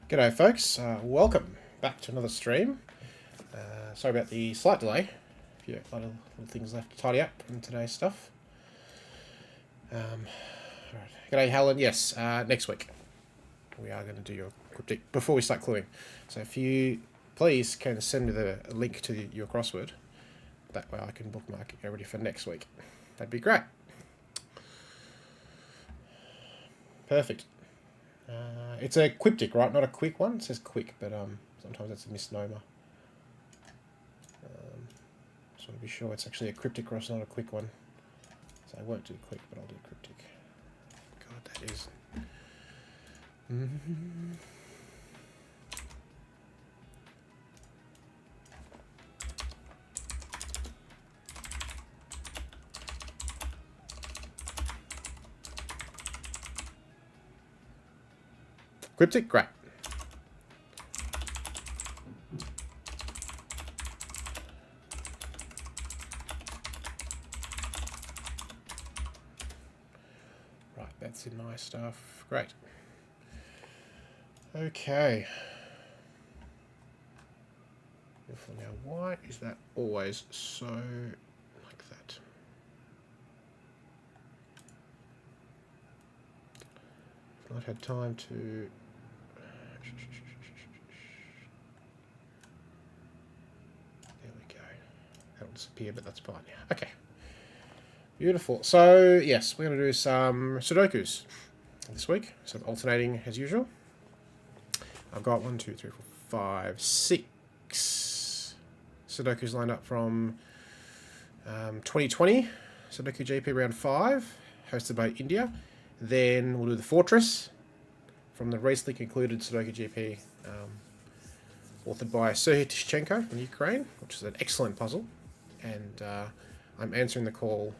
G'day folks, welcome back to another stream. Sorry about the slight delay. A few little things left to tidy up in today's stuff. Right. G'day Helen, yes, next week we are going to do your cryptic before we start cluing. So if you please can send me the link to your crossword, that way I can bookmark it ready for next week. That'd be great. Perfect. It's a cryptic, right? Not a quick one. It says quick, but sometimes that's a misnomer. Just want to be sure it's actually a cryptic cross, not a quick one. So I won't do quick, but I'll do cryptic. God, that is. Cryptic, great. Right, that's in my stuff. Great. Okay. Now, why is that always so like that? I've not had time to. disappear, but that's fine. Yeah. Okay. Beautiful. So, yes, we're going to do some Sudokus this week. So, alternating as usual. I've got 1, 2, 3, 4, 5, 6 Sudokus lined up from 2020. Sudoku GP round 5, hosted by India. Then we'll do the Fortress from the recently concluded Sudoku GP, authored by Serhiy Tishchenko from Ukraine, which is an excellent puzzle. And I'm answering the call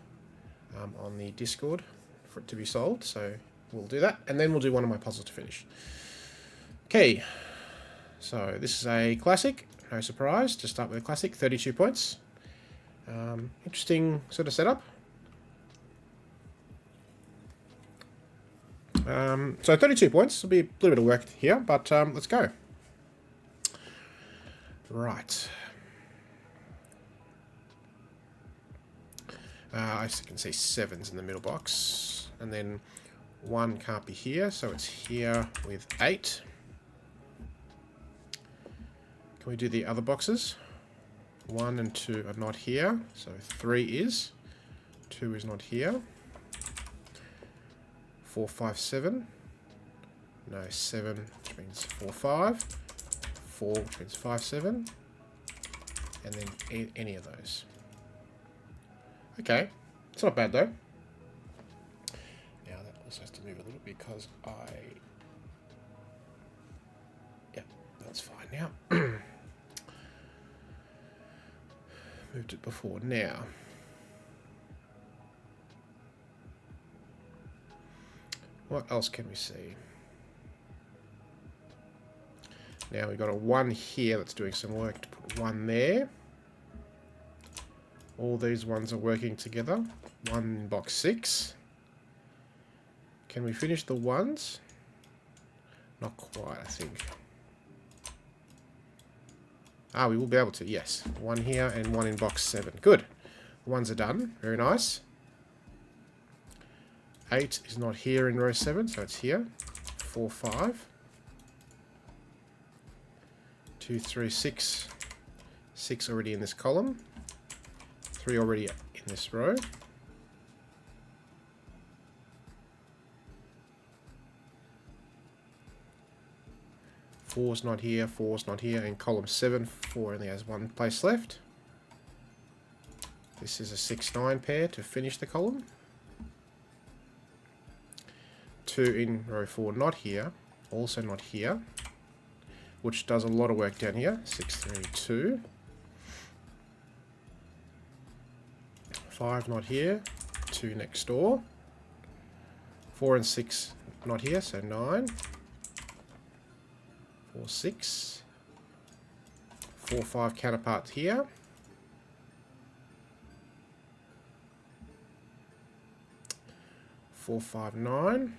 on the Discord for it to be solved, so we'll do that. And then we'll do one of my puzzles to finish. Okay, so this is a classic, no surprise, to start with a classic, 32 points. Interesting sort of setup. So 32 points, will be a little bit of work here, but let's go. Right. As you can see, 7's in the middle box, and then 1 can't be here, so it's here with 8. Can we do the other boxes? 1 and 2 are not here, so 3 is. 2 is not here. 4, 5, 7. No, 7, which means 4, 5. 4, which means 5, 7. And then any of those. Okay, it's not bad though. Now that also has to move a little because yeah, that's fine now. Moved it before now. What else can we see? Now we've got a 1 here that's doing some work to put 1 there. All these ones are working together. 1 in box 6. Can we finish the 1s? Not quite, I think. We will be able to, yes. 1 here and 1 in box 7. Good. The 1s are done. Very nice. 8 is not here in row 7, so it's here. 4, 5. 2, 3, 6. 6 already in this column. 3 already in this row. 4's not here, 4's not here. In column 7, 4 only has 1 place left. This is a 6, 9 pair to finish the column. 2 in row 4 not here, also not here, which does a lot of work down here. 6, 3, 2. 5 not here, 2 next door. 4 and 6 not here, so 9. 4, 6. 4, 5 counterpart here. 4, 5, 9.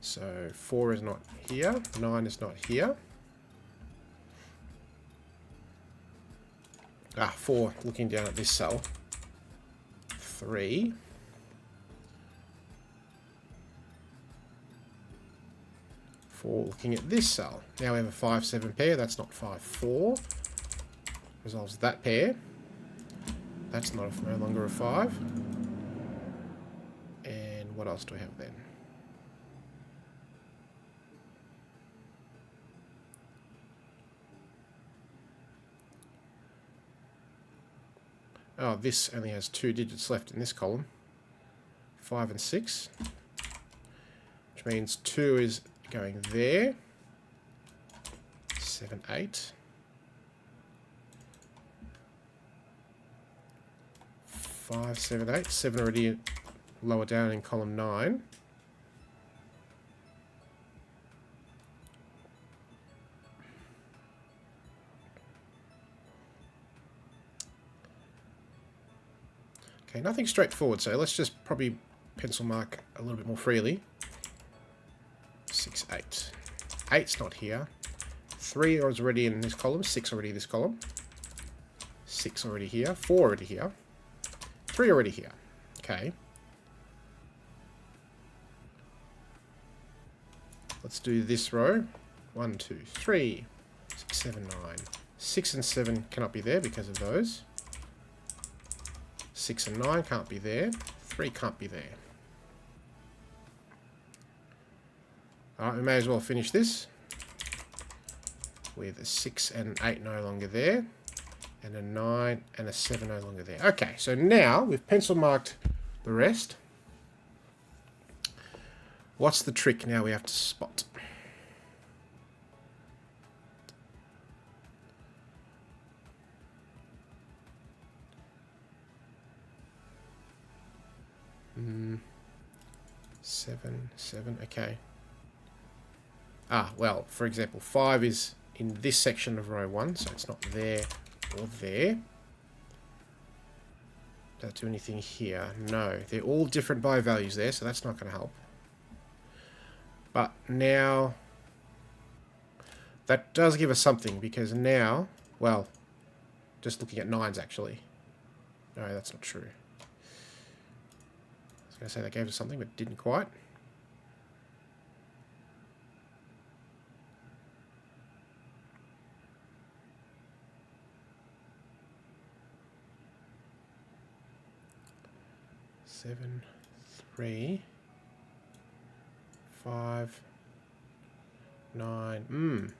So 4 is not here, 9 is not here. 4 looking down at this cell. 3. 4 looking at this cell. Now we have a 5, 7 pair. That's not 5, 4. Resolves that pair. That's no longer a 5. And what else do we have then? Oh, this only has 2 digits left in this column. 5 and 6. Which means 2 is going there. 7, 8. 5, 7, 8. 7 already lower down in column 9. Okay, nothing straightforward, so let's just probably pencil mark a little bit more freely. 6, 8. 8's not here. 3 is already in this column. 6 already in this column. 6 already here. 4 already here. 3 already here. Okay. Let's do this row. 1, 2, 3. 6, 7, 9. 6 and 7 cannot be there because of those. 6 and 9 can't be there. 3 can't be there. Alright, we may as well finish this with a 6 and an 8 no longer there, and a 9 and a 7 no longer there. Okay, so now we've pencil marked the rest. What's the trick now we have to spot? Seven, okay. Well, for example, 5 is in this section of row 1, so it's not there or there. Does that do anything here? No. They're all different by values there, so that's not going to help. But now, that does give us something, because now, well, just looking at 9s actually. No, that's not true. I was going to say that gave us something, but didn't quite. Seven, 3, 5, 9.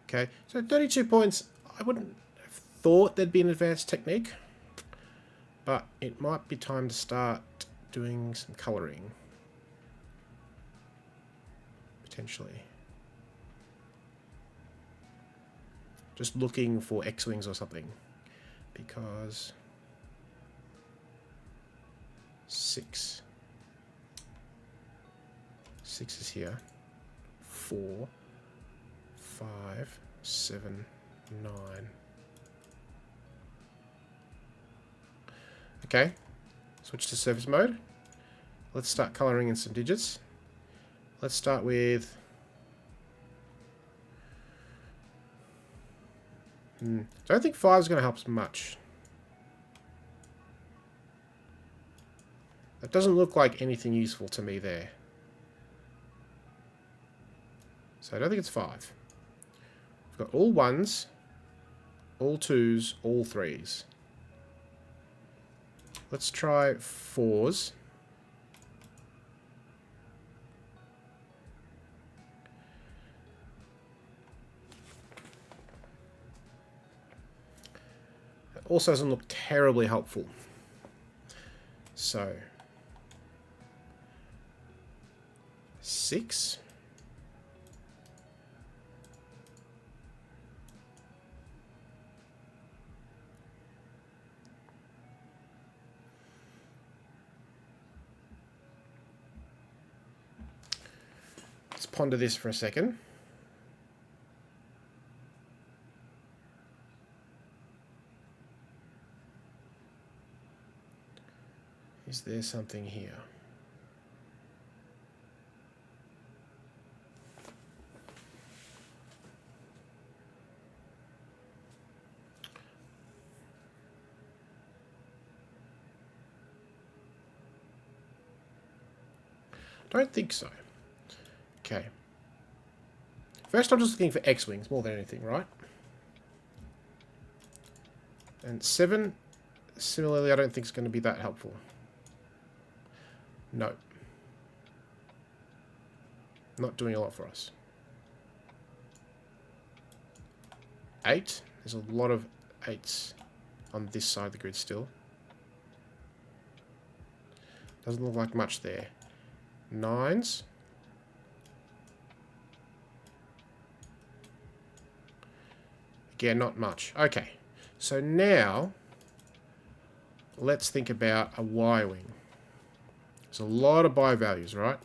Okay, so 32 points. I wouldn't have thought there'd be an advanced technique, but it might be time to start doing some colouring. Potentially. Just looking for X-Wings or something. Because 6 is here. 4, 5, 7, 9. Okay, switch to surface mode. Let's start colouring in some digits. Let's start with don't think 5 is going to help us much. That doesn't look like anything useful to me there. So I don't think it's 5. We've got all 1s, all 2s, all 3s. Let's try 4s. That also doesn't look terribly helpful. So 6. Let's ponder this for a second. Is there something here? Don't think so. Okay. First I'm just looking for X-Wings more than anything, right? And 7, similarly, I don't think it's going to be that helpful. No. Not doing a lot for us. 8. There's a lot of 8s on this side of the grid still. Doesn't look like much there. 9s. Again, not much. Okay. So now, let's think about a Y-wing. There's a lot of buy values, right?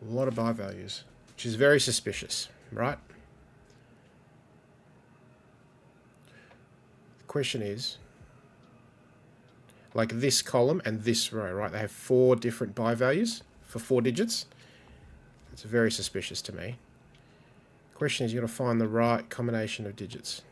A lot of buy values, which is very suspicious, right? The question is, like this column and this row, right? They have 4 different buy values for 4 digits. It's very suspicious to me. The question is, you got to find the right combination of digits.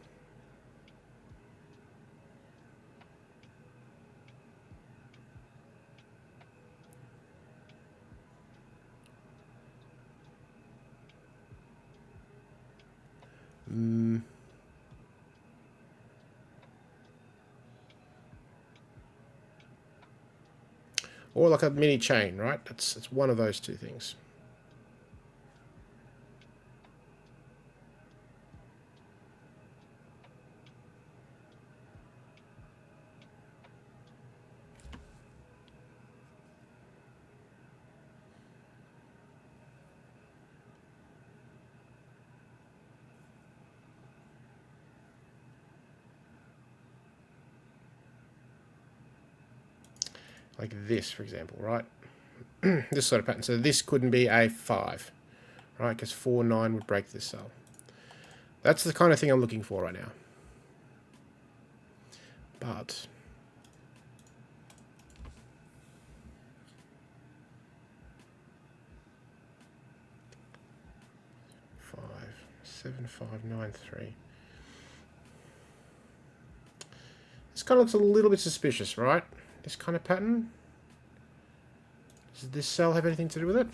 Or like a mini chain, right? It's one of those two things. Like this, for example, right? This sort of pattern. So this couldn't be a 5, right? Because 4, 9 would break this cell. That's the kind of thing I'm looking for right now. But 5, 7, 5, 9, 3. This kind of looks a little bit suspicious, right? This kind of pattern. Does this cell have anything to do with it?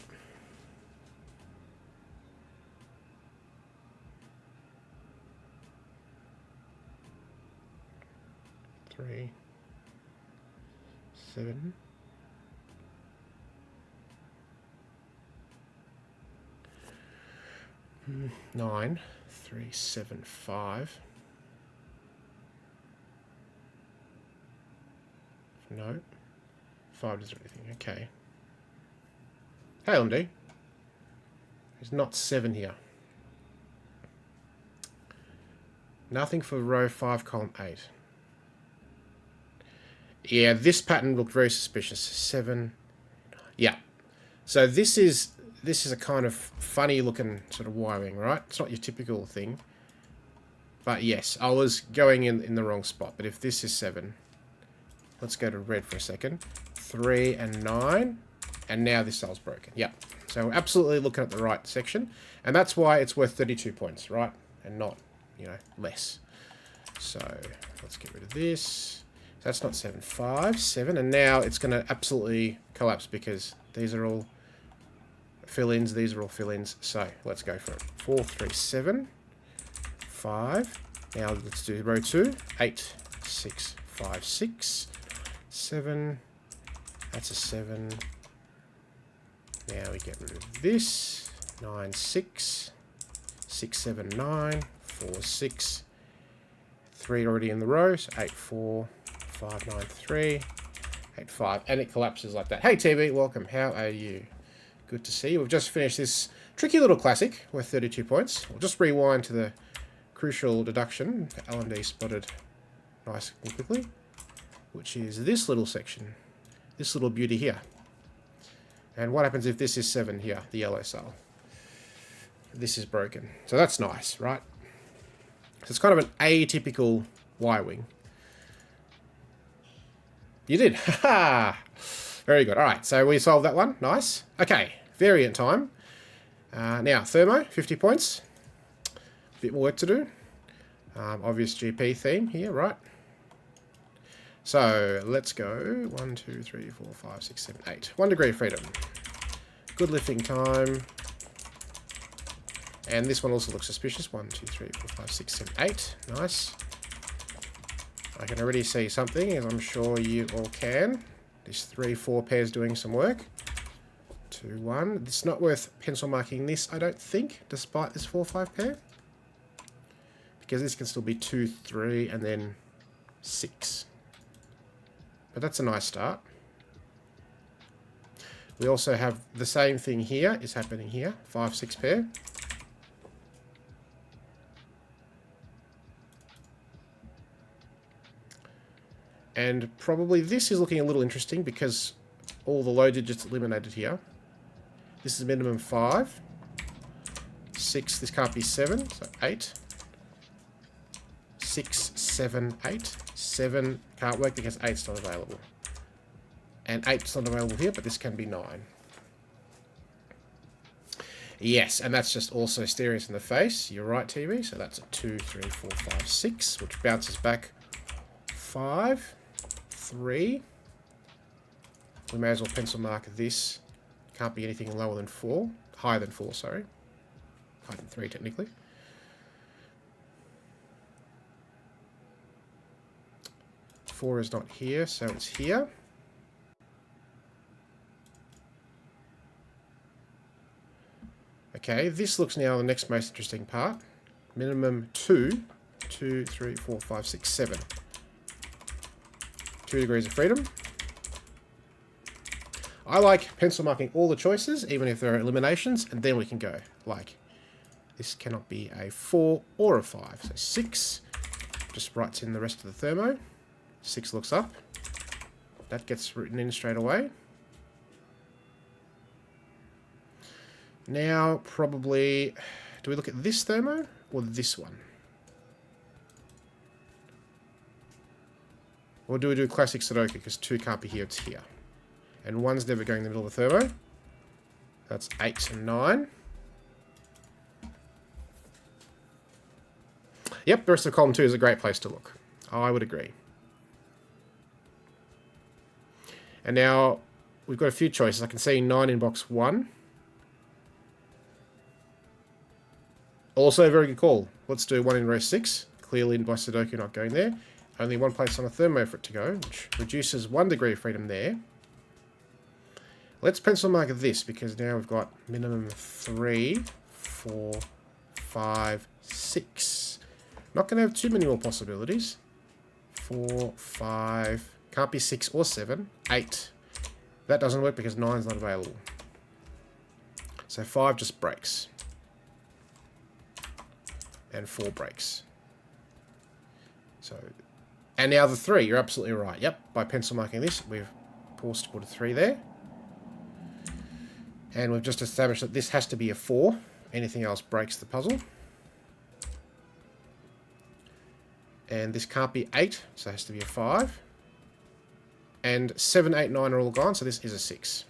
Three, 7. Nine, 3, 7, 5. No. 5 doesn't do anything. Okay. Hey, LMD. There's not 7 here. Nothing for row 5, column 8. Yeah, this pattern looked very suspicious. 7. Yeah. So this is a kind of funny looking sort of wiring, right? It's not your typical thing. But yes, I was going in the wrong spot. But if this is 7, let's go to red for a second. 3 and 9. And now this cell's broken. Yep. So we're absolutely looking at the right section. And that's why it's worth 32 points, right? And not, less. So let's get rid of this. So that's not 7, 5, 7. And now it's going to absolutely collapse because these are all fill-ins. These are all fill-ins. So let's go for it. 4, 3, 7, 5. Now let's do row 2. 8, 6, 5, 6, 7. That's a 7. Now we get rid of this. 9, 6, 6, 7, 9, 4, 6, 3 already in the row. So 8, 4, 5, 9, 3, 8, 5. And it collapses like that. Hey, TV, welcome. How are you? Good to see you. We've just finished this tricky little classic worth 32 points. We'll just rewind to the crucial deduction LMD spotted nice and quickly, which is this little section, this little beauty here. And what happens if this is 7 here, the yellow cell? This is broken. So that's nice, right? So it's kind of an atypical Y-wing. You did. Ha! Very good. All right, so we solved that one. Nice. Okay, variant time. Now, thermo, 50 points. A bit more work to do. Obvious GP theme here, right? So let's go 1, 2, 3, 4, 5, 6, 7, 8. 1 degree of freedom. Good lifting time. And this one also looks suspicious. 1, 2, 3, 4, 5, 6, 7, 8. Nice. I can already see something, as I'm sure you all can. This 3, 4 pairs doing some work. 2, 1. It's not worth pencil marking this, I don't think, despite this 4, 5 pair. Because this can still be 2, 3, and then 6. But that's a nice start. We also have the same thing here is happening here. 5, 6 pair. And probably this is looking a little interesting because all the low digits eliminated here. This is minimum 5. 6, this can't be 7, so 8. 6, 7, 8. 7 can't work because 8's not available. And 8's not available here, but this can be 9. Yes, and that's just also staring us in the face. You're right, TV. So that's a 2, 3, 4, 5, 6, which bounces back 5, 3. We may as well pencil mark this. Can't be anything lower than 4. Higher than 4, sorry. Higher than 3, technically. 4 is not here, so it's here. Okay, this looks now the next most interesting part. Minimum 2, 2, 3, 4, 5, 6, 7. 2 degrees of freedom. I like pencil marking all the choices, even if there are eliminations, and then we can go. Like, this cannot be a 4 or a 5. So 6 just writes in the rest of the thermo. 6 looks up. That gets written in straight away. Now, probably, do we look at this thermo or this one? Or do we do classic Sudoku, because 2 can't be here, it's here. And 1's never going in the middle of the thermo. That's 8 and 9. Yep, the rest of column 2 is a great place to look. I would agree. And now, we've got a few choices. I can see 9 in box 1. Also a very good call. Let's do 1 in row 6. Clearly by Sudoku not going there. Only one place on a thermo for it to go, which reduces 1 degree of freedom there. Let's pencil mark this, because now we've got minimum 3, 4, 5, 6. Not going to have too many more possibilities. 4, 5, can't be 6 or 7. 8. That doesn't work because 9's not available. So 5 just breaks. And 4 breaks. So, and now the 3, you're absolutely right. Yep, by pencil marking this, we've paused to put a 3 there. And we've just established that this has to be a 4. Anything else breaks the puzzle. And this can't be 8, so it has to be a 5. And 7, 8, 9 are all gone, so this is a 6.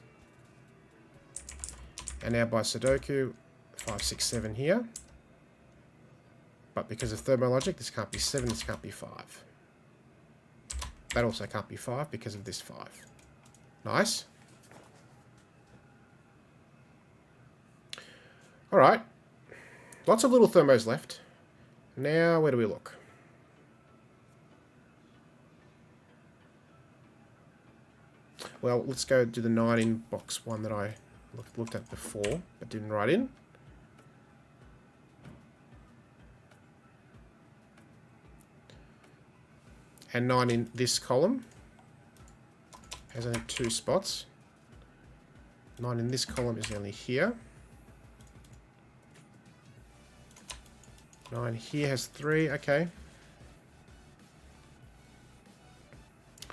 And now by Sudoku, 5, 6, 7 here. But because of thermologic, this can't be 7, this can't be 5. That also can't be 5 because of this 5. Nice. Alright. Lots of little thermos left. Now, where do we look? Well, let's go do the 9 in box 1 that I looked at before, but didn't write in. And 9 in this column has only 2 spots. 9 in this column is only here. 9 here has 3, okay.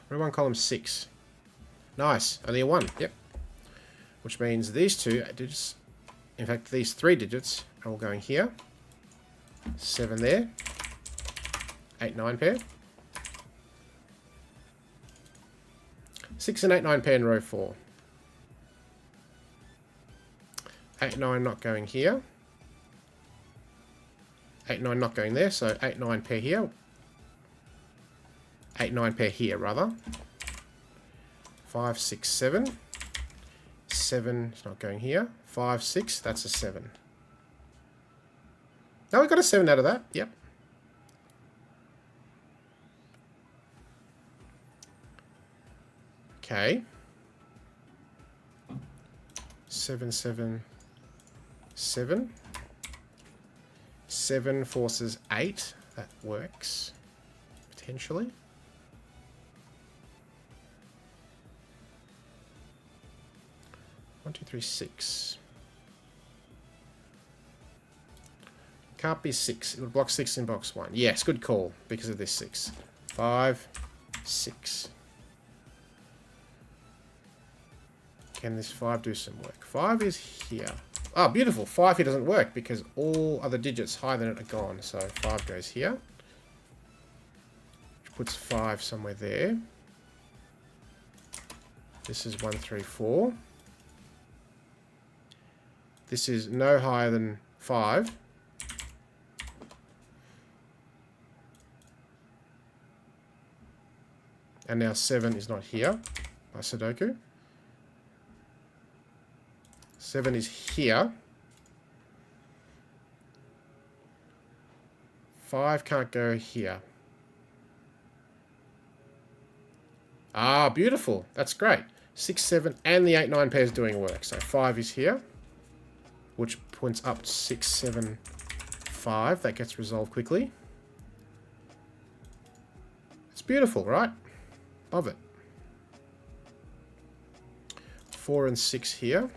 Row 1, column 6. Nice, only a 1, yep. Which means these 2 digits, in fact these 3 digits are all going here. 7 there. 8, 9 pair. 6 and 8, 9 pair in row 4. 8, 9 not going here. 8, 9 not going there, so 8, 9 pair here. 8, 9 pair here, rather. 5, 6, 7. 7 is not going here. 5, 6, that's a 7. Now we got a 7 out of that, yep. Okay. 7, 7, 7. 7 forces 8. That works. Potentially. One, 2, 3, 6. Can't be 6. It would block 6 in box 1. Yes, good call because of this 6. 5, 6. Can this 5 do some work? 5 is here. Ah, beautiful. 5 here doesn't work because all other digits higher than it are gone. So 5 goes here. Which puts 5 somewhere there. This is 1, 3, 4. This is no higher than 5. And now 7 is not here by Sudoku. 7 is here. 5 can't go here. Ah, beautiful. That's great. 6, 7, and the 8, 9 pair is doing work. So 5 is here. which points up to 6, 7, 5. That gets resolved quickly. It's beautiful, right? Love it. 4 and 6 here.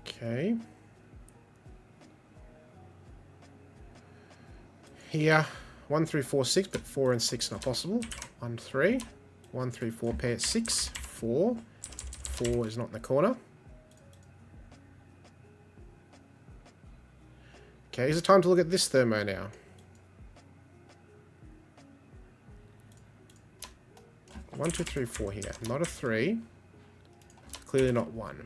Okay. Here, 1, 3, 4, 6, but 4 and 6 not possible. 1, 3. 1, 3, 4 pair, 6, 4. 4 is not in the corner. Okay, is it time to look at this thermo now? One, 2, 3, 4 here. Not a 3. Clearly not 1.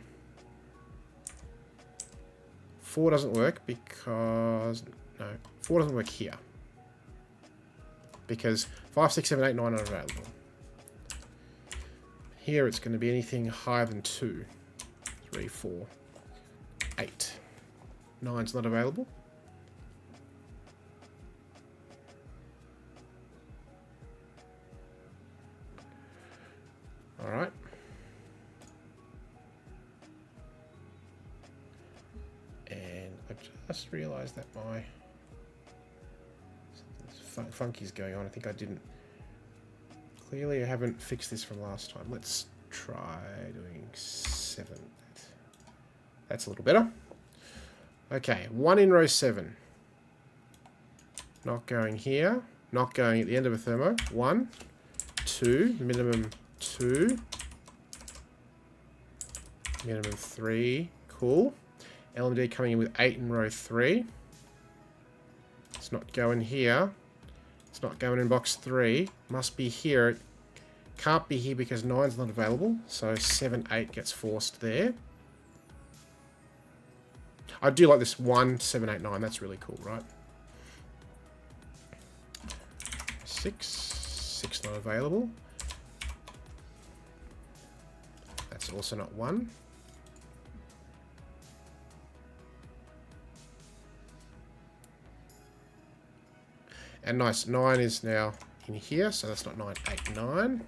4 doesn't work because... No, 4 doesn't work here. Because 5, 6, 7, 8, 9 are available. Here it's going to be anything higher than 2. 3, 4, 8. 9's not available. Alright. And I just realised that my... something funky's going on. I think I didn't... Clearly I haven't fixed this from last time. Let's try doing 7. That's a little better. Okay, 1 in row 7. Not going here. Not going at the end of a thermo. 1, 2, minimum 2. Minimum 3. Cool. LMD coming in with 8 in row 3. It's not going here. It's not going in box 3. Must be here. It can't be here because 9's not available. So 7, 8 gets forced there. I do like this 1, 7, 8, 9. That's really cool, right? 6. 6 not available. That's also not 1. And nice, 9 is now in here, so that's not 9, 8, 9.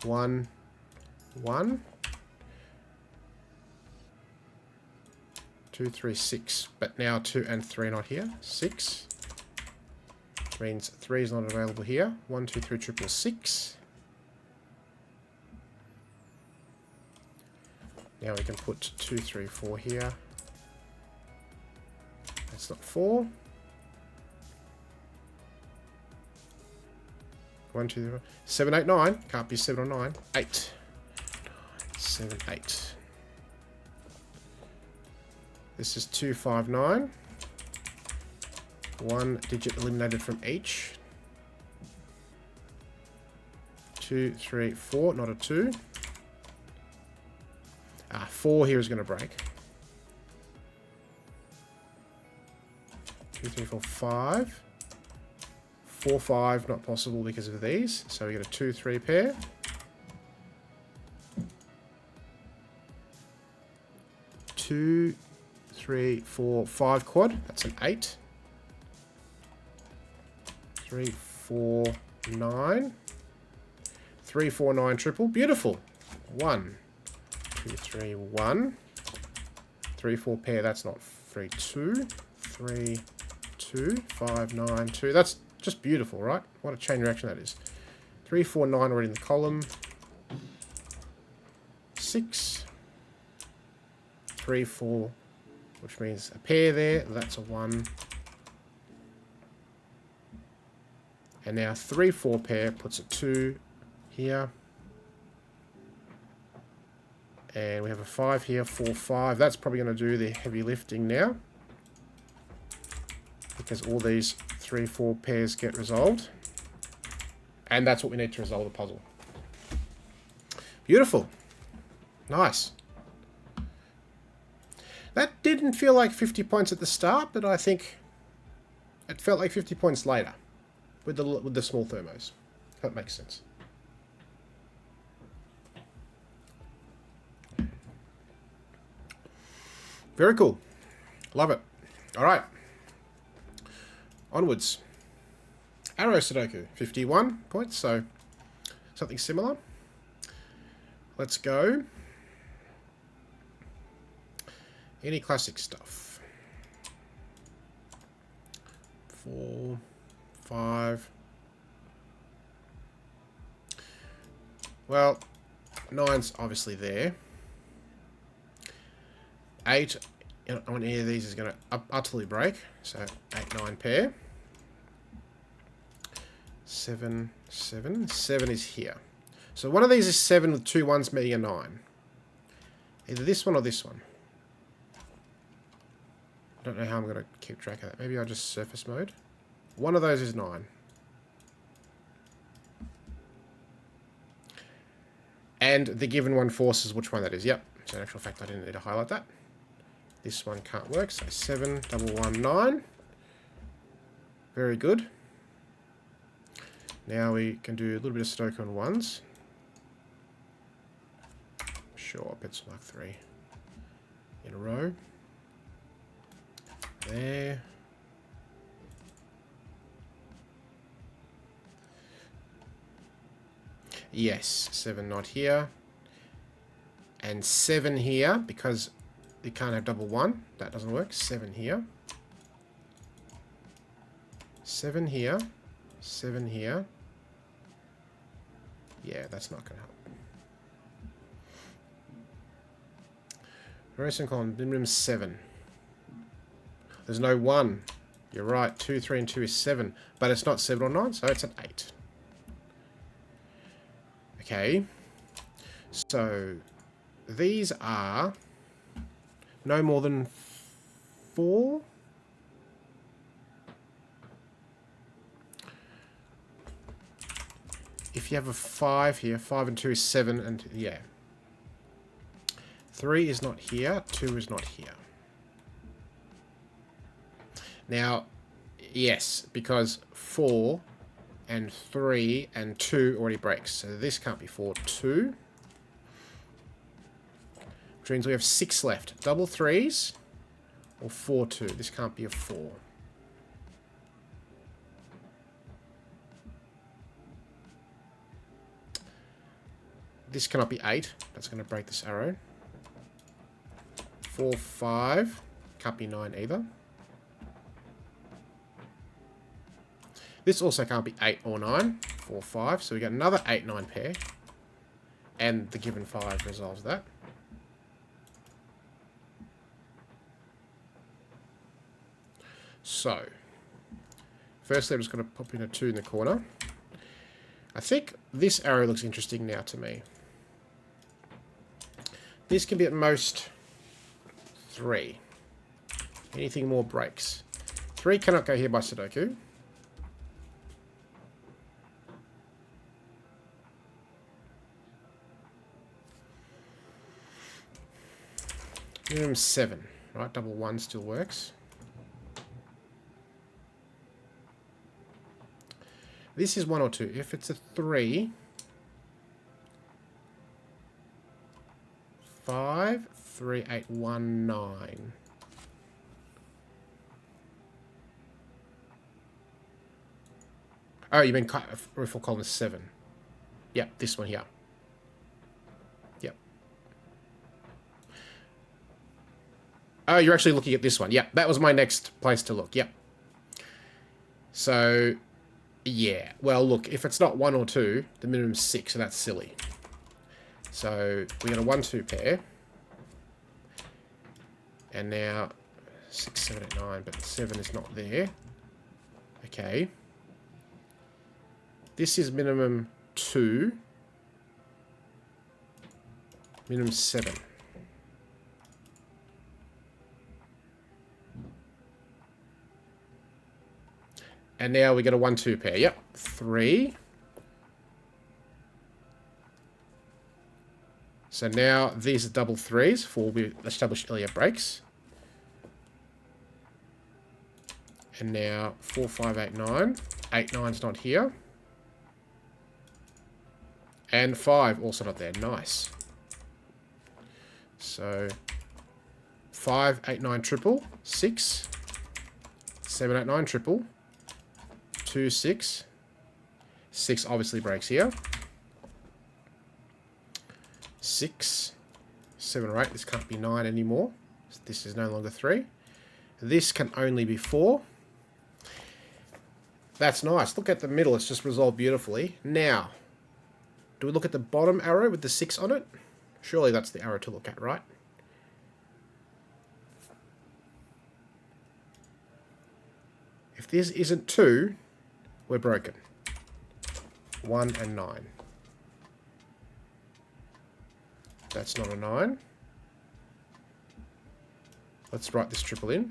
1, 1. 2, 3, 6. But now 2 and 3 not here. 6. Which means 3 is not available here. 1, 2, 3, triple 6. Now we can put 2, 3, 4 here. That's not 4. 1, 2, 3, 7, 8, 9. Can't be 7 or 9. 8. 7, 8. This is 2, 5, 9. 1 digit eliminated from each. 2, 3, 4. Not a 2. 4 here is going to break. 2, 3, 4, 5. 4, 5, not possible because of these. So we get a 2, 3 pair. 2, 3, 4, 5 quad. That's an 8. 3, 4, 9. 3, 4, 9 triple. Beautiful. 1, 2, 3, 1. 3, 4 pair. That's not 3, 2. 3, 2. 5, 9, 2. That's just beautiful, right? What a chain reaction that is. 3, 4, 9 already in the column. 6. 3, 4, which means a pair there. That's a 1. And now 3, 4 pair puts a 2 here. And we have a 5 here, 4, 5. That's probably going to do the heavy lifting now. Because all these 3, 4 pairs get resolved. And that's what we need to resolve the puzzle. Beautiful. Nice. That didn't feel like 50 points at the start, but I think it felt like 50 points later with the small thermos. That makes sense. Very cool. Love it. All right. Onwards. Arrow Sudoku, 51 points, so something similar. Let's go. Any classic stuff. 4, 5. Well, 9's obviously there. 8, on any of these is going to utterly break. So 8, 9 pair. 7, 7. 7 is here. So one of these is 7 with 2 1s meeting a 9. Either this one or this one. I don't know how I'm going to keep track of that. Maybe I'll just surface mode. One of those is 9. And the given one forces which one that is. Yep. So in actual fact, I didn't need to highlight that. This one can't work. So 7, 1, 1, 9. Very good. Now we can do a little bit of Sudoku on 1s. Sure, pencil mark 3 in a row. There. Yes, 7 not here. And 7 here, because you can't have double 1. That doesn't work. 7 here. 7 here. 7 here. Yeah, that's not going to help. Racing column, minimum 7. There's no 1. You're right. 2, 3, and 2 is 7. But it's not 7 or 9, so it's an 8. Okay. So, these are no more than 4. If you have a 5 here, 5 and 2 is 7, and yeah. 3 is not here, 2 is not here. Now, yes, because 4 and 3 and 2 already breaks. So this can't be 4, 2. Which means we have 6 left. Double 3s or 4, 2. This can't be a 4. This cannot be 8. That's going to break this arrow. 4, 5. Can't be 9 either. This also can't be 8 or 9. 4, 5. So we get another 8, 9 pair. And the given 5 resolves that. So, firstly, I'm just going to pop in a 2 in the corner. I think this arrow looks interesting now to me. This can be at most 3. Anything more breaks. 3 cannot go here by Sudoku. Minimum 7, right? Double 1 still works. This is 1 or 2. If it's a 3, 5, 3, 8, 1, 9. Oh, you mean roof or column 7? Yep, this one here. Yep. Oh, you're actually looking at this one. Yep, that was my next place to look. Yep. So, yeah. Well, look, if it's not 1 or 2, the minimum's 6, so that's silly. So, we got a 1, 2 pair. And now, 6, 7, 8, 9, but 7 is not there. Okay. This is minimum 2. Minimum 7. And now we get a 1, 2 pair. Yep. 3. So now these are double 3s for we established earlier breaks. And now 4, 5, 8, 9. 8, 9's not here. And 5 also not there. Nice. So 5, 8, 9 triple. 6. 7, 8, 9 triple. 2, 6. 6 obviously breaks here. 6, 7 or 8. This can't be 9 anymore. This is no longer 3. This can only be 4. That's nice. Look at the middle. It's just resolved beautifully. Now, do we look at the bottom arrow with the 6 on it? Surely that's the arrow to look at, right? If this isn't 2, we're broken. 1 and 9. That's not a 9. Let's write this triple in.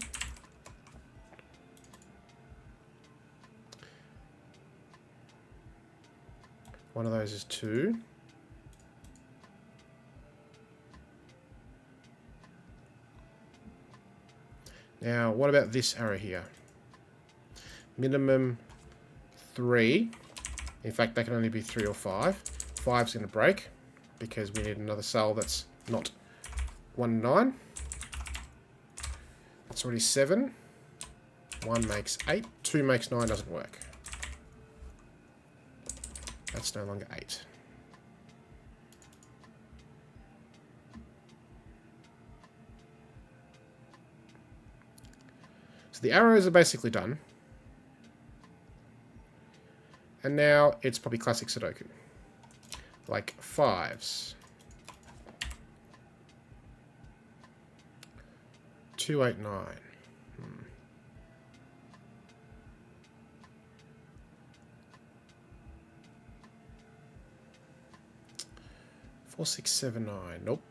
One of those is 2. Now, what about this arrow here? Minimum 3. In fact, that can only be 3 or 5. 5's going to break because we need another cell that's not 1 and 9. That's already 7. 1 makes 8. 2 makes 9, doesn't work. That's no longer 8. So the arrows are basically done. And now it's probably classic Sudoku. Like 5s. 2, 8, 9. 4, 6, 7, 9. Nope.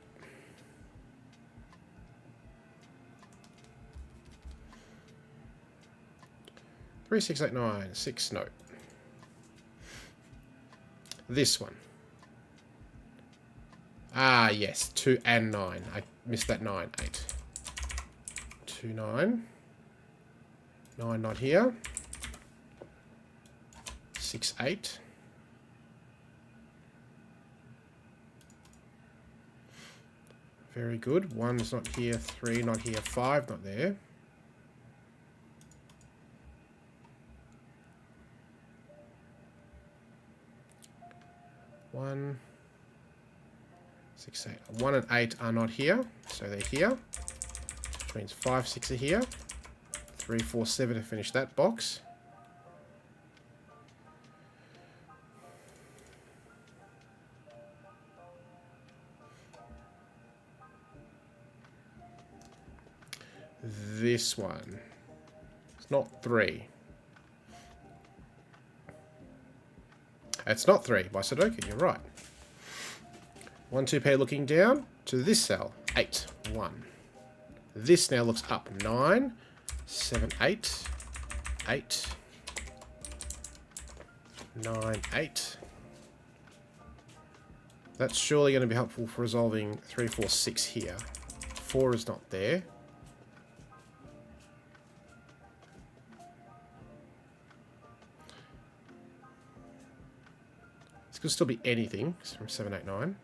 Three, 6, 8, 9. 6, no. This one. Ah, yes. 2 and 9. I missed that 9. 8. 2, 9. 9 not here. 6, 8. Very good. 1's not here. 3 not here. 5 not there. One, 6, 8. 1 and 8 are not here, so they're here. Which means 5, 6 are here. 3, 4, 7 to finish that box. This one. It's not 3. It's not 3 by Sudoku, you're right. 1, 2 pair looking down to this cell. 8, 1. This now looks up. 9, 7, 8, 8, 9, 8. That's surely going to be helpful for resolving 3, 4, 6 here. 4 is not there. Could still be anything from 7, 8, 9.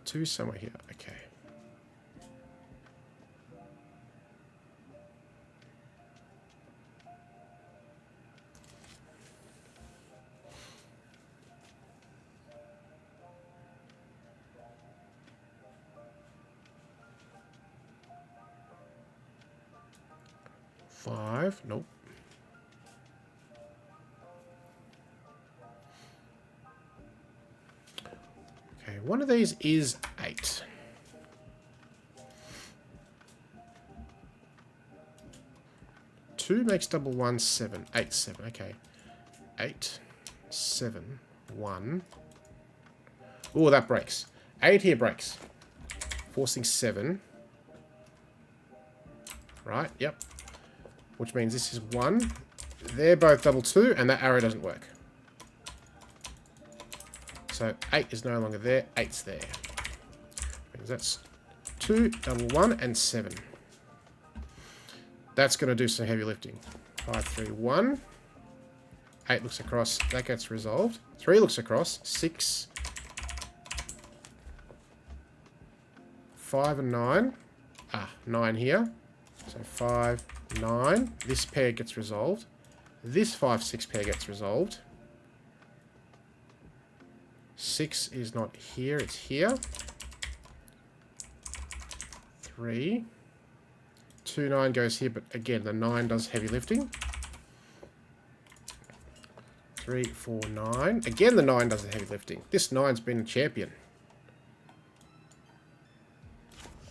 Two somewhere here. Okay. Five. Nope. Okay, one of these is 8. Two makes double 1, 7. 8, 7. Okay. 8, 7, 1. Oh, that breaks. 8 here breaks. Forcing 7. Right, yep. Which means this is 1. They're both double 2, and that arrow doesn't work. So 8 is no longer there, 8's there. Means that's 2, double 1, and 7. That's going to do some heavy lifting. 5, 3, 1. 8 looks across, that gets resolved. 3 looks across, 6, 5 and 9. 9 here. So 5, 9. This pair gets resolved. This 5, 6 pair gets resolved. 6 is not here, it's here. 3. 2, 9 goes here, but again, the 9 does heavy lifting. 3, 4, 9. Again, the 9 does the heavy lifting. This 9's been a champion.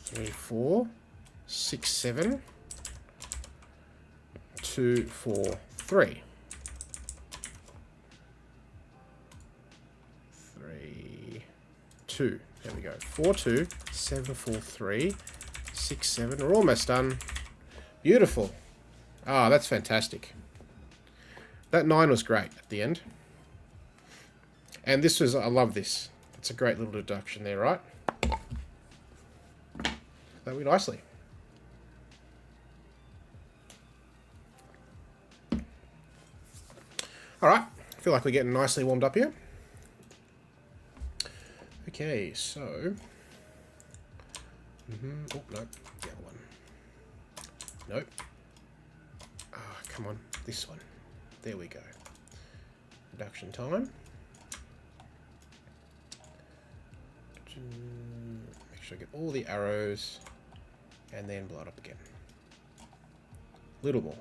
3, 4, 6, 7. 2, 4, 3. 3, 2. There we go. 4, 2, 7, 4, 3, 6, 7. We're almost done. Beautiful. Ah, that's fantastic. That 9 was great at the end. And this was, I love this. It's a great little deduction there, right? That went nicely. Alright, I feel like we're getting nicely warmed up here. Okay, so... Oh, nope, the other one. Nope. Ah, come on, this one. There we go. Reduction time. Make sure I get all the arrows and then blow it up again. Little more.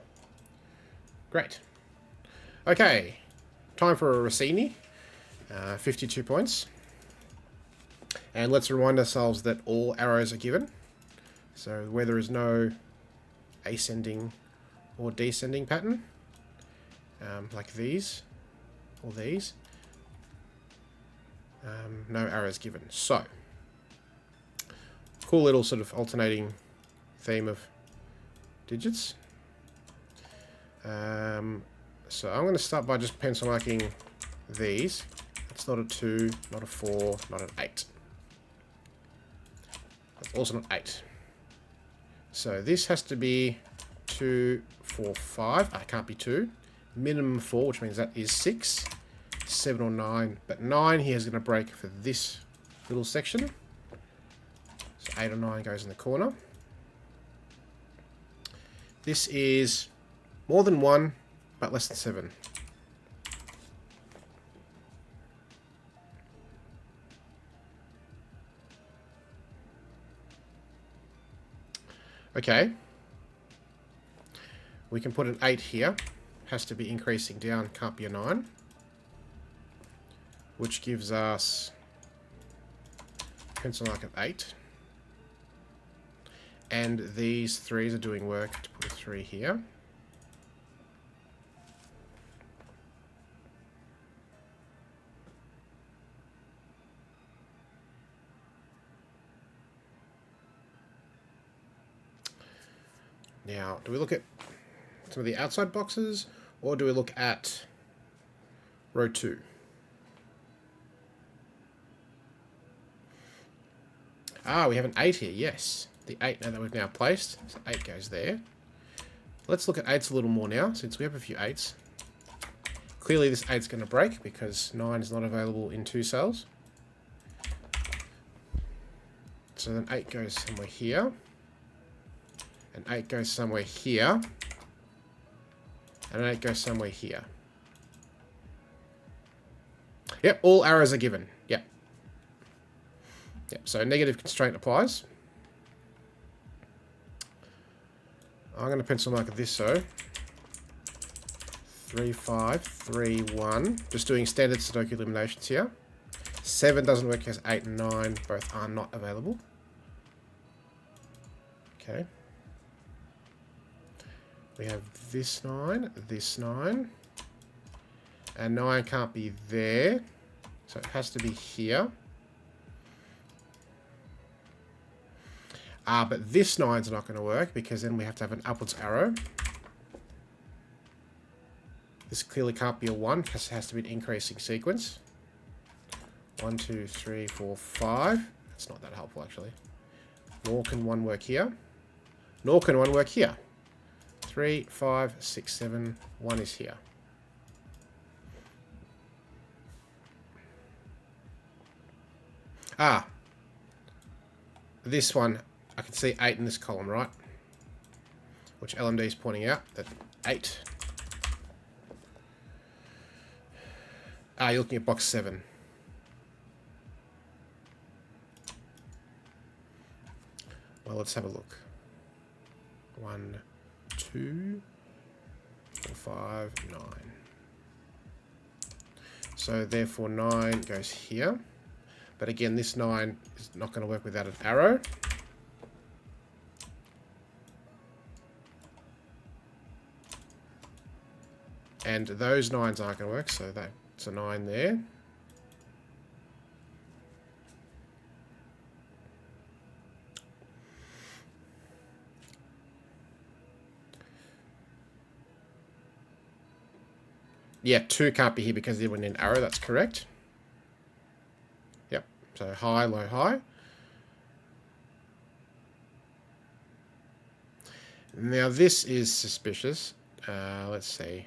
Great. Okay, time for a Rossini. 52 points. And let's remind ourselves that all arrows are given. So where there is no ascending or descending pattern, like these or these, no arrows given. So, cool little sort of alternating theme of digits. So I'm going to start by just pencil marking these. It's not a 2, not a 4, not an 8. It's also not 8. So this has to be 2, 4, 5. It can't be 2. Minimum 4, which means that is 6, 7 or 9. But 9 here is going to break for this little section. So 8 or 9 goes in the corner. This is more than 1, but less than 7. Okay. We can put an 8 here. Has to be increasing down, can't be a 9. Which gives us pencil mark of 8. And these 3s are doing work to put a 3 here. Now, do we look at some of the outside boxes, or do we look at row 2? Ah, we have an 8 here, yes. The 8 now that we've now placed, so 8 goes there. Let's look at 8s a little more now, since we have a few 8s. Clearly this 8's going to break, because 9 is not available in 2 cells. So then 8 goes somewhere here. And 8 goes somewhere here. And an 8 goes somewhere here. Yep, all arrows are given. Yep. Yep, so negative constraint applies. I'm going to pencil mark this so. 3, 5, 3, 1. Just doing standard Sudoku eliminations here. 7 doesn't work because 8 and 9 both are not available. Okay. We have this 9, and 9 can't be there, so it has to be here. But this 9's not going to work, because then we have to have an upwards arrow. This clearly can't be a 1, because it has to be an increasing sequence. 1, 2, 3, 4, 5. That's not that helpful, actually. Nor can 1 work here. Nor can 1 work here. 3, 5, 6, 7, 1 is here. Ah, this one, I can see 8 in this column, right? Which LMD is pointing out that 8. Ah, you're looking at box 7. Well, let's have a look. 1, 2, 4, 5, 9. So therefore 9 goes here. But again, this 9 is not going to work without an arrow. And those 9s aren't going to work, so that's a 9 there. Yeah, 2 can't be here because they went in arrow, that's correct. Yep, so high, low, high. Now this is suspicious. Let's see.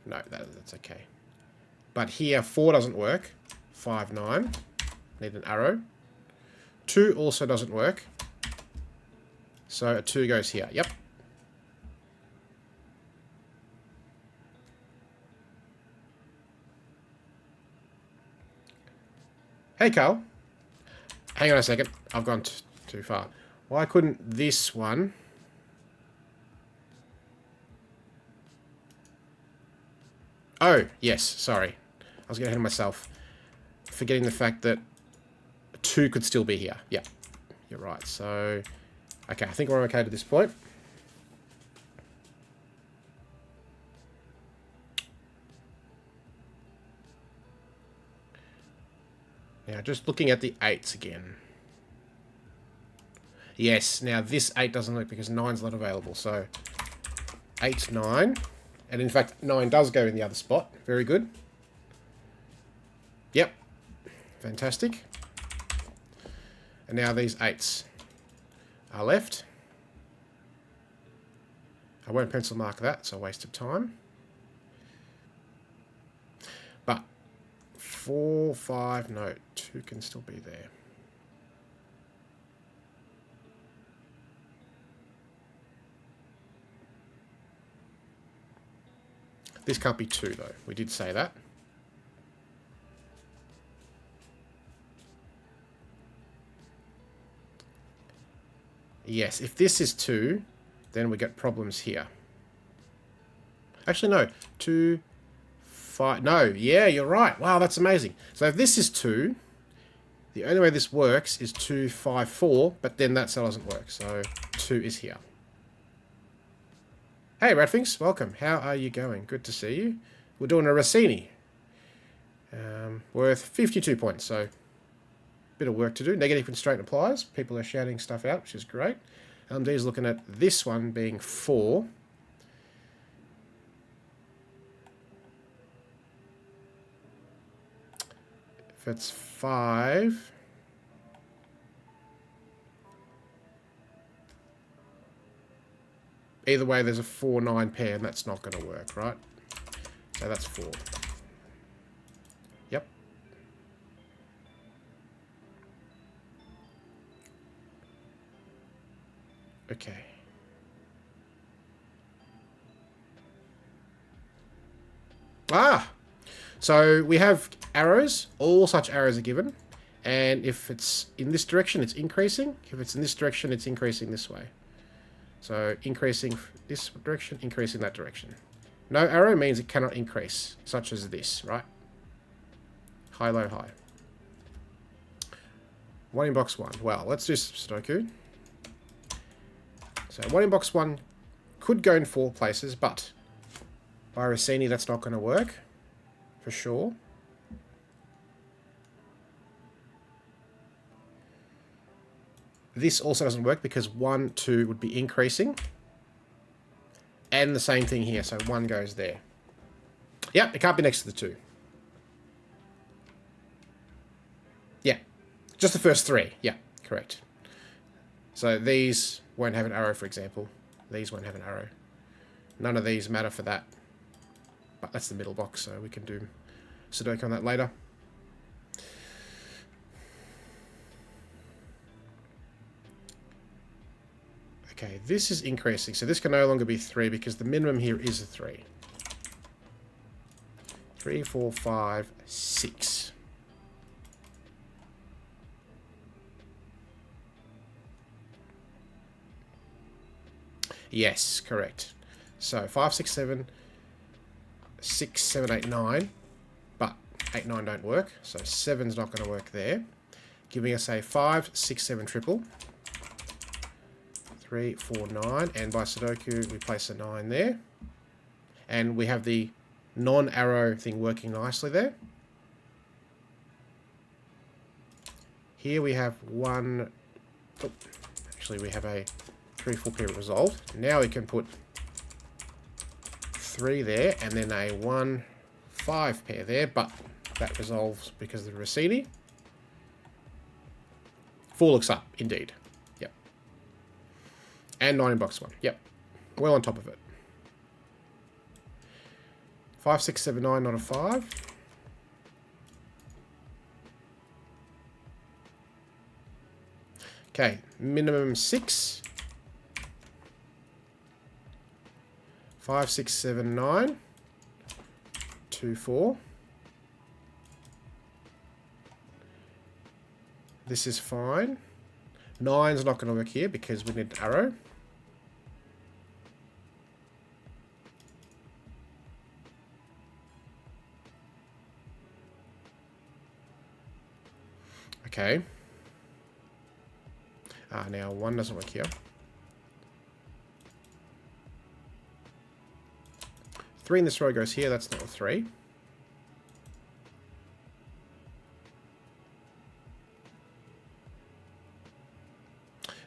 No, that's okay. But here, 4 doesn't work. 5, 9. Need an arrow. 2 also doesn't work. So a 2 goes here. Yep. Hey, Carl. Hang on a second. I've gone too far. Why couldn't this one... Oh, yes. Sorry. I was getting ahead of myself. Forgetting the fact that 2 could still be here. Yeah. You're right. So... Okay, I think we're okay to this point. Now, just looking at the 8s again. Yes, now this 8 doesn't work because 9's not available. So, 8, 9. And in fact, 9 does go in the other spot. Very good. Yep. Fantastic. And now these 8s are left. I won't pencil mark that, it's a waste of time. But 4, 5, no, 2 can still be there. This can't be 2 though, we did say that. Yes, if this is 2, then we get problems here. Actually, no. 2, 5... No, yeah, you're right. Wow, that's amazing. So if this is 2, the only way this works is 2, 5, 4, but then that cell doesn't work. So 2 is here. Hey, Radfinks, welcome. How are you going? Good to see you. We're doing a Rossini. Worth 52 points, so... Bit of work to do. Negative constraint applies. People are shouting stuff out, which is great. LMD is looking at this one being 4. If it's 5... Either way, there's a 4-9 pair, and that's not going to work, right? So that's 4. Yep. Okay. Ah! So we have arrows. All such arrows are given. And if it's in this direction, it's increasing. If it's in this direction, it's increasing this way. So increasing this direction, increasing that direction. No arrow means it cannot increase, such as this, right? High, low, high. 1 in box 1. Well, let's do Sudoku. So 1 in box 1 could go in 4 places, but by Rossini, that's not going to work, for sure. This also doesn't work because 1, 2 would be increasing. And the same thing here, so 1 goes there. Yep, it can't be next to the 2. Yeah, just the first 3. Yeah, correct. So these won't have an arrow, for example. These won't have an arrow. None of these matter for that. But that's the middle box, so we can do Sudoku on that later. Okay, this is increasing. So this can no longer be 3 because the minimum here is a 3. 3, 4, 5, 6. Yes, correct. So 5, 6, 7, 6, 7, 8, 9. But 8, 9 don't work. So 7's not going to work there. Giving us a 5, 6, 7 triple. 3, 4, 9. And by Sudoku, we place a 9 there. And we have the non-arrow thing working nicely there. Here we have one... Oh, actually, we have a 3, 4 pair resolved. Now we can put 3 there, and then a 1, 5 pair there, but that resolves because of the Rossini. 4 looks up, indeed. Yep. And 9 in box 1. Yep. Well on top of it. 5, 6, 7, 9, not a 5. Okay, minimum 6. 5, 6, 7, 9. 2, 4. This is fine. 9's not going to work here because we need an arrow. Okay. Now 1 doesn't work here. 3 in this row goes here. That's not a 3.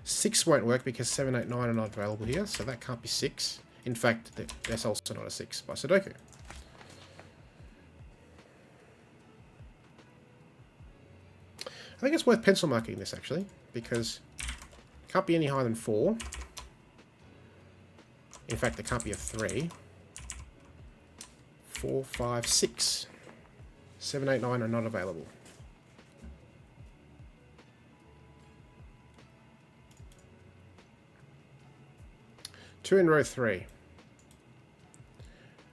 Six won't work because 7, 8, 9 are not available here, so that can't be 6. In fact, that's also not a 6 by Sudoku. I think it's worth pencil marking this, actually, because it can't be any higher than 4. In fact, there can't be a 3. 4, 5, 6. 7, 8, 9 are not available. Two in row 3.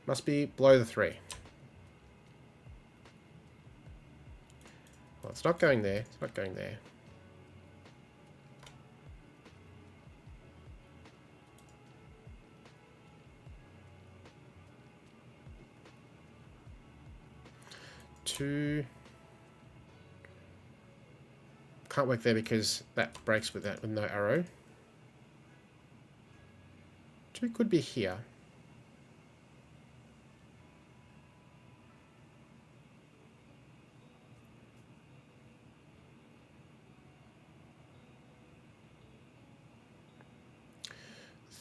Must be below the 3. Well, it's not going there. It's not going there. Two. Can't work there because that breaks with that with no arrow. 2 could be here.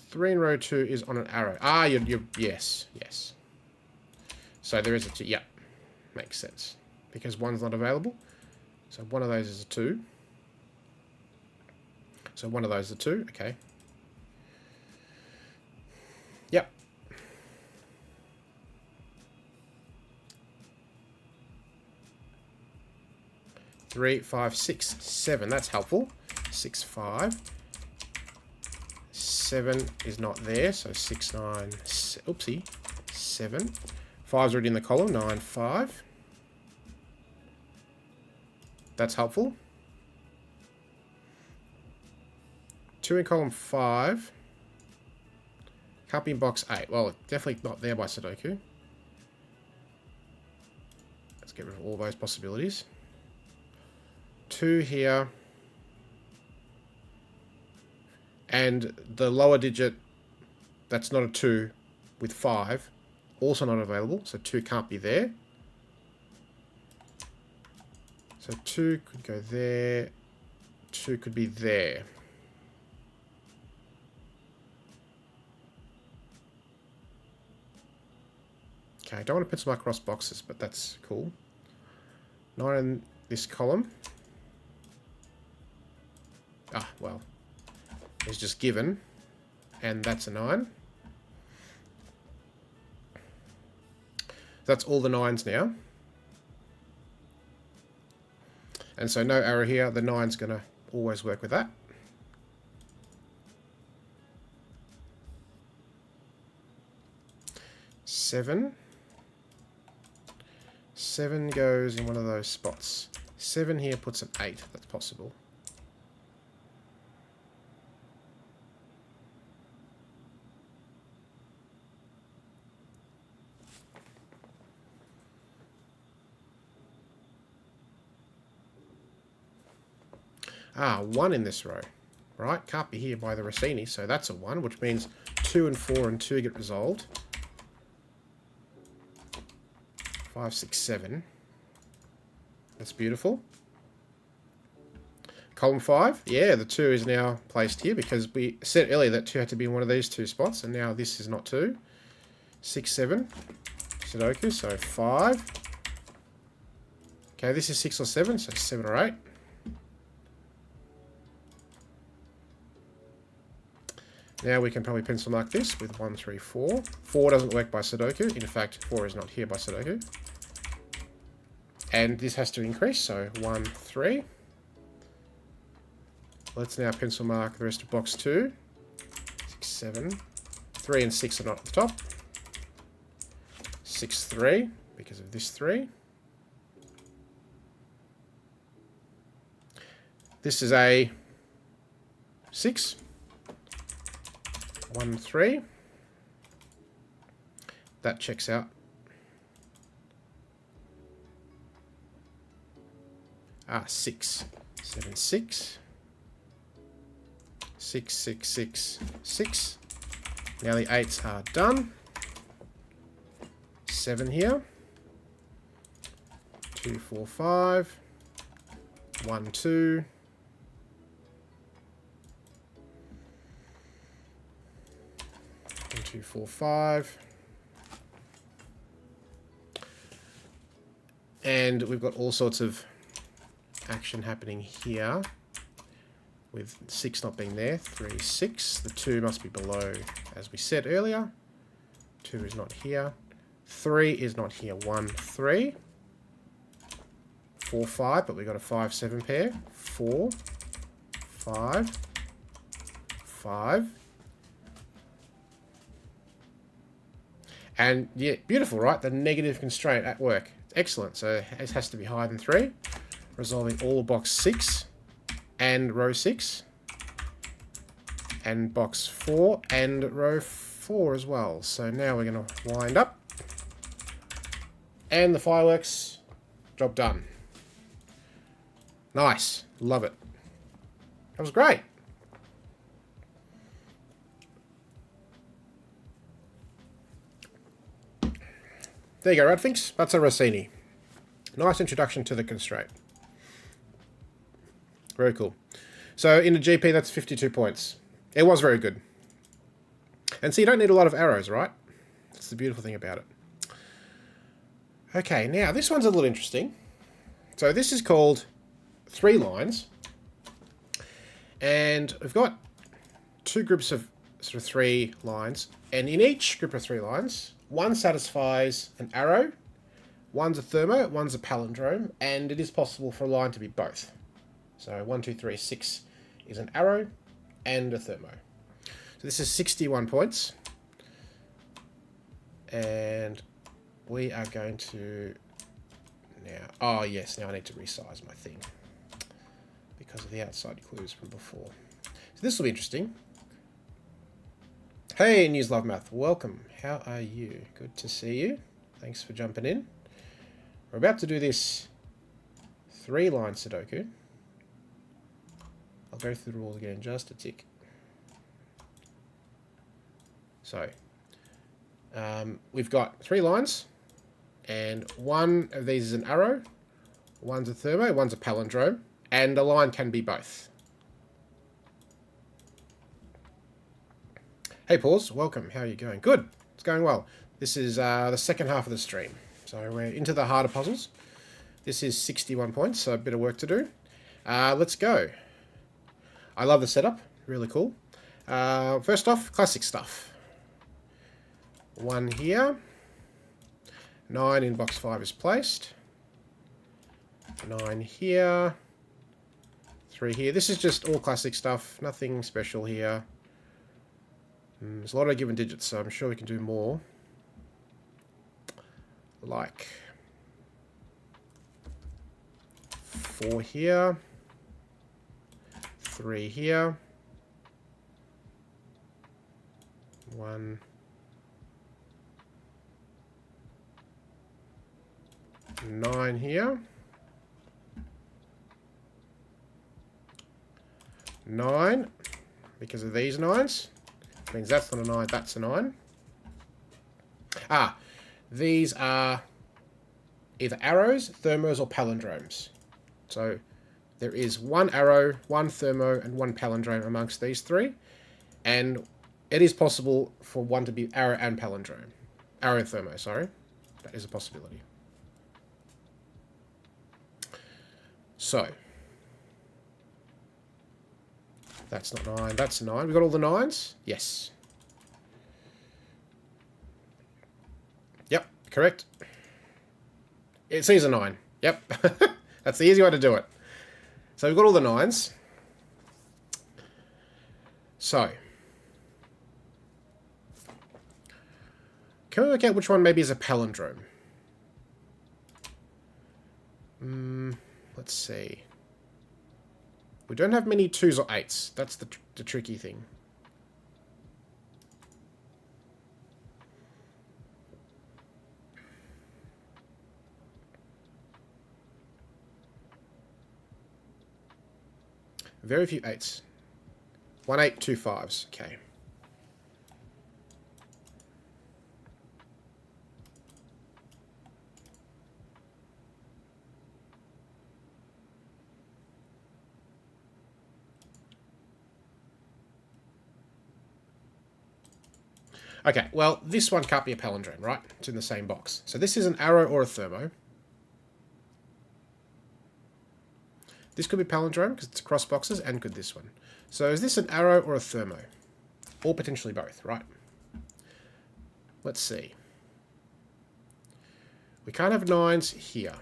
Three in row 2 is on an arrow. Ah, you're yes. So there is a 2. Yep, makes sense because 1's not available. So one of those is a 2. So one of those is a 2. Okay. Yep. Three, 5, 6, 7. That's helpful. 6, 5. 7 is not there, so 6, 9. Oopsie. 7. 5's already in the column. 9, 5. That's helpful. 2 in column 5. Can't be in box 8. Well, definitely not there by Sudoku. Let's get rid of all those possibilities. 2 here. And the lower digit, that's not a 2 with 5, also not available. So 2 can't be there. So 2 could go there. 2 could be there. Okay, I don't want to pencil my cross boxes, but that's cool. 9 in this column. Ah, well. It's just given. And that's a 9. That's all the 9s now. And so no arrow here. The 9's going to always work with that. 7. 7 goes in one of those spots. 7 here puts an 8. That's possible. Ah, 1 in this row. Right, can't be here by the Rossini, so that's a 1, which means 2 and 4 and 2 get resolved. 5, 6, 7. That's beautiful. Column 5, yeah, the 2 is now placed here because we said earlier that 2 had to be in one of these 2 spots, and now this is not 2. 6, 7. Sudoku, so 5. Okay, this is 6 or 7, so 7 or 8. Now we can probably pencil mark this with 1, 3, 4. 4 doesn't work by Sudoku. In fact, 4 is not here by Sudoku. And this has to increase, so 1, 3. Let's now pencil mark the rest of box 2. 6, 7. 3 and 6 are not at the top. 6, 3, because of this 3. This is a 6. 1, 3. That checks out. Ah, 6. 7, 6. 6, 6, 6, 6. Now the 8s are done. 7 here. 2, 4, 5. 1, 2. 1, 2, 4, 5. And we've got all sorts of action happening here with 6 not being there. 3, 6. The 2 must be below, as we said earlier. 2 is not here. 3 is not here. 1, 3. 4, 5, but we got a 5, 7 pair. 4, 5, 5. And yeah, beautiful, right? The negative constraint at work. Excellent. So it has to be higher than 3. Resolving all of box 6 and row 6. And box 4 and row 4 as well. So now we're going to wind up. And the fireworks, job done. Nice. Love it. That was great. There you go, Radfinks. That's a Rossini. Nice introduction to the constraint. Very cool. So in a GP, that's 52 points. It was very good. And so you don't need a lot of arrows, right? That's the beautiful thing about it. Okay, now this one's a little interesting. So this is called 3 lines. And we've got 2 groups of sort of 3 lines. And in each group of 3 lines, one satisfies an arrow, one's a thermo, one's a palindrome, and it is possible for a line to be both. So 1, 2, 3, 6 is an arrow and a thermo. So this is 61 points. And we are going to now... Oh, yes, now I need to resize my thing because of the outside clues from before. So this will be interesting. Hey, News Love Math, welcome. How are you? Good to see you. Thanks for jumping in. We're about to do this 3-line Sudoku. I'll go through the rules again in just a tick. So, we've got 3 lines, and one of these is an arrow, one's a thermo, one's a palindrome, and a line can be both. Hey, Paws, welcome. How are you going? Good. It's going well. This is the second half of the stream. So we're into the harder puzzles. This is 61 points, so a bit of work to do. Let's go. I love the setup. Really cool. First off, classic stuff. 1 here. 9 in box 5 is placed. 9 here. 3 here. This is just all classic stuff. Nothing special here. There's a lot of given digits, so I'm sure we can do more. like 4 here, 3 here, 1, 9 here, 9, because of these 9s. Means that's not a 9, that's a 9. Ah, these are either arrows, thermos, or palindromes. So there is 1 arrow, 1 thermo, and 1 palindrome amongst these 3. And it is possible for one to be arrow and palindrome. Arrow and thermo, sorry. That is a possibility. So that's not 9, that's 9. We got all the 9s? Yes. Yep, correct. It sees a 9. Yep. That's the easy way to do it. So we've got all the 9s. So can we work out which one maybe is a palindrome? Let's see. We don't have many 2s or 8s. That's the tricky thing. Very few 8s. 1 8, 2 5s. Okay. Okay, well, this one can't be a palindrome, right? It's in the same box. So this is an arrow or a thermo. This could be palindrome because it's across boxes, and could this one. So is this an arrow or a thermo? Or potentially both, right? Let's see. We can't have 9s here.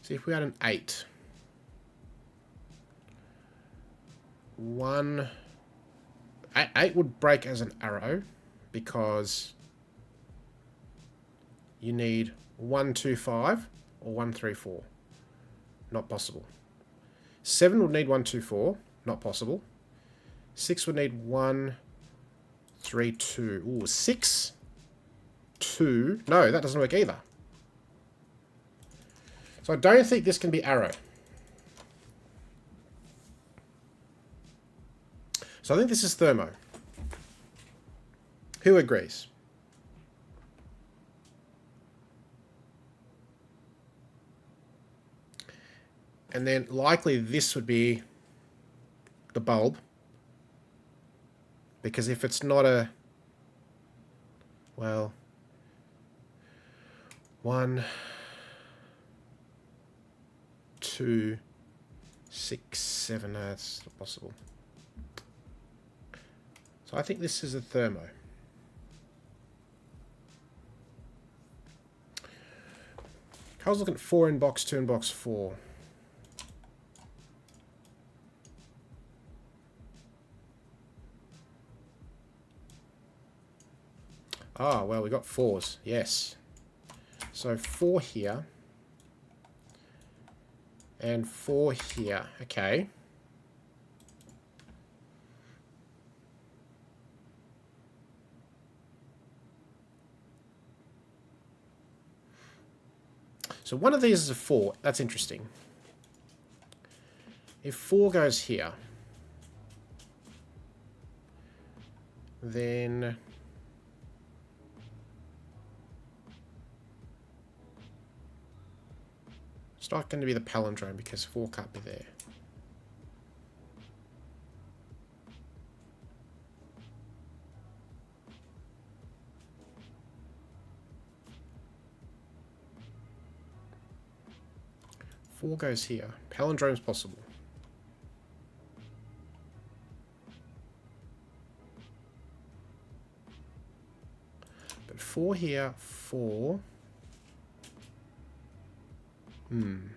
See if we had an 8. 1... 8 would break as an arrow because you need 1 2 5 or 1 3 4. Not possible. 7 would need 1 2 4. Not possible. 6 would need 1 3 2. Ooh, 6 2. No, that doesn't work either. So I don't think this can be arrow. So I think this is thermo. Who agrees? And then likely this would be the bulb. Because if it's not a... Well... 1, 2, 6, 7... No, that's not possible. So I think this is a thermo. I was looking at 4 in box 2 in box 4. Ah, well, we got 4s. Yes. So 4 here. And 4 here. Okay. So one of these is a 4. That's interesting. If 4 goes here, then it's not going to be the palindrome because 4 can't be there. Four goes here. Palindrome's possible. But 4 here, 4. And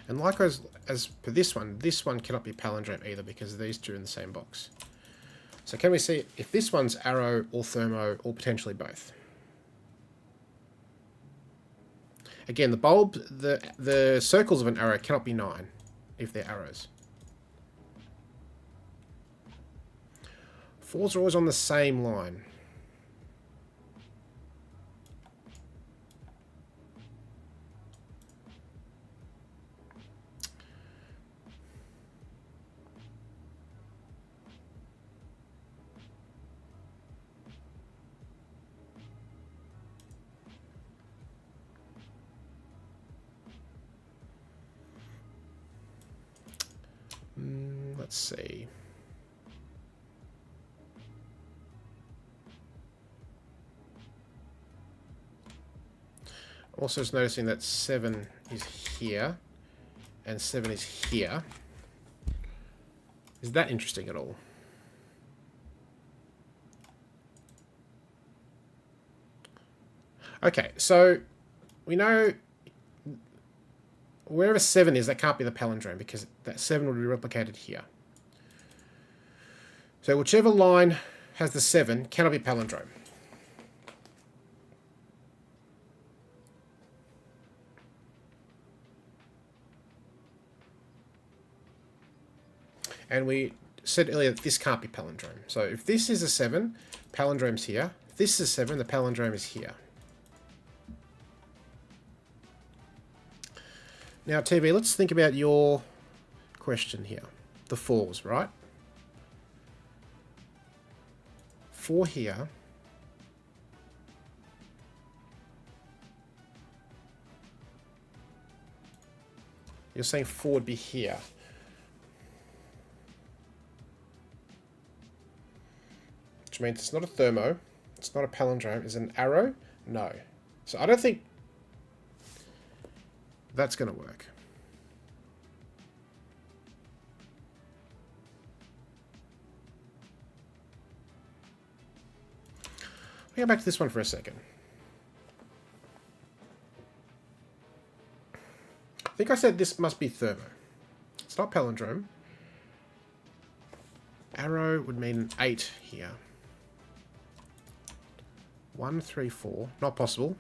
likewise, as per this one cannot be palindrome either because these two are in the same box. So can we see if this one's arrow or thermo or potentially both? Again, the bulb, the circles of an arrow cannot be 9 if they're arrows. 4s are always on the same line. Let's see. Also just noticing that 7 is here and 7 is here. Is that interesting at all? Okay, so we know wherever 7 is, that can't be the palindrome because that 7 would be replicated here. So whichever line has the 7 cannot be palindrome. And we said earlier that this can't be palindrome. So if this is a 7, palindrome's here. If this is a 7, the palindrome is here. Now, TV, let's think about your question here. The 4s, right? 4 here. You're saying 4 would be here. Which means it's not a thermo. It's not a palindrome. Is it an arrow? No. So I don't think that's going to work. Let me go back to this one for a second. I think I said this must be thermo. It's not palindrome. Arrow would mean an 8 here. 1, 3, 4. Not possible.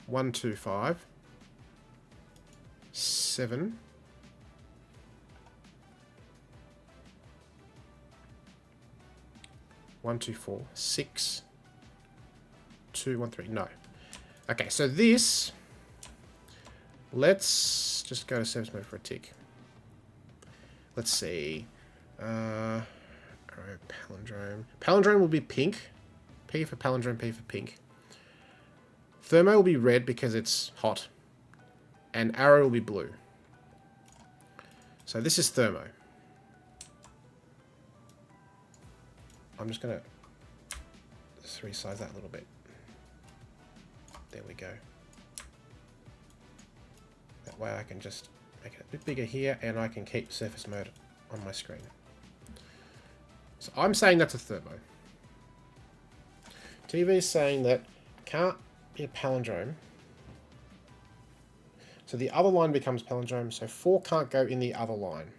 1, 2, 5. 7. 1, 2, 4. 6. 2, 1, 3. No. Okay, so this... Let's just go to service mode for a tick. Let's see. Palindrome. Palindrome will be pink. P for palindrome, P for pink. Thermo will be red because it's hot. And arrow will be blue. So this is thermo. I'm just going to resize that a little bit. There we go. That way I can just make it a bit bigger here and I can keep surface mode on my screen. So I'm saying that's a thermo. TV is saying that can't be a palindrome. So the other line becomes palindrome, so 4 can't go in the other line.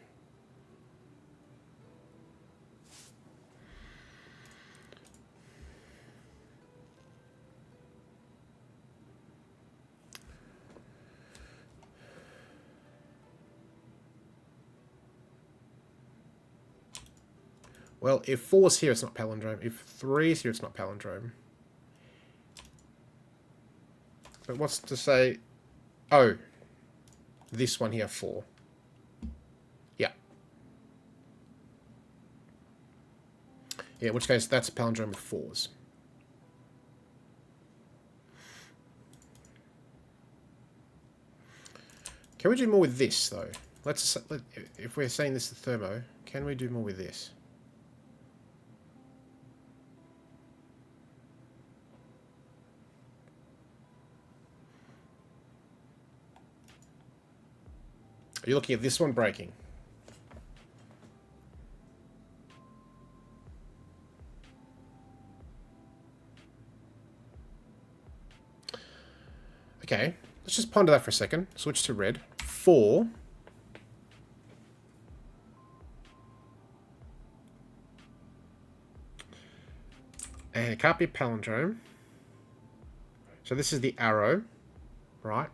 Well, if 4's here, it's not palindrome. If 3's here, it's not palindrome. But what's to say... Oh. This one here, 4. Yeah. Yeah, in which case, that's a palindrome with 4's. Can we do more with this, though? If we're saying this is thermo, can we do more with this? Are you looking at this one breaking? Okay, let's just ponder that for a second. Switch to red. 4. And it can't be a palindrome. So this is the arrow, right?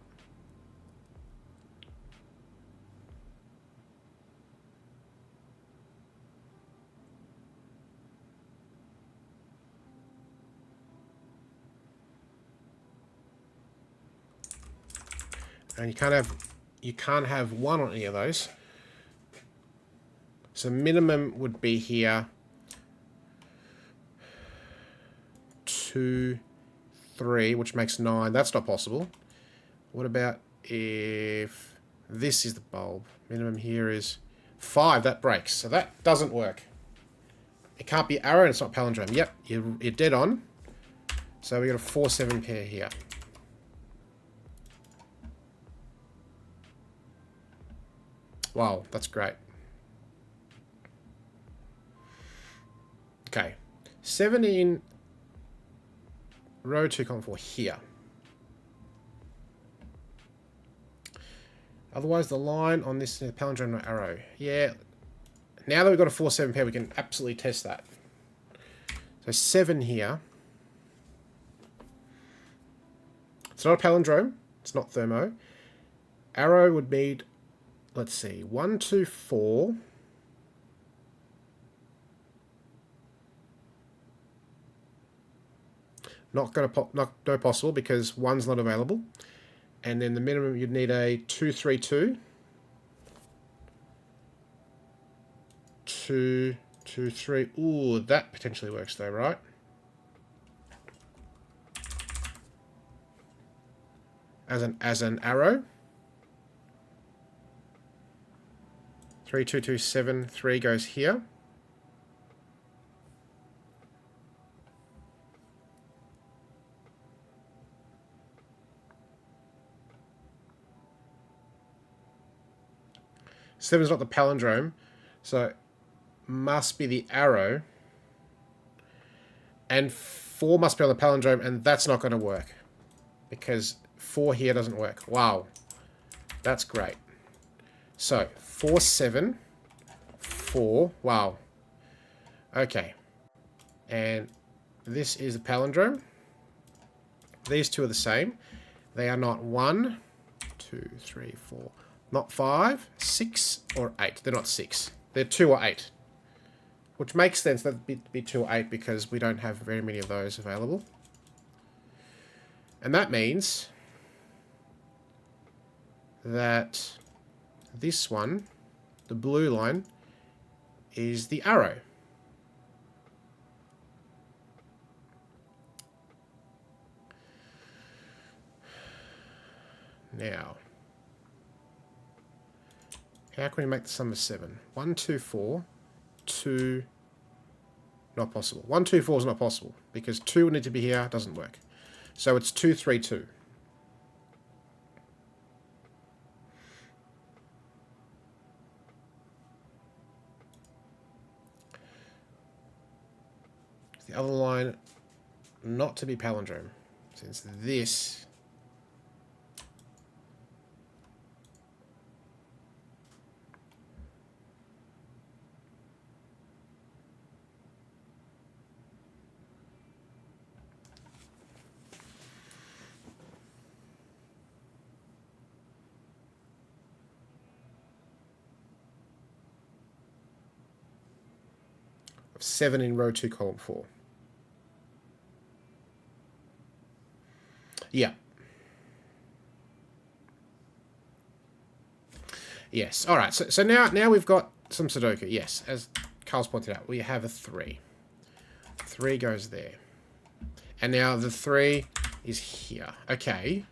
And you can't have one on any of those. So minimum would be here 2, 3, which makes 9. That's not possible. What about if this is the bulb? Minimum here is 5. That breaks. So that doesn't work. It can't be arrow and it's not palindrome. Yep, you're dead on. So we got a 4-7 pair here. Wow, that's great. Okay. 7 in row 2, column 4 here. Otherwise, the line on this is palindrome, no arrow. Yeah. Now that we've got a 4-7 pair, we can absolutely test that. So 7 here. It's not a palindrome. It's not thermo. Arrow would need, let's see, 1, 2, 4. Not going to no possible because 1's not available. And then the minimum you'd need a 2, 3, 2. 2, 2, 3. Ooh, that potentially works though, right? As an arrow. 3, 2, 2, 7, 3 goes here. Seven's not the palindrome, so must be the arrow. And 4 must be on the palindrome, and that's not going to work. Because 4 here doesn't work. Wow. That's great. So, 4, 7, 4. Wow. Okay. And this is a palindrome. These two are the same. They are not 1, 2, 3, 4. Not 5, 6, or 8. They're not 6. They're 2 or 8. Which makes sense that it'd be 2 or 8 because we don't have very many of those available. And that means that this one, the blue line, is the arrow. Now, how can we make the sum of 7? 1, 2, 4, 2, not possible. 1, 2, 4 is not possible because 2 would need to be here, doesn't work. So it's 2, 3, 2. The other line not to be palindrome, since this of 7 in row 2, column 4. Yeah. Yes. All right. So now we've got some Sudoku. Yes, as Carl's pointed out, we have a 3. 3 goes there. And now the 3 is here. Okay.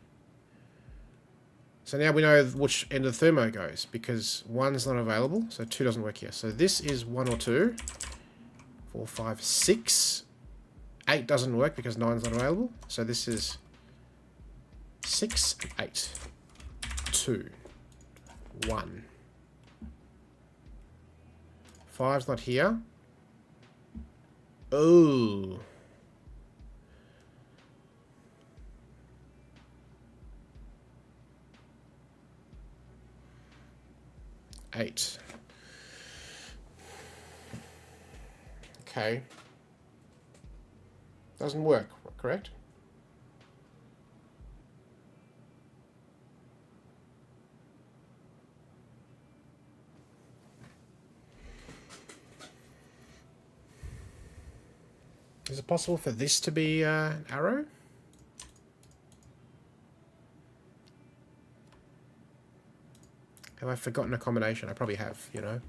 So now we know which end of the thermo goes, because 1's not available, so 2 doesn't work here. So this is 1 or 2. 4, 5, 6. 8 doesn't work because 9's not available. So this is 6, 8. 2. 1. 5's not here. Oh. Eight. Okay. Doesn't work, correct? Is it possible for this to be an arrow? Have I forgotten a combination? I probably have, you know.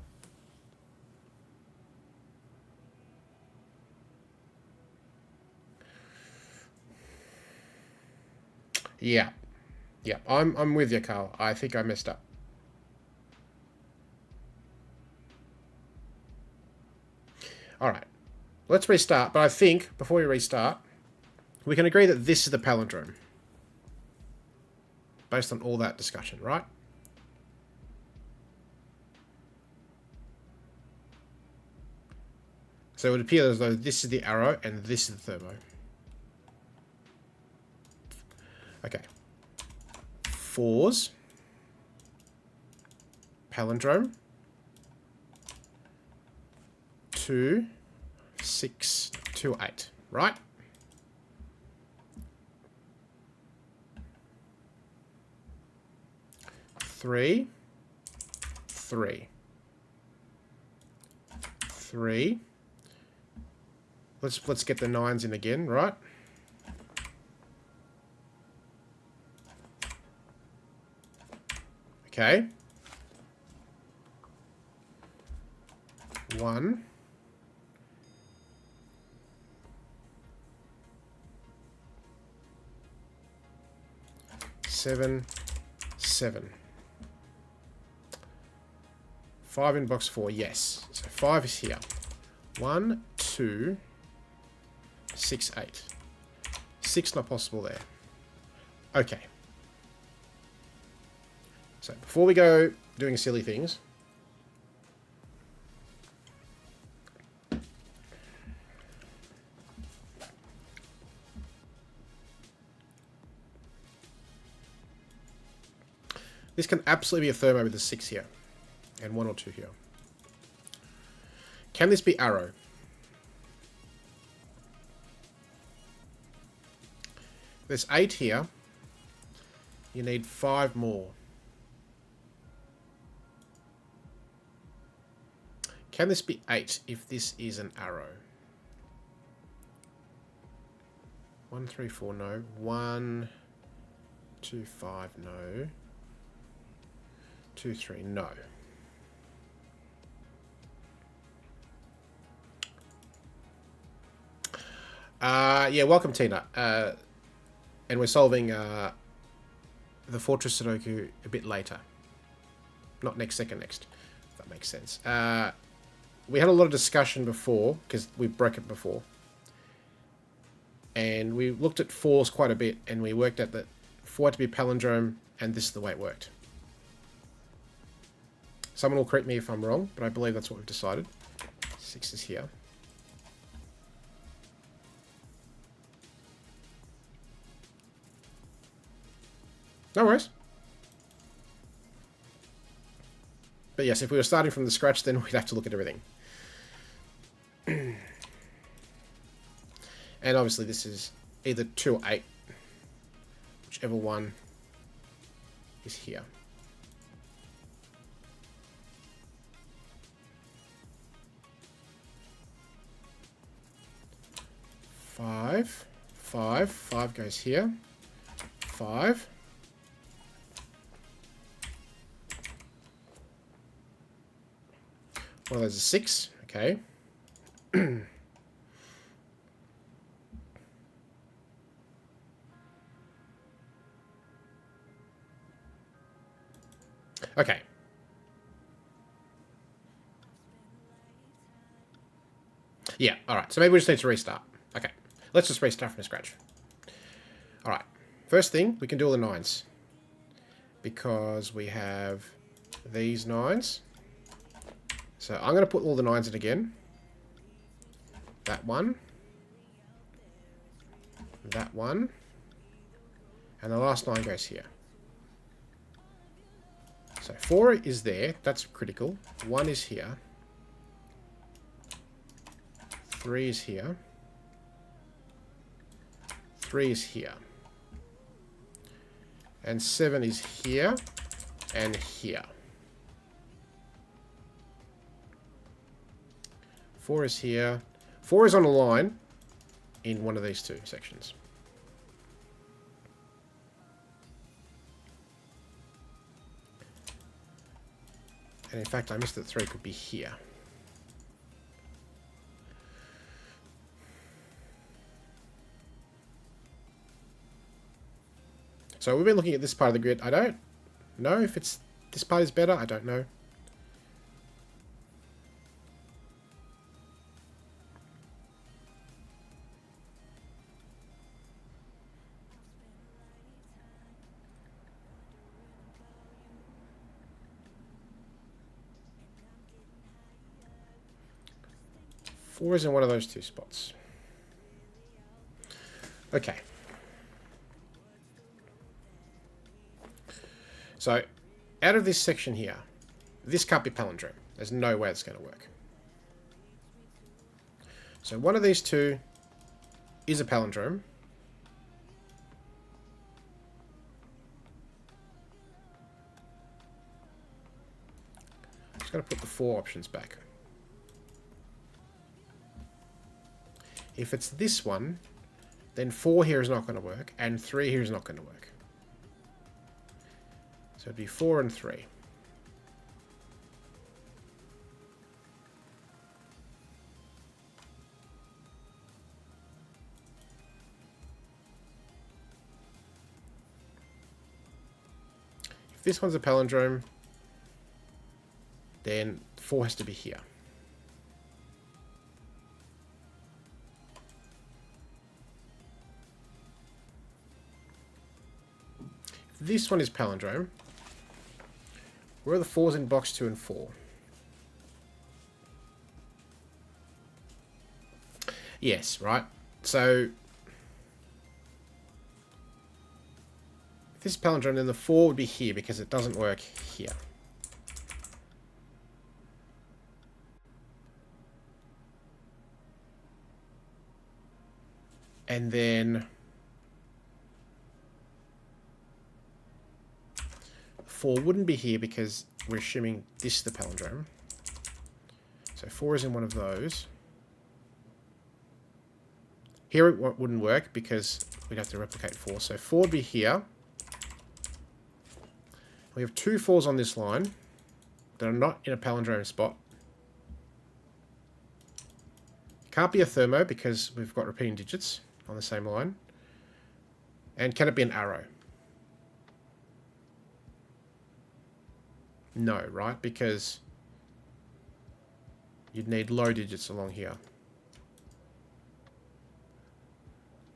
Yeah. Yeah, I'm with you, Carl. I think I messed up. Alright. Let's restart, but I think, before we restart, we can agree that this is the palindrome. Based on all that discussion, right? So it would appear as though this is the arrow and this is the thermo. Okay. 4s. Palindrome. 2, 6, 2, 8. Right? Three. 3. Let's get the 9s in again, right? Okay. 1. 7. 5 in box 4, yes. So 5 is here. 1, 2, 6, 8. 6 not possible there. Okay. So before we go doing silly things, this can absolutely be a thermo with a 6 here. And 1 or 2 here. Can this be arrow? There's 8 here. You need 5 more. Can this be 8 if this is an arrow? 1, 3, 4, no. 1, 2, 5, no. 2, 3, no. Yeah, welcome, Tina. And we're solving the Fortress Sudoku a bit later. Not next second, next. If that makes sense. We had a lot of discussion before, because we broke it before. And we looked at 4s quite a bit, and we worked out that 4 had to be palindrome, and this is the way it worked. Someone will correct me if I'm wrong, but I believe that's what we've decided. 6 is here. No worries. But yes, if we were starting from the scratch, then we'd have to look at everything. And obviously this is either 2 or 8. Whichever one is here. 5. 5 goes here. 5. One of those is 6. Okay. Okay. Yeah, alright. So maybe we just need to restart. Okay. Let's just restart from scratch. Alright. First thing, we can do all the 9s. Because we have these 9s. So I'm going to put all the 9s in again. That one. That one. And the last 9 goes here. So 4 is there. That's critical. 1 is here. 3 is here. 3 is here. And 7 is here and here. 4 is here. 4 is on a line in one of these two sections. And in fact, I missed that 3 could be here. So we've been looking at this part of the grid. I don't know if it's this part is better. I don't know. Four is in one of those two spots. Okay. So, out of this section here, this can't be palindrome. There's no way it's going to work. So one of these two is a palindrome. I'm just going to put the 4 options back. If it's this one, then 4 here is not going to work, and 3 here is not going to work. So it'd be 4 and 3. If this one's a palindrome, then 4 has to be here. If this one is palindrome, where are the 4s in box 2 and 4? Yes, right. So if this is palindrome, then the 4 would be here because it doesn't work here. And then 4 wouldn't be here because we're assuming this is the palindrome. So 4 is in one of those. Here it wouldn't work because we'd have to replicate 4. So 4 would be here. We have 2 4s on this line that are not in a palindrome spot. Can't be a thermo because we've got repeating digits on the same line. And can it be an arrow? No, right? Because you'd need low digits along here.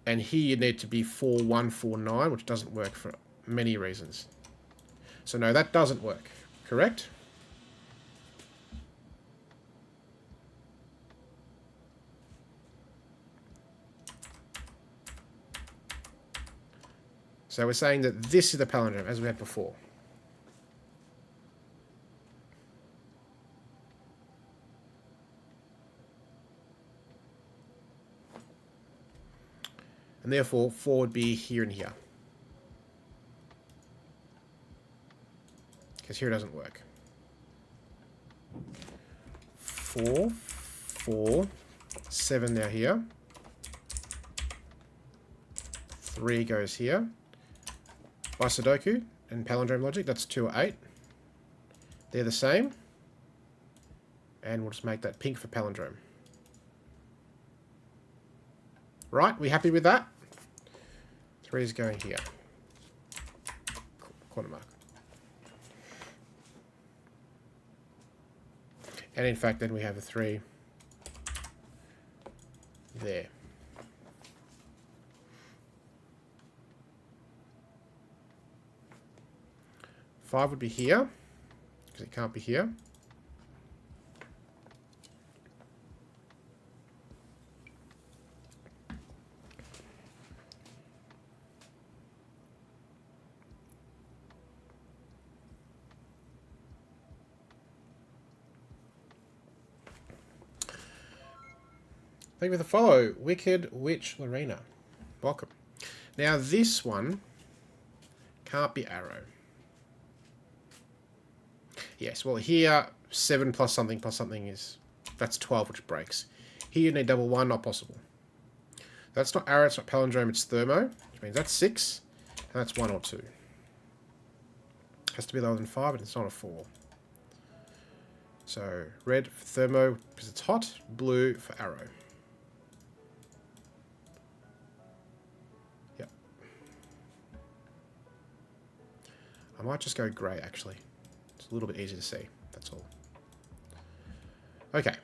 And here you'd need to be 4 1 4 9, which doesn't work for many reasons. So no, that doesn't work. Correct? So we're saying that this is the palindrome, as we had before. And therefore, 4 would be here and here. Because here it doesn't work. 4, 4, 7 now here. 3 goes here. By Sudoku and palindrome logic, that's 2 or 8. They're the same. And we'll just make that pink for palindrome. Right, we happy with that? 3 is going here. Corner mark. And in fact, then we have a 3 there. Five would be here, because it can't be here. Thank you for the follow, Wicked Witch Lorena. Welcome. Now this one can't be arrow. Yes, well here 7 plus something is, that's 12, which breaks. Here you need double 1, not possible. That's not arrow, it's not palindrome, it's thermo, which means that's 6, and that's 1 or 2. Has to be lower than 5, but it's not a 4. So red for thermo because it's hot, blue for arrow. Yep. I might just go grey actually. It's a little bit easier to see, that's all. Okay.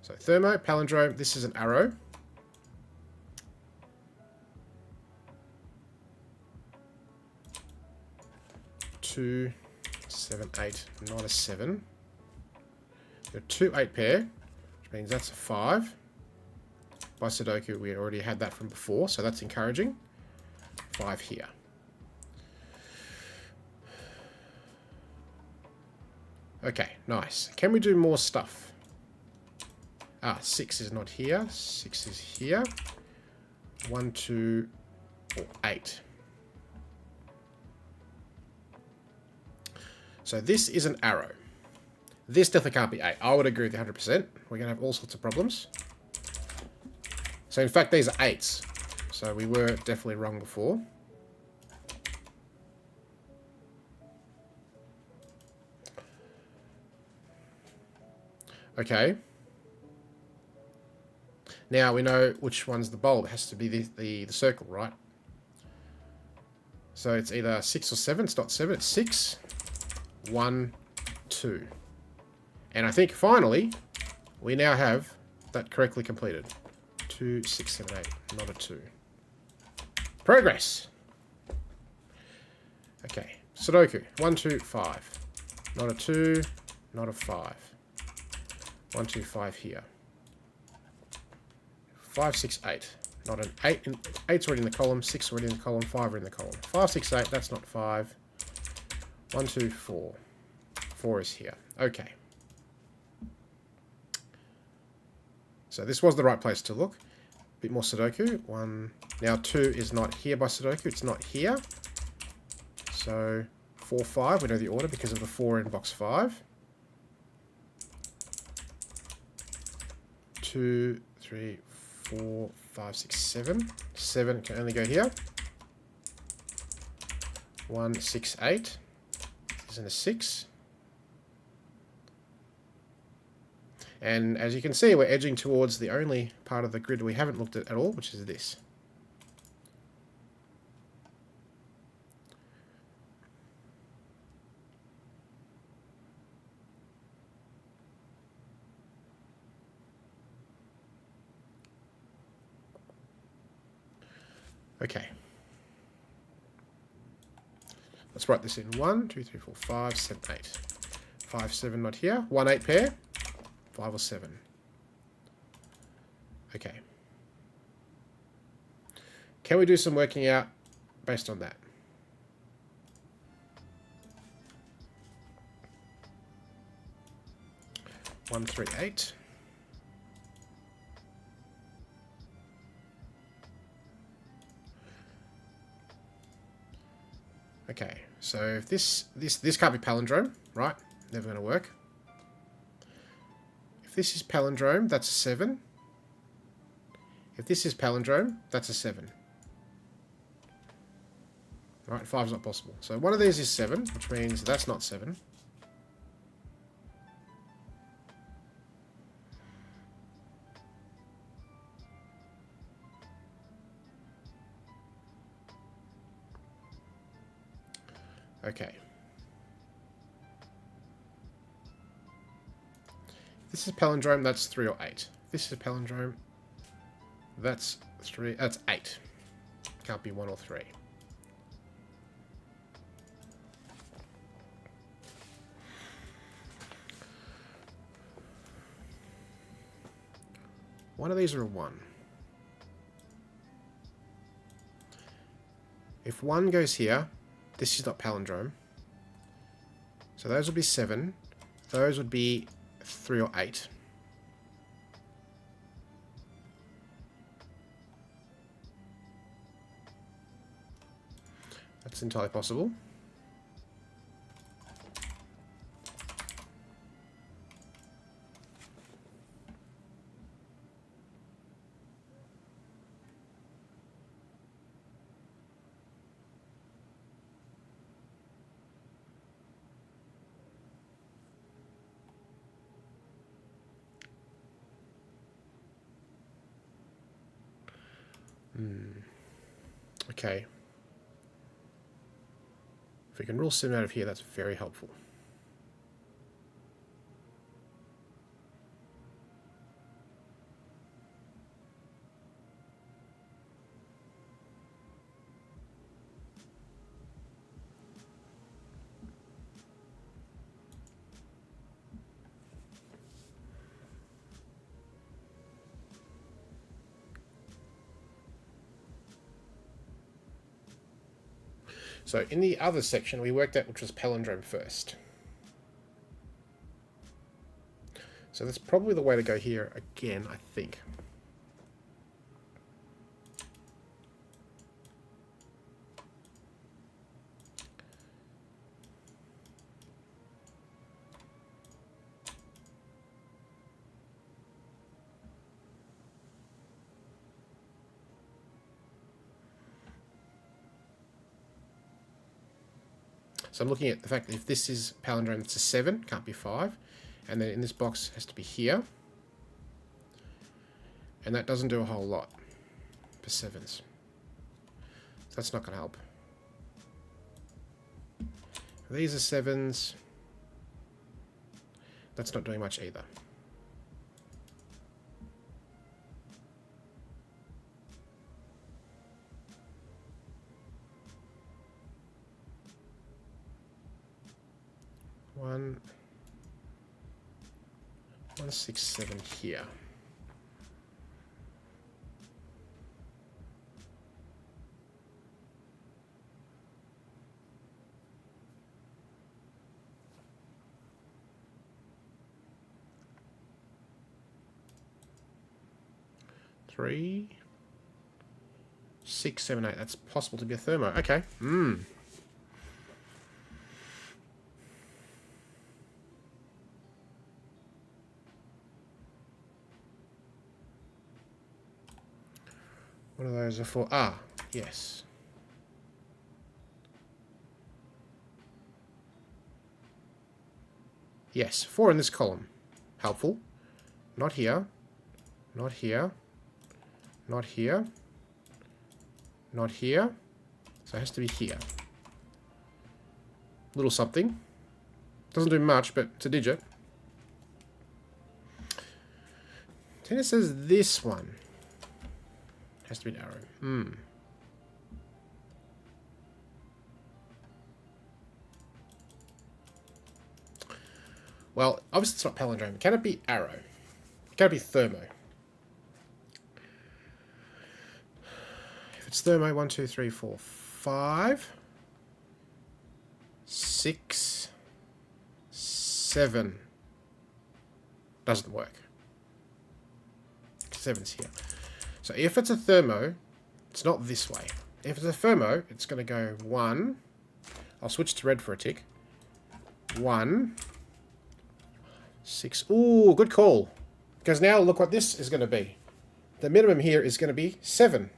So thermo, palindrome, this is an arrow. Two, 7, 8, not a 7. Got a 2, 8 pair, which means that's a 5. By Sudoku, we already had that from before, so that's encouraging. 5 here. Okay, nice. Can we do more stuff? 6 is not here. 6 is here. 1, 2, or 8. So this is an arrow. This definitely can't be 8. I would agree with you 100%. We're going to have all sorts of problems. So in fact, these are 8s. So we were definitely wrong before. Okay. Now we know which one's the bulb. It has to be the circle, right? So it's either 6 or 7. It's not 7, it's 6. 1, 2. And I think finally we now have that correctly completed. 2, 6, 7, 8, not a 2. Progress. Okay, Sudoku. 1, 2, 5. Not a 2, not a 5. 1, 2, 5 here. 5, 6, 8. Not an 8. 8's already in the column. 6 already in the column. 5 already in the column. 5, 6, 8. That's not 5. 1, 2, 4. 4 is here. Okay. So this was the right place to look. A bit more Sudoku. 1. Now 2 is not here by Sudoku. It's not here. So 4, 5. We know the order because of the 4 in box 5. 2, 3, 4, 5, 6, 7. 7 can only go here. 1, 6, 8. Isn't a 6. And as you can see, we're edging towards the only part of the grid we haven't looked at all, which is this. Okay. Let's write this in 1, 2, 3, 4, 5, 7, 8. 5, 7 not here. 1, 8 pair. 5 or 7. Okay. Can we do some working out based on that? One, 3, 8. Okay, so if this can't be palindrome, right? Never going to work. If this is palindrome, that's a 7. If this is palindrome, that's a 7. Right, 5 is not possible. So one of these is 7, which means that's not 7. Okay. This is palindrome, that's 3 or 8. This is palindrome, that's 3, that's 8. Can't be 1 or 3. One of these are a 1. If 1 goes here, this is not palindrome. So those would be 7. Those would be 3 or 8. That's entirely possible. Okay. If we can rule 7 out of here, that's very helpful. So in the other section, we worked out which was palindrome first. So that's probably the way to go here again, I think. So I'm looking at the fact that if this is palindrome, it's a 7, can't be 5. And then in this box has to be here. And that doesn't do a whole lot for 7s. So that's not going to help. These are 7s. That's not doing much either. One, 6, 7 here. Three, 6, 7, 8. That's possible to be a thermo. Okay. One of those are for... Ah, yes. Yes, 4 in this column. Helpful. Not here. Not here. Not here. Not here. So it has to be here. Little something. Doesn't do much, but it's a digit. Then it says this one has to be an arrow. Well, obviously it's not palindrome. Can it be arrow? Can it be thermo? If it's thermo, 1, 2, 3, 4, 5, 6, 7. Doesn't work. 7's here. So if it's a thermo, it's not this way. If it's a thermo, it's going to go 1. I'll switch to red for a tick. 1, 6. Ooh, good call. Because now look what this is going to be. The minimum here is going to be 7.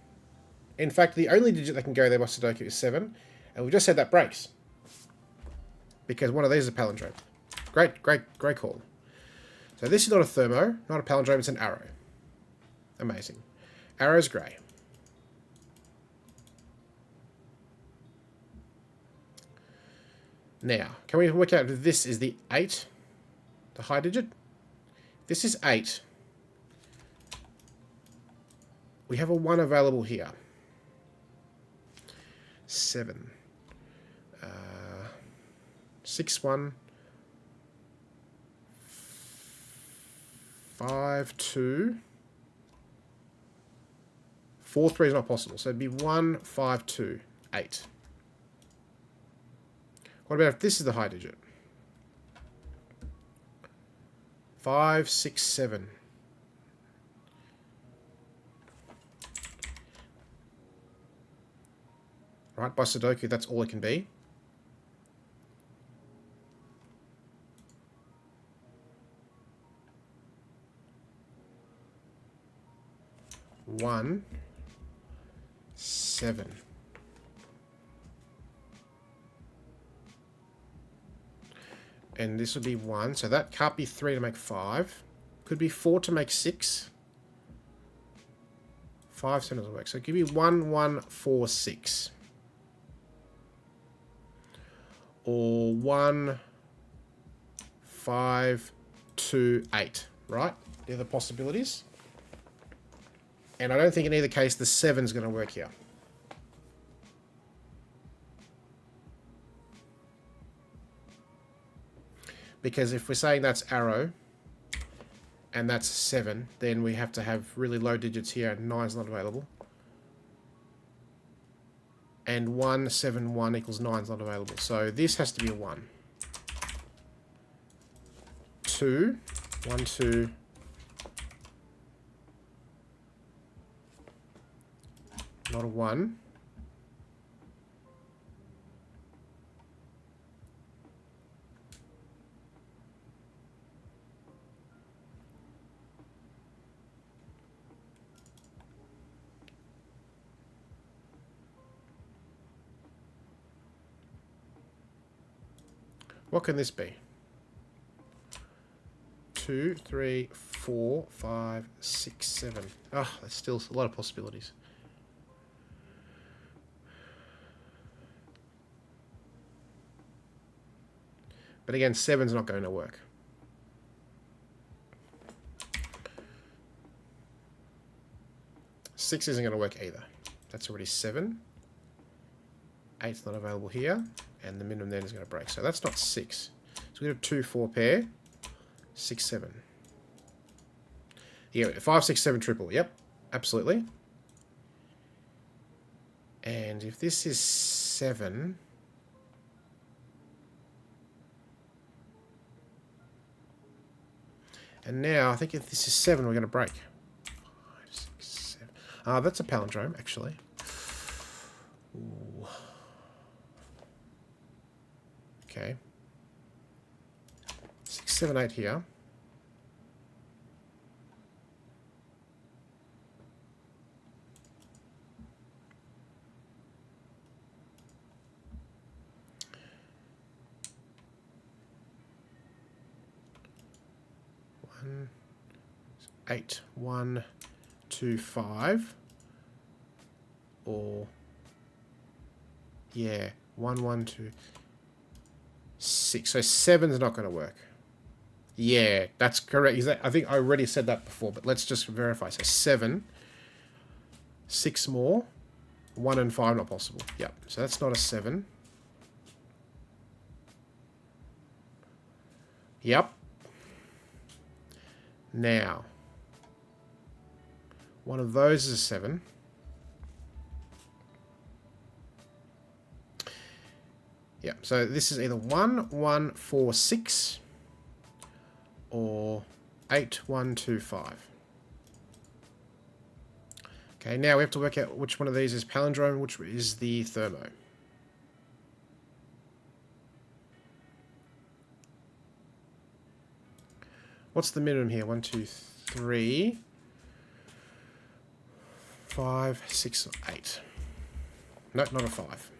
In fact, the only digit that can go there by Sudoku is 7. And we just said that breaks. Because one of these is a palindrome. Great call. So this is not a thermo, not a palindrome, it's an arrow. Amazing. Arrow's grey. Now, can we work out if this is the 8? The high digit? This is 8. We have a 1 available here. 7. 6, 1. 5, 2. 4, 3 is not possible. So it'd be 1, 5, 2, 8. What about if this is the high digit? 5, 6, 7. Right, by Sudoku, that's all it can be. One, 7. And this would be 1, so that can't be 3 to make 5. Could be 4 to make 6. 5 7 doesn't work. So give me 1 1 4 6. Or 1 5 2 8. Right? They're the possibilities. And I don't think in either case the 7's going to work here. Because if we're saying that's arrow, and that's 7, then we have to have really low digits here, and 9's not available. And 1, 7, 1 equals 9's not available. So this has to be a 1. 2, 1, 2. Not a 1. What can this be? 2, 3, 4, 5, 6, 7. Oh, there's still a lot of possibilities. But again, 7's not going to work. Six isn't going to work either. That's already 7. 8's not available here. And the minimum then is going to break. So that's not 6. So we have 2, 4 pair. 6, 7. Yeah, 5, 6, 7 triple. Yep, absolutely. And if this is 7... And now, I think if this is 7, we're going to break. 5, 6, 7. Ah, that's a palindrome, actually. Ooh. Okay. 6, 7, 8 here. One, 8, 1, 2, 5. Or, yeah, 1, 1, 2, 6. So 7's not going to work. Yeah, that's correct. I think I already said that before, but let's just verify. So 7, 6 more, 1 and 5 not possible. Yep, so that's not a 7. Yep. Now, one of those is a 7. Yeah, so this is either 1, 1, 4, 6 or 8, 1, 2, 5. Okay, now we have to work out which one of these is palindrome, which is the thermo. What's the minimum here? 1, 2, 3, 5, 6, 8. No, not a 5.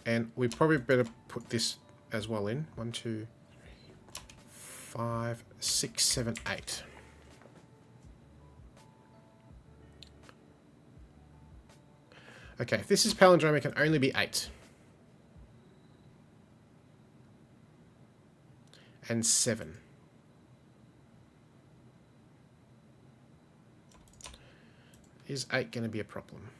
And we probably better put this as well in. 1, 2, 3, 5, 6, 7, 8. Okay, if this is palindrome, it can only be 8. And 7. Is 8 going to be a problem?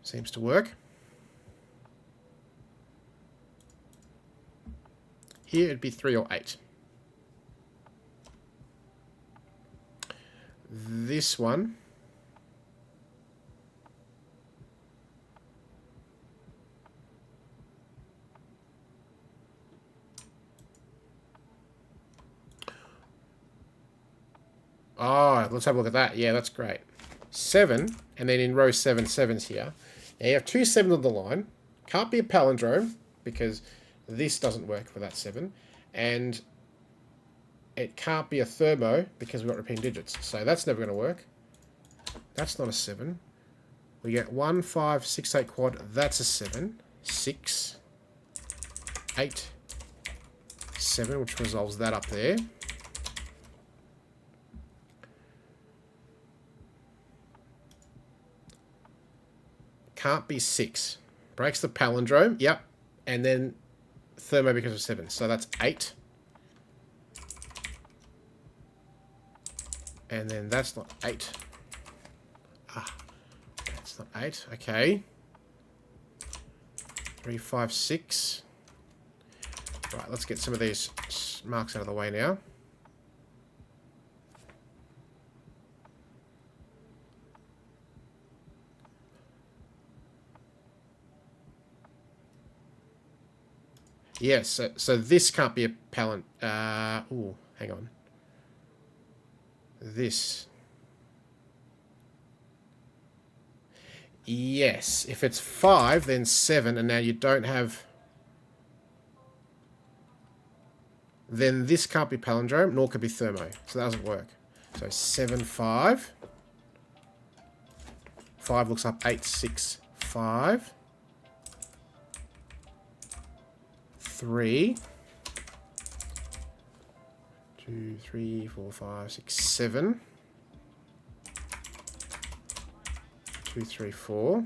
Seems to work. Here it'd be 3 or 8. this one. Oh, let's have a look at that. Yeah, that's great. 7, and then in row 7, 7's here. Now you have 2 7s on the line. Can't be a palindrome, because this doesn't work for that 7. And it can't be a thermo, because we've got repeating digits. So that's never going to work. That's not a 7. We get 1, 5, 6, 8 quad. That's a 7. 6, 8, 7, which resolves that up there. Can't be 6. Breaks the palindrome. Yep. And then thermo because of 7. So that's 8. And then that's not 8. Ah, that's not 8. Okay. 3, 5, 6. Right, let's get some of these marks out of the way now. Yes, so this can't be a palindrome. Ooh, hang on. This. Yes, if it's 5, then 7, and now you don't have... Then this can't be palindrome, nor could be thermo. So that doesn't work. So 7, 5. 5 looks up 8, 6, 5. 3. 2, 3, 4, 5, 6, 7. 2, 3, 4.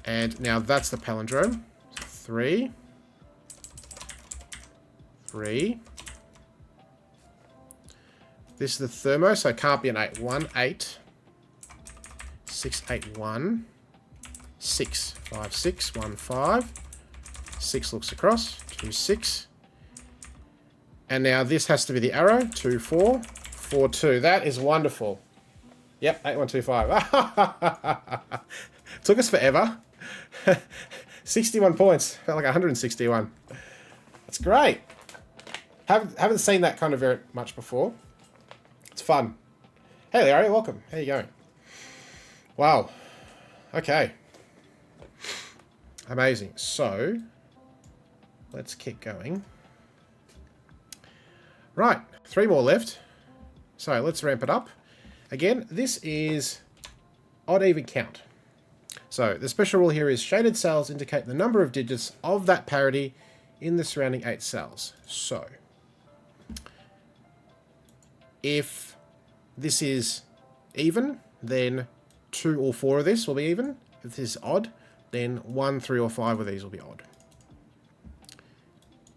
And now that's the palindrome. 3. 3. This is the thermo, so it can't be an 8. 1, 8. 6, 8, 1. 6, 5, 6, 1, 5. 6 looks across. 2, 6. And now this has to be the arrow. 2, 4. 4, 2. That is wonderful. Yep, 8, 1, 2, 5. Took us forever. 61 points. Felt like 161. That's great. Haven't seen that kind of very much before. It's fun. Hey, Larry, welcome. How you going? Wow. Okay. Amazing. So, let's keep going. Right, 3 more left. So, let's ramp it up. Again, this is odd-even count. So, the special rule here is shaded cells indicate the number of digits of that parity in the surrounding 8 cells. So, if this is even, then 2 or 4 of this will be even. If this is odd, then 1, 3, or 5 of these will be odd.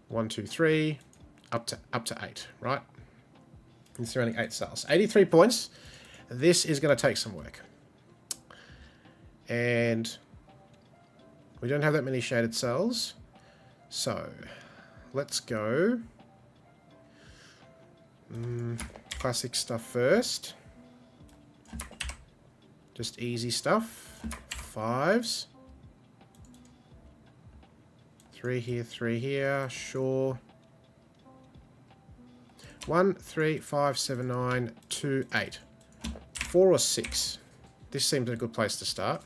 1, 2, 3, up to 8, right? In the surrounding 8 cells. 83 points. This is going to take some work. And we don't have that many shaded cells. So, let's go. Classic stuff first. Just easy stuff. 5s. 3 here, 3 here. Sure. 1, 3, 5, 7, 9, 2, 8. 4 or 6. This seems a good place to start.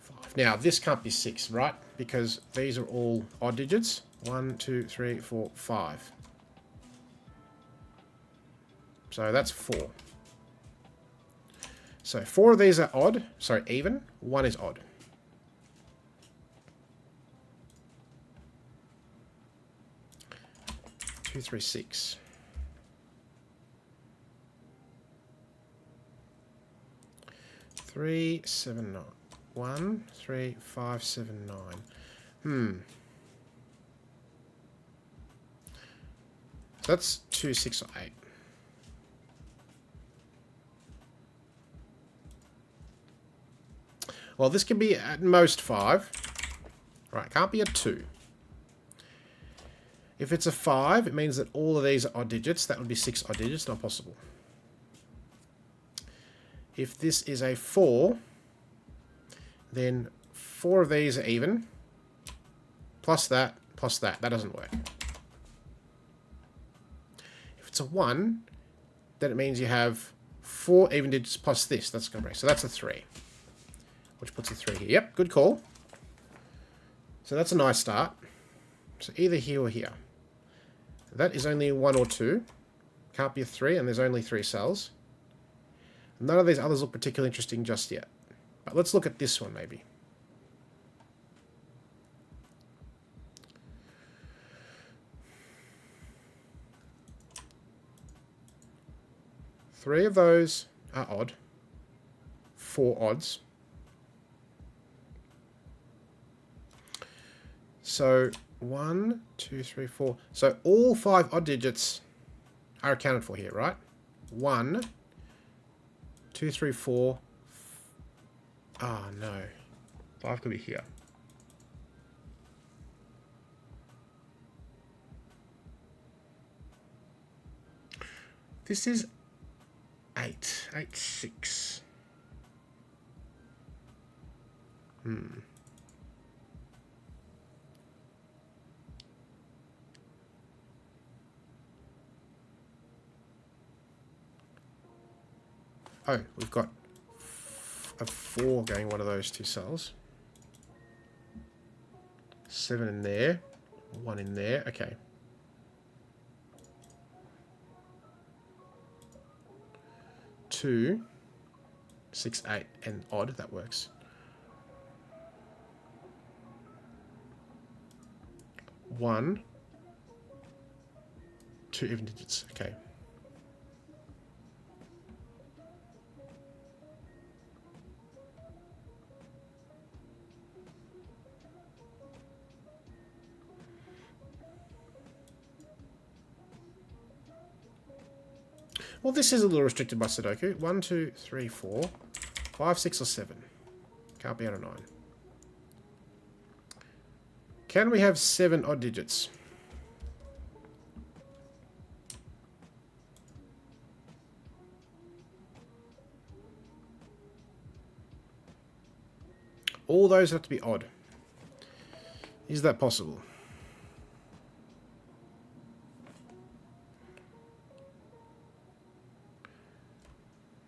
5. Now, this can't be 6, right? Because these are all odd digits. 1, 2, 3, 4, 5. So that's 4. So 4 of these are odd. Sorry, even. 1 is odd. Two, 3, 6. 3, 7, 9. 1, 3, 5, 7, 9. That's 2, 6, or 8. Well, this can be at most 5. Right, can't be a 2. If it's a 5, it means that all of these are odd digits. That would be 6 odd digits, not possible. If this is a 4, then 4 of these are even. Plus that. That doesn't work. If it's a 1, then it means you have 4 even digits plus this. That's going to break. So that's a 3. Which puts a 3 here. Yep, good call. So that's a nice start. So either here or here. That is only 1 or 2. Can't be a 3, and there's only 3 cells. None of these others look particularly interesting just yet. But let's look at this one, maybe. Three of those are odd. 4 odds. So 1, 2, 3, 4. So all 5 odd digits are accounted for here, right? 1, 2, 3, 4. Ah, no. 5 could be here. This is 8. 8, 6. Oh, we've got a 4 going one of those 2 cells. 7 in there. 1 in there. Okay. Two, 6, 8, and odd. That works. 1, 2 even digits. Okay. Well, this is a little restricted by Sudoku. 1, 2, 3, 4, 5, 6, or 7. Can't be out of 9. Can we have 7 odd digits? All those have to be odd. Is that possible?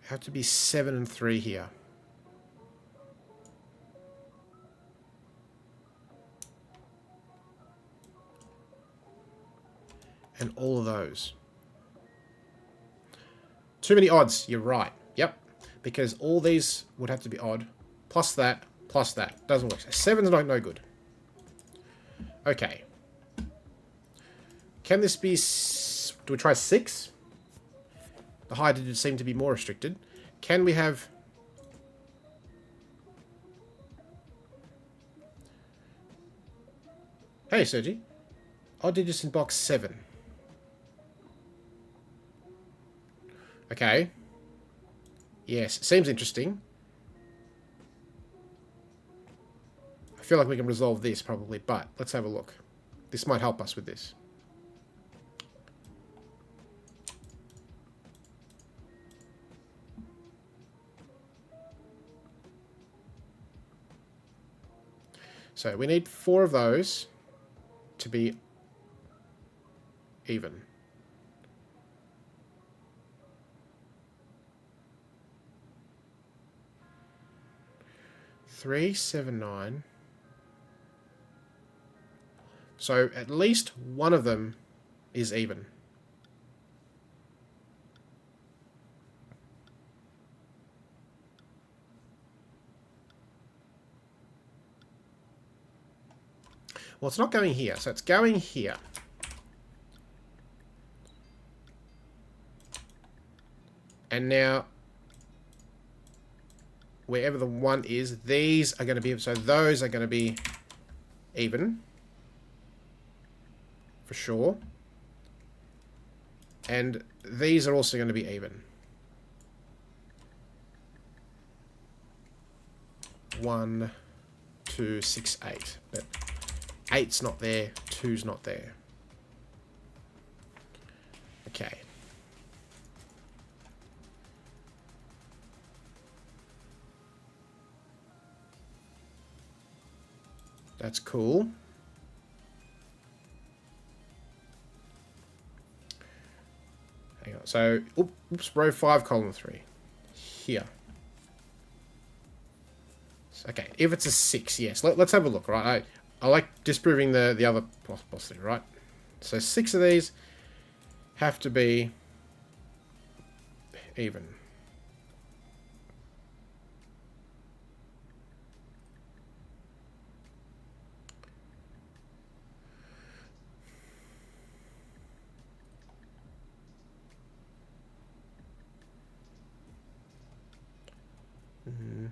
Have to be 7 and 3 here. And all of those. Too many odds. You're right. Yep. Because all these would have to be odd. Plus that. Plus that. Doesn't work. 7's no good. Okay. Can this be... Do we try 6? The high digits seem to be more restricted. Can we have... Hey, Sergi. Odd digits in box 7. Okay. Yes, seems interesting. I feel like we can resolve this probably, but let's have a look. This might help us with this. So we need 4 of those to be even. Three, 7, 9. So at least one of them is even. Well, it's not going here, so it's going here. And now, wherever the 1 is, these are going to be... So those are going to be even. For sure. And these are also going to be even. 1, 2, 6, 8. But 8's not there, 2's not there. Okay. That's cool. Hang on. So, oops, row 5, column 3. Here. Okay, if it's a 6, yes. Let's have a look, right? I like disproving the other possibility, right? So 6 of these have to be even. Mm-hmm.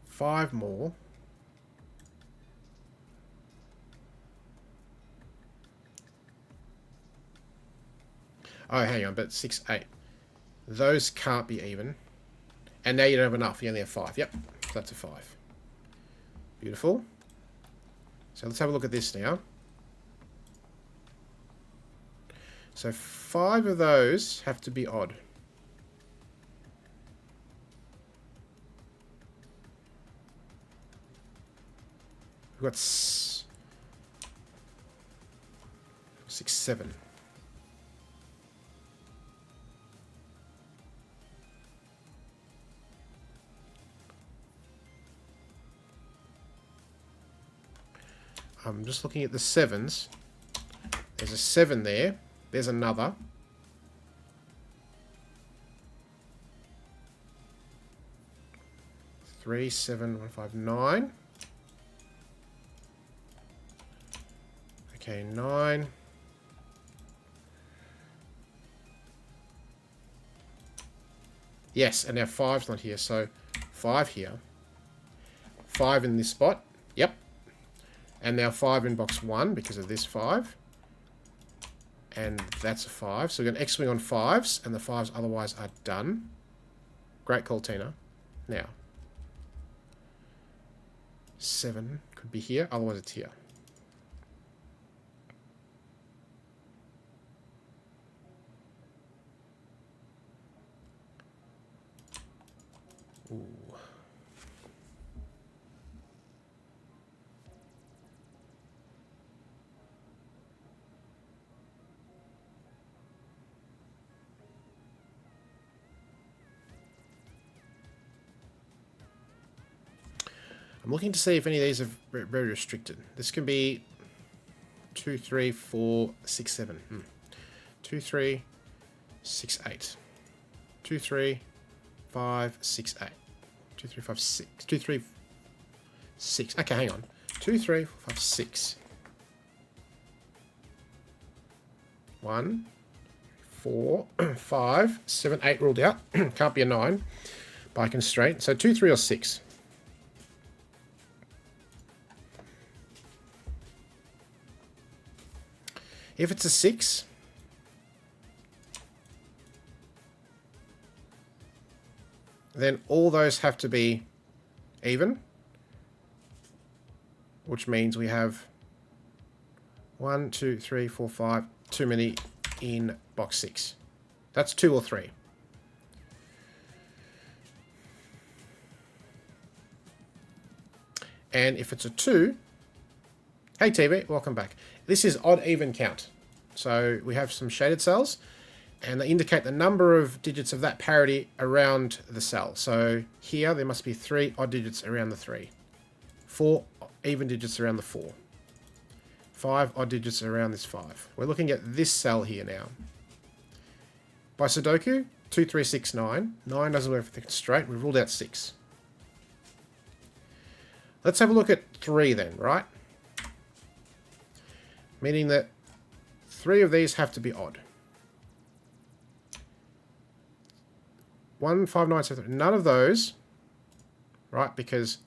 5 more. Oh, hang on, but 6, 8. Those can't be even. And now you don't have enough. You only have 5. Yep, so that's a 5. Beautiful. So let's have a look at this now. So 5 of those have to be odd. We've got 6, 7. I'm just looking at the 7s. There's a 7 there. There's another. Three, 7, 1, 5, 9. Okay, 9. Yes, and now 5's not here, so 5 here. 5 in this spot. Yep. And now 5 in box 1 because of this 5. And that's a 5. So we've got an X-wing on 5s, and the 5s otherwise are done. Great call, Tina. Now, 7 could be here, otherwise it's here. Ooh. I'm looking to see if any of these are very restricted. This can be 2, 3, 4, 6, 7. 2, 3, 6, 8. 2, 3, 5, 6, 8. 2, 3, 5, 6. 2, 3, 6. Okay, hang on. 2, 3, 4, 5, 6. 1, 4, 5, 7, 8 ruled out. Can't be a 9 by constraint. So 2, 3, or 6. If it's a 6, then all those have to be even, which means we have 1, 2, 3, 4, 5, too many in box 6. That's 2 or 3. And if it's a 2, hey TV, welcome back. This is odd even count. So we have some shaded cells, and they indicate the number of digits of that parity around the cell. So here there must be 3 odd digits around the 3. 4 even digits around the 4. 5 odd digits around this 5. We're looking at this cell here now. By Sudoku, 2, 3, 6, 9. 9 doesn't work for the constraint. We've ruled out 6. Let's have a look at 3 then, right? Meaning that 3 of these have to be odd. 1, 5, 9, 7. None of those, right? Because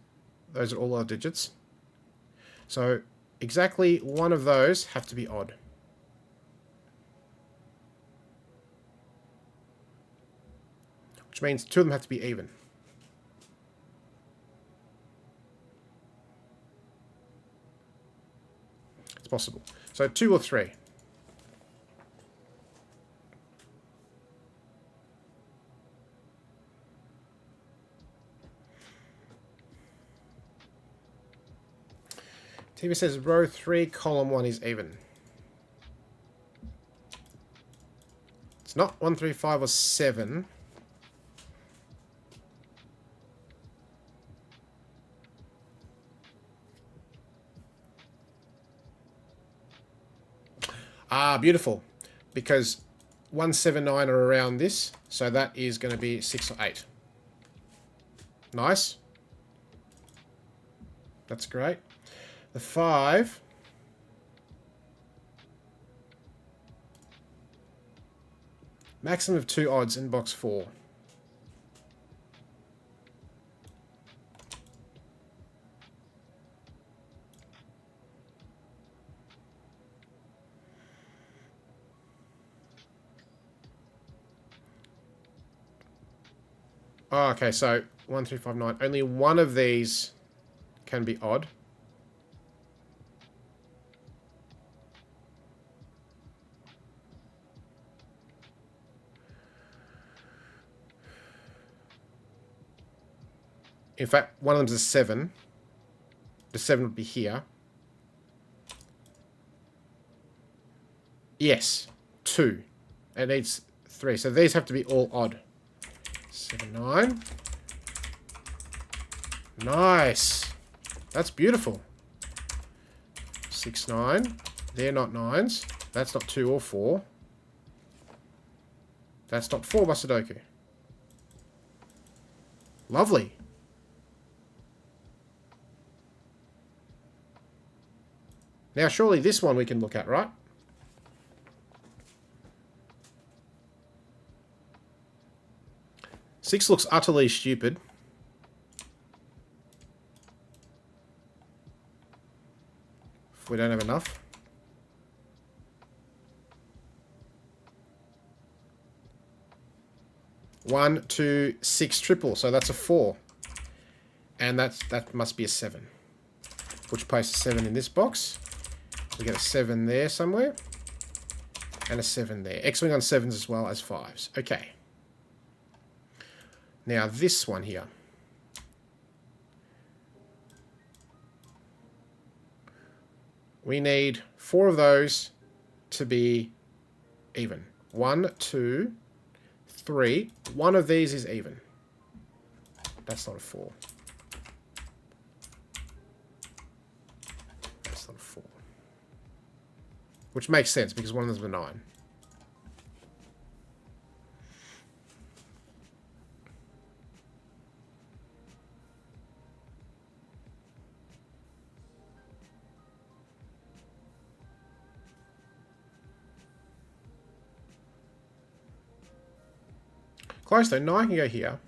those are all odd digits. So exactly one of those have to be odd. Which means 2 of them have to be even. . It's possible. So 2 or 3. TV says row 3, column 1 is even. It's not 1, 3, 5, or 7. Ah, beautiful. Because 1, 7, 9 are around this. So that is going to be 6 or 8. Nice. That's great. The 5. Maximum of 2 odds in box 4. Oh, okay, so 1, 3, 5, 9. Only one of these can be odd. In fact, one of them's a 7. The 7 would be here. Yes, 2. It needs 3. So these have to be all odd. 7, 9. Nice. That's beautiful. 6, 9. They're not 9s. That's not 2 or 4. That's not 4 by Sudoku. Lovely. Now, surely this one we can look at, right? Six looks utterly stupid. If we don't have enough. One, 2, 6 triple, so that's a 4. And that must be a 7. Which places a 7 in this box. We get a 7 there somewhere. And a 7 there. X-Wing on 7s as well as 5s. Okay. Now this one here. We need 4 of those to be even. 1, 2, 3. One of these is even. That's not a 4. That's not a 4. Which makes sense because one of them's a 9. Close though. 9 can go here.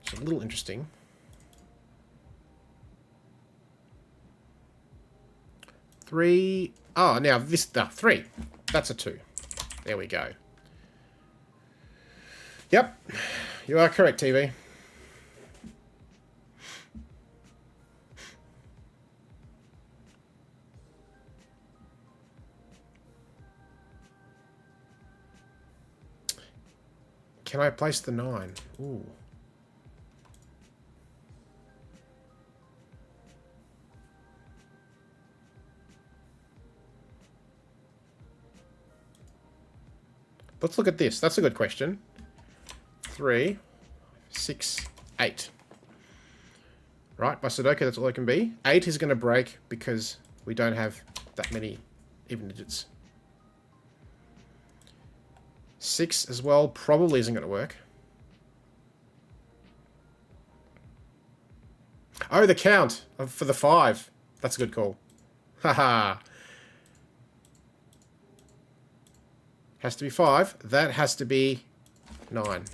It's a little interesting. 3. Oh, now this. 3. That's a 2. There we go. Yep. You are correct, TV. Can I place the 9? Ooh. Let's look at this. That's a good question. 3, 6, 8. Right, by Sudoku, that's all it can be. 8 is going to break because we don't have that many even digits. 6 as well probably isn't going to work. Oh, the count for the 5. That's a good call. Haha. Has to be 5. That has to be 9.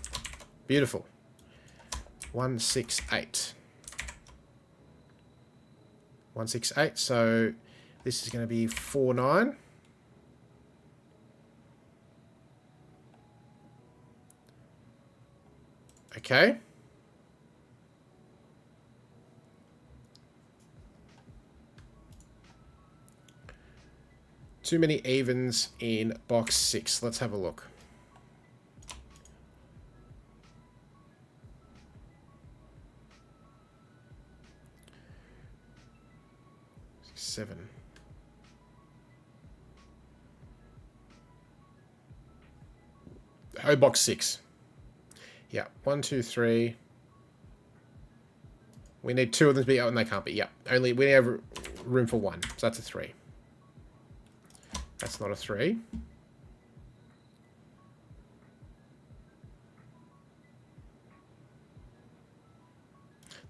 Beautiful. 1, 6, 8. 1, 6, 8. So this is going to be 4, 9. Okay. Too many evens in box 6. Let's have a look. Seven. Oh, box 6. Yeah, 1, 2, 3. We need 2 of them to be out, and they can't be. Yeah, only we have room for 1, so that's a 3. That's not a 3.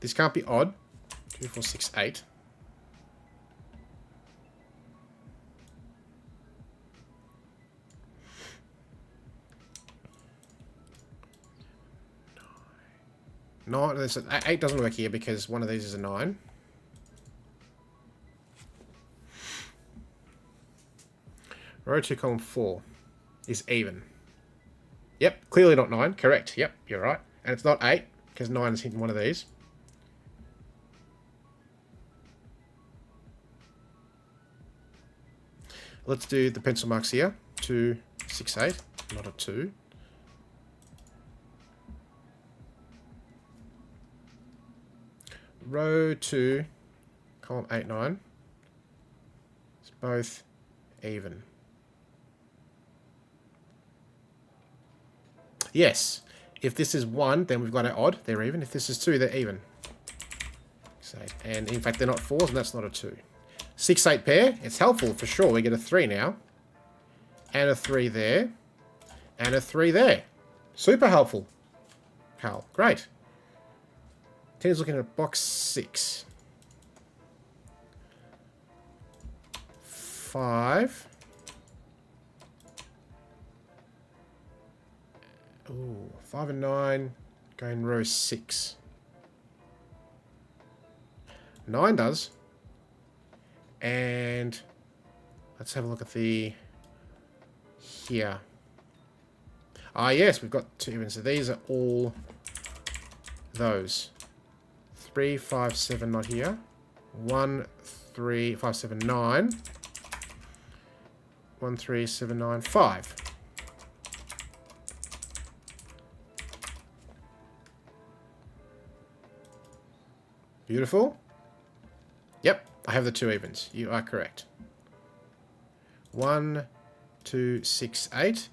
This can't be odd. 2, 4, 6, 8. No, 8 doesn't work here because one of these is a 9. Row 2, column 4 is even. Yep, clearly not 9. Correct. Yep, you're right. And it's not 8 because 9 is in one of these. Let's do the pencil marks here. 2, 6, 8. Not a 2. Row 2, column 8, 9. It's both even. Yes. If this is 1, then we've got an odd. They're even. If this is 2, they're even. And in fact, they're not 4s, and that's not a 2. 6, 8 pair. It's helpful for sure. We get a 3 now. And a 3 there. And a 3 there. Super helpful. Cal. Great. Tim's looking at box 6. 5. Ooh, 5 and 9. Going row 6. 9 does. And let's have a look at the here. Ah, yes, we've got 2 evens. So these are all those. 3, 5, 7, not here. 1, 3, 5, 7, 9. 1, 3, 7, 9, 5. Beautiful. Yep, I have the 2 evens. You are correct. 1, 2, 6, 8.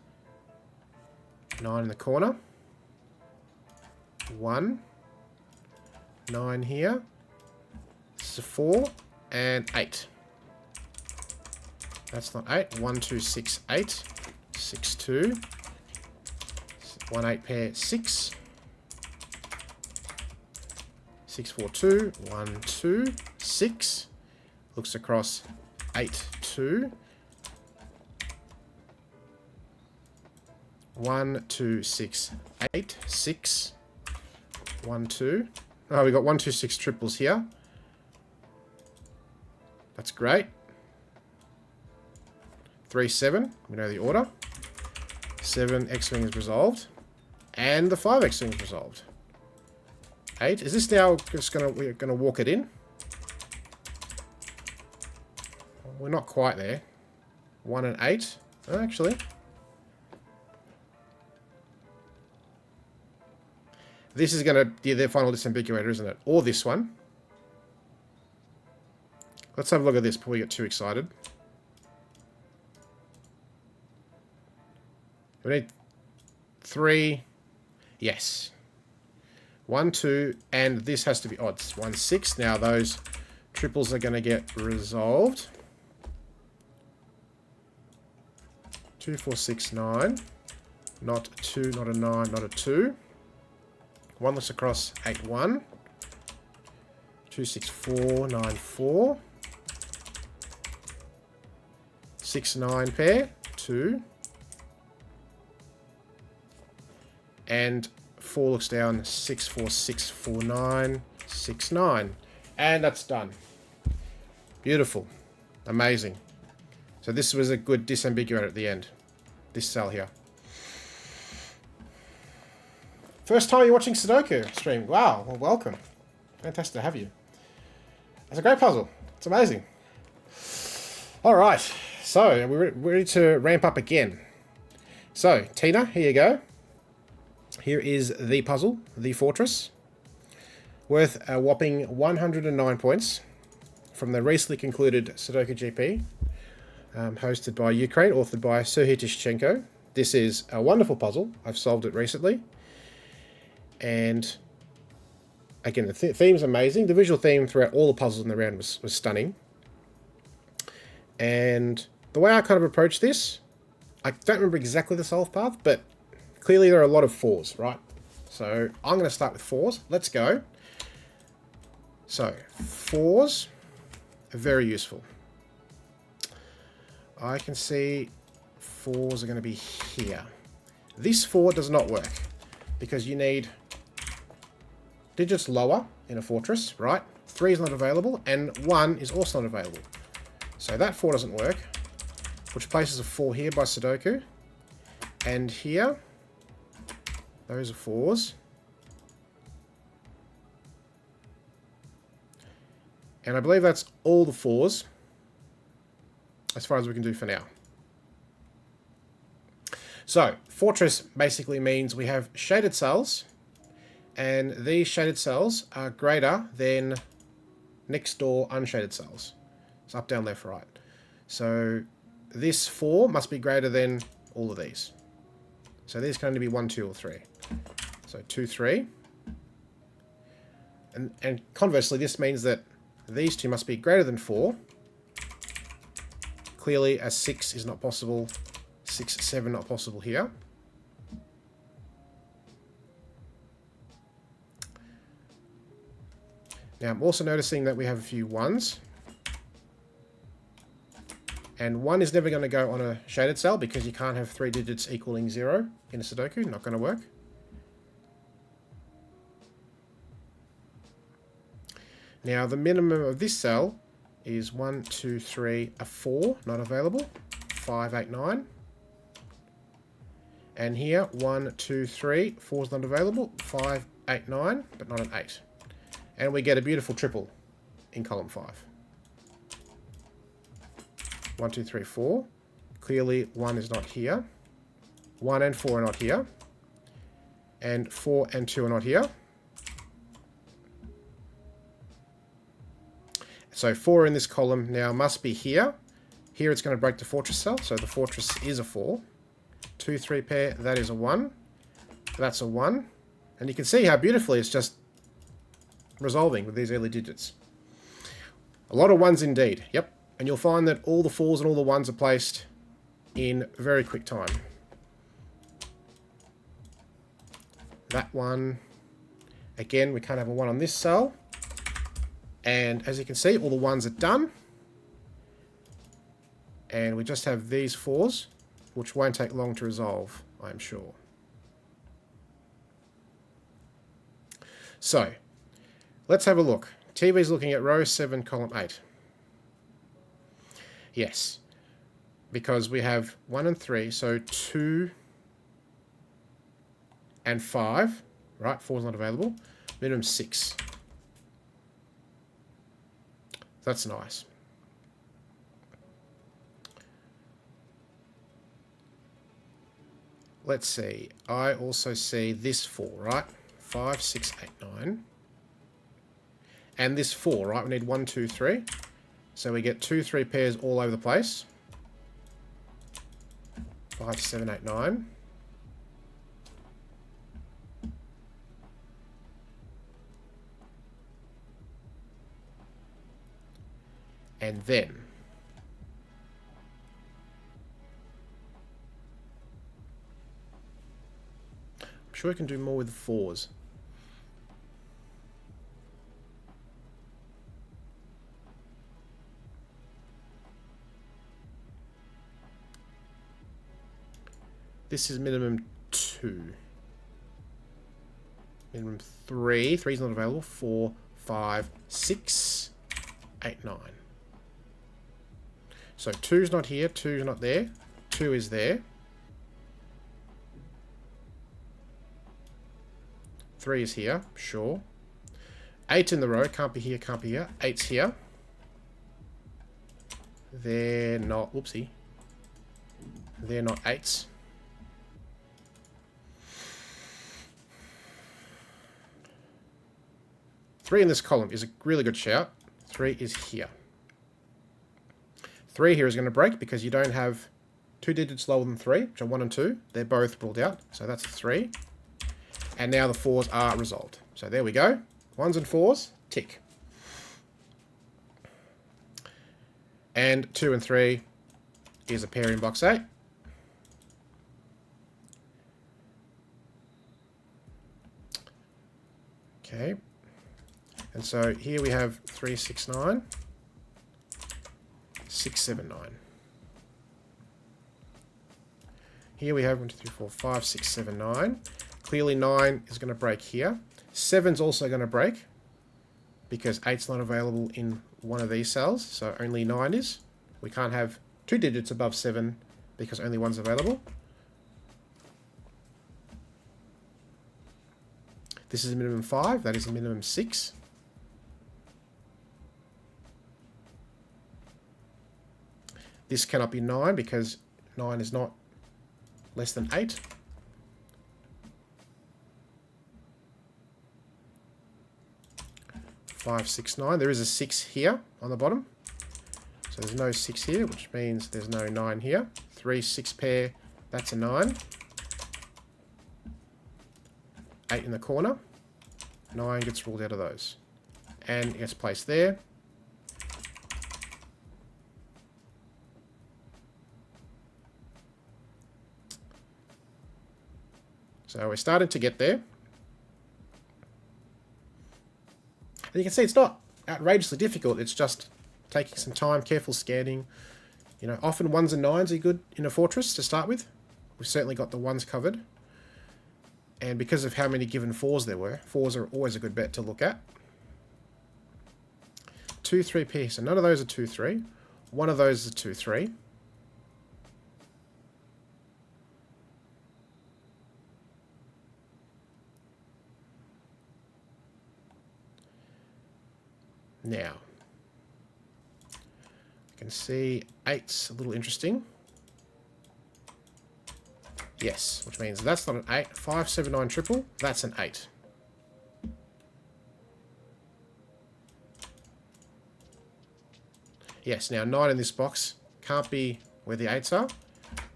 9 in the corner. 1. 9 here. This is a 4 and 8. That's not 8. 1, 2, 6, 8. 6, 2. 1, 8 pair, 6. 6, 4, 2. 1, 2, 6. Looks across 8, 2. 1, 2, 6, 8. 6. 1, 2. Oh, we got 1, 2, 6 triples here. That's great. 3, 7. We know the order. 7 X-Wing is resolved. And the 5 X-Wing is resolved. 8. Is this now just we're gonna walk it in? We're not quite there. 1 and 8. Oh, actually. This is going to be their final disambiguator, isn't it? Or this one. Let's have a look at this before we get too excited. We need 3. Yes. 1, 2, and this has to be odds. 1, 6. Now those triples are going to get resolved. 2, 4, 6, 9. Not 2, not a 9, not a 2. 1 looks across 8, 1. 2, 6, 4, 9, 4. 6, 9 pair, 2. And 4 looks down, 6, 4, 6, 4, 9, 6, 9. And that's done. Beautiful. Amazing. So this was a good disambiguator at the end. This cell here. First time you're watching Sudoku stream. Wow, well, welcome. Fantastic to have you. It's a great puzzle. It's amazing. All right, So, we're ready to ramp up again. So, Tina, here you go. Here is the puzzle, the fortress, worth a whopping 109 points from the recently concluded Sudoku GP, hosted by Ukraine, authored by Serhiy Tishchenko. This is a wonderful puzzle. I've solved it recently. And again, the theme's amazing. The visual theme throughout all the puzzles in the round was stunning. And the way I kind of approached this, I don't remember exactly the solve path, but clearly there are a lot of 4s, right? So I'm going to start with 4s. Let's go. So 4s are very useful. I can see 4s are going to be here. This 4 does not work because you need digits lower in a fortress, right? 3 is not available and 1 is also not available. So that 4 doesn't work, which places a 4 here by Sudoku. And here, those are 4s. And I believe that's all the 4s, as far as we can do for now. So, fortress basically means we have shaded cells, and these shaded cells are greater than next door unshaded cells. It's up, down, left, right. So this 4 must be greater than all of these. So these can only be 1, 2, or 3. So 2, 3. And conversely, this means that these two must be greater than 4. Clearly, a 6 is not possible. 6, 7 not possible here. Now I'm also noticing that we have a few 1s. And 1 is never going to go on a shaded cell because you can't have 3 digits equaling 0 in a Sudoku. Not going to work. Now the minimum of this cell is 1, 2, 3, a 4, not available. 5, 8, 9. And here, 1, 2, 3, 4 is not available. 5, 8, 9, but not an 8. And we get a beautiful triple in column 5. 1, 2, 3, 4. Clearly 1 is not here. 1 and 4 are not here. And 4 and 2 are not here. So 4 in this column now must be here. Here it's going to break the fortress cell, so the fortress is a 4. 2, 3 pair, that is a 1. That's a 1. And you can see how beautifully it's just resolving with these early digits. A lot of 1s indeed, yep. And you'll find that all the 4s and all the 1s are placed in very quick time. That one, again, we can't have a 1 on this cell. And as you can see, all the 1s are done. And we just have these 4s, which won't take long to resolve, I'm sure. So, let's have a look. TV's looking at row 7, column 8. Yes, because we have 1 and 3, so 2 and 5, right? 4 is not available. Minimum 6. That's nice. Let's see. I also see this 4, right? 5, 6, 8, 9. And this 4, right? We need 1, 2, 3. So we get 2, 3 pairs all over the place. 5, 7, 8, 9. And then I'm sure we can do more with the 4s. This is minimum 2. Minimum 3. 3 is not available. 4, 5, 6, 8, 9. So 2 is not here, 2 is not there, 2 is there. 3 is here, sure. 8 in the row, can't be here, can't be here. 8's here. They're not, whoopsie, They're not 8s. Three in this column is a really good shout. 3 is here. 3 here is going to break because you don't have 2 digits lower than 3, which are 1 and 2. They're both ruled out, so that's 3. And now the 4s are resolved. So there we go. 1s and 4s, tick. And 2 and 3 is a pair in box 8. Okay. And so here we have 3, 6, 9, 6, 7, 9. Here we have 1, 2, 3, 4, 5, 6, 7, 9. Clearly 9 is going to break here. 7's also going to break because 8's not available in one of these cells, so only 9 is. We can't have 2 digits above 7 because only 1's available. This is a minimum 5, that is a minimum 6. This cannot be 9 because 9 is not less than 8. Five, 6, 9. There is a 6 here on the bottom. So there's no 6 here, which means there's no 9 here. 3, 6 pair, that's a 9. 8 in the corner. 9 gets ruled out of those. And gets placed there. So we're starting to get there. And you can see it's not outrageously difficult. It's just taking some time, careful scanning. You know, often 1s and 9s are good in a fortress to start with. We've certainly got the 1s covered. And because of how many given 4s there were, 4s are always a good bet to look at. 2, 3 pair. So none of those are 2, 3. One of those is 2, 3. Now, you can see 8's a little interesting. Yes, which means that's not an 8. 5, 7, 9, triple, that's an 8. Yes, now 9 in this box can't be where the 8s are. So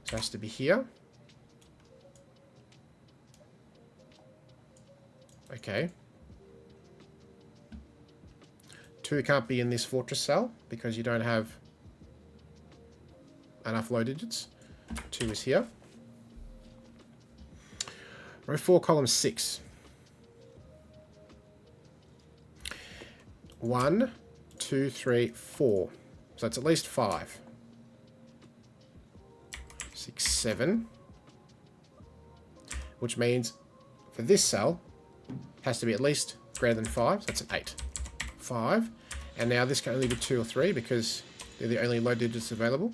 it has to be here. Okay. 2 can't be in this fortress cell because you don't have enough low digits. 2 is here. Row 4, column 6. 1, 2, 3, 4. So it's at least 5. 6, 7. Which means for this cell, it has to be at least greater than 5. So that's an 8. 5. And now this can only be 2 or 3 because they're the only low digits available.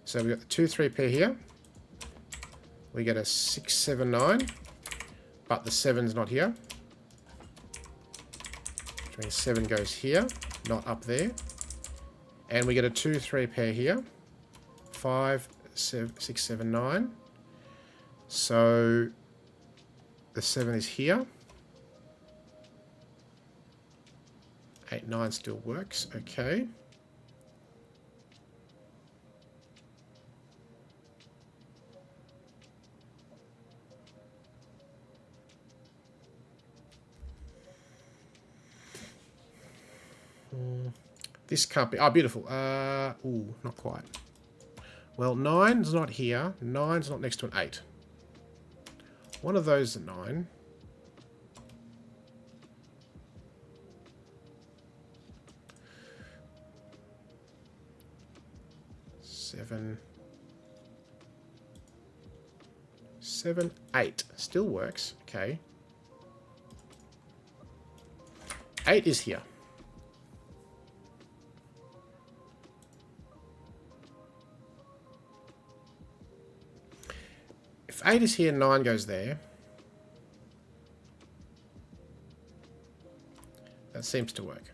So we've got the 2, 3 pair here. We get a 6, 7, 9. But the 7's not here. Which means 7 goes here, not up there. And we get a 2, 3 pair here. 5, 6, 7, 9. So the 7 is here. 8, 9 still works. Okay. This can't be... Oh, beautiful. Ooh, not quite. Well, 9's not here. 9's not next to an 8. One of those is a 9. Seven, 8. Still works. Okay. 8 is here. If 8 is here, 9 goes there. That seems to work.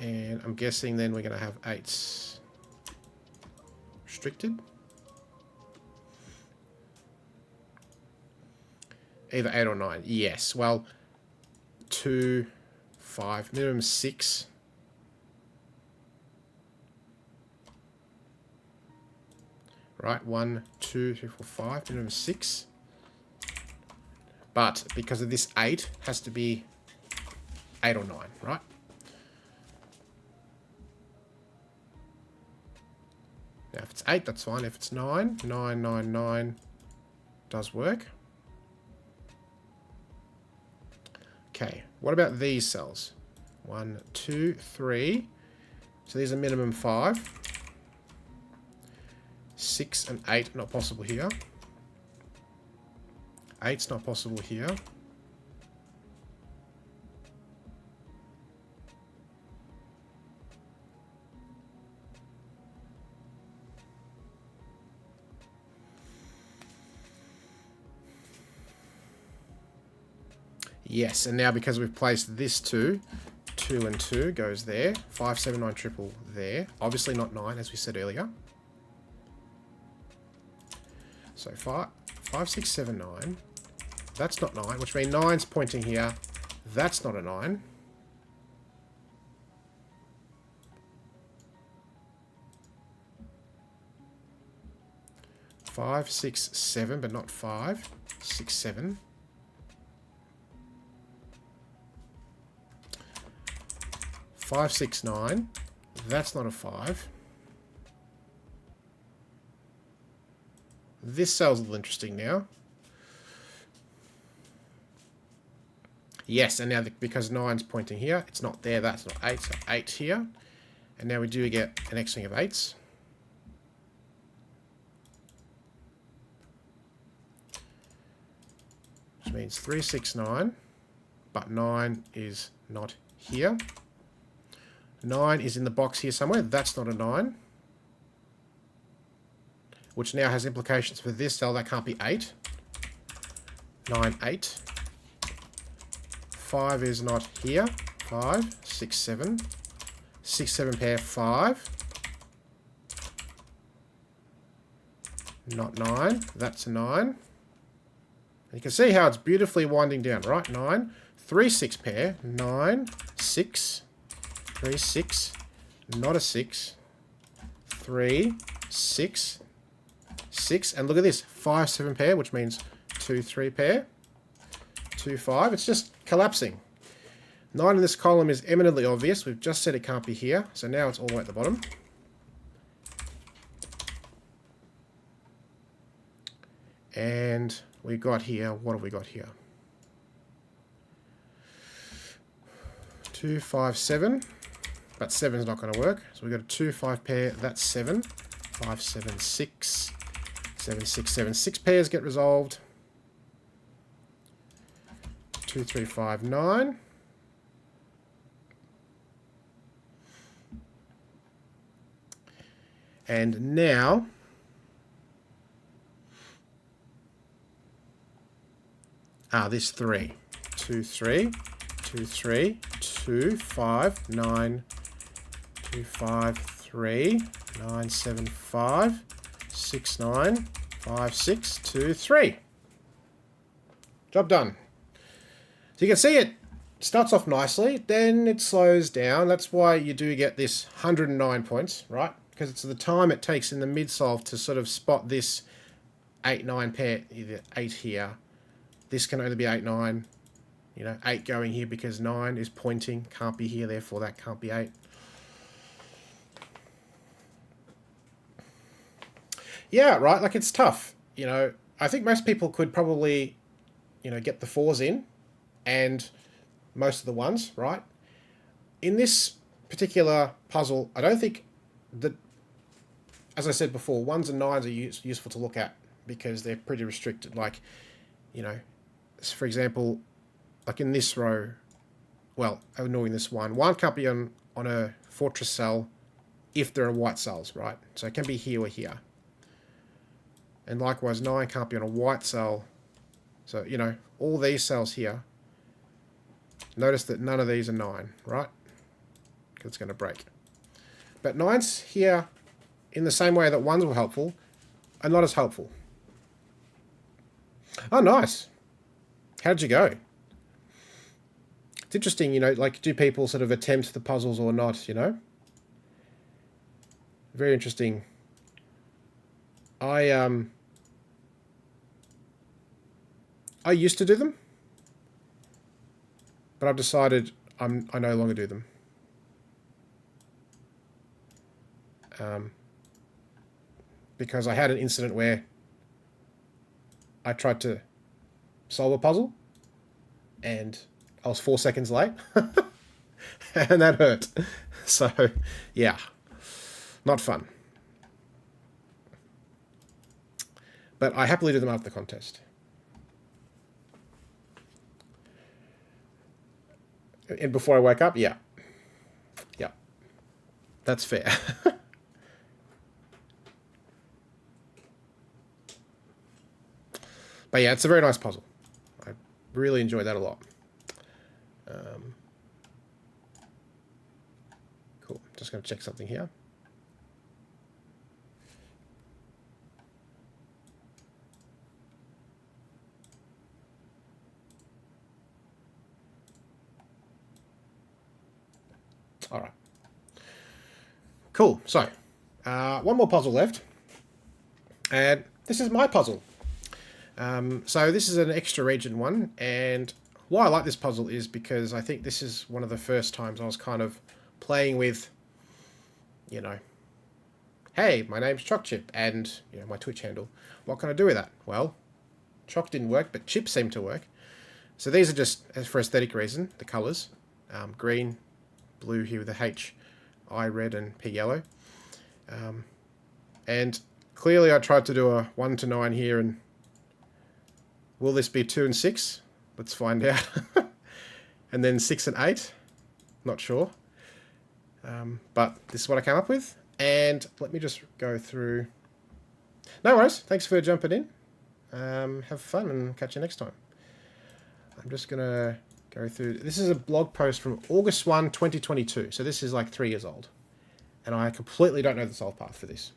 And I'm guessing then we're going to have 8s restricted. Either 8 or 9. Yes. Well, 2, 5. Minimum 6. Right. 1, 2, 3, 4, 5. Minimum 6. But because of this 8, has to be 8 or 9. Right. Now, if it's 8, that's fine. If it's 9, 9, 9, 9 does work. Okay, what about these cells? 1, 2, 3. So these are minimum 5. 6 and 8, not possible here. 8's not possible here. Yes, and now because we've placed this 2, 2 and 2 goes there. 5, 7, 9, triple there. Obviously not 9, as we said earlier. So 5, 6, 7, 9. That's not 9, which means 9's pointing here. That's not a 9. Five, 6, 7, but not 5. 6, 7. 5, 6, 9. That's not a 5. This cell's a little interesting now. Yes, and now because 9's pointing here, it's not there, that's not 8, so 8 here. And now we do get an X-wing of 8s. Which means 3, 6, 9. But 9 is not here. 9 is in the box here somewhere. That's not a 9. Which now has implications for this cell. That can't be 8. 9, 8. 5 is not here. 5, 6, 7. 6, 7 pair, 5. Not 9. That's a 9. And you can see how it's beautifully winding down, right? 9. 3, 6 pair. 9, 6. 3, 6. Not a 6. 3, 6. 6. And look at this. 5, 7 pair, which means 2, 3 pair. 2, 5. It's just collapsing. 9 in this column is eminently obvious. We've just said it can't be here. So now it's all the way at the bottom. And we got here. What have we got here? 2, 5, 7. But 7's not going to work. So we've got a 2, 5 pair. That's 7. 5, 7, 6. 7, 6, 7. 6 pairs get resolved. 2, 3, 5, 9. And now this 3. 2, 3. 2, 3. 2, 5, 9. 2, 5, 3. 9, 7, 5. 6, 9. 5, 6, 2, 3. Job done. So you can see it starts off nicely, then it slows down. That's why you do get this 109 points, right? Because it's the time it takes in the mid-solve to sort of spot this 8, 9 pair, either 8 here. This can only be 8, 9. You know, 8 going here because 9 is pointing, can't be here, therefore that can't be 8. Yeah, right, like it's tough. You know, I think most people could probably, you know, get the 4s in and most of the 1s, right? In this particular puzzle, I don't think that, as I said before, 1s and 9s are useful to look at because they're pretty restricted. Like, you know, for example, like in this row, well, ignoring this one can't be on a fortress cell if there are white cells, right? So it can be here or here. And likewise, 9 can't be on a white cell. So, you know, all these cells here, notice that none of these are 9, right? because it's going to break. But 9s here, in the same way that 1s were helpful, are not as helpful. Oh, nice. How did you go? It's interesting, you know, like, do people sort of attempt the puzzles or not, you know? Very interesting. I used to do them, but I've decided I no longer do them. Because I had an incident where I tried to solve a puzzle and I was 4 seconds late and that hurt. So, yeah, not fun. But I happily do them after the contest. And before I wake up, yeah. Yeah. That's fair. But yeah, it's a very nice puzzle. I really enjoyed that a lot. Cool. Just going to check something here. All right. Cool. So, one more puzzle left. And this is my puzzle. So this is an extra region one, and why I like this puzzle is because I think this is one of the first times I was kind of playing with, you know, hey, my name's Choc-Chip, and, you know, my Twitch handle. What can I do with that? Well, Choc didn't work, but Chip seemed to work. So these are just, for aesthetic reason, the colours. Green, blue here with a H, I red, and P yellow. And clearly I tried to do a 1 to 9 here, and will this be 2 and 6? Let's find out. And then 6 and 8? Not sure. But this is what I came up with. And let me just go through. No worries. Thanks for jumping in. Have fun and catch you next time. I'm just going to go through. This is a blog post from August 1, 2022. So this is like 3 years old. And I completely don't know the solve path for this.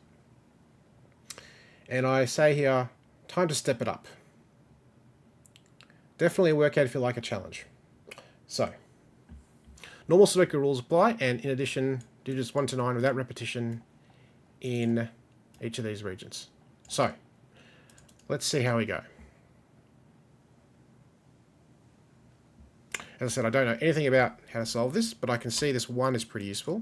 And I say here, time to step it up. Definitely a workout if you like a challenge. So, normal Sudoku rules apply, and in addition, digits 1 to 9 without repetition in each of these regions. So, let's see how we go. As I said, I don't know anything about how to solve this, but I can see this 1 is pretty useful.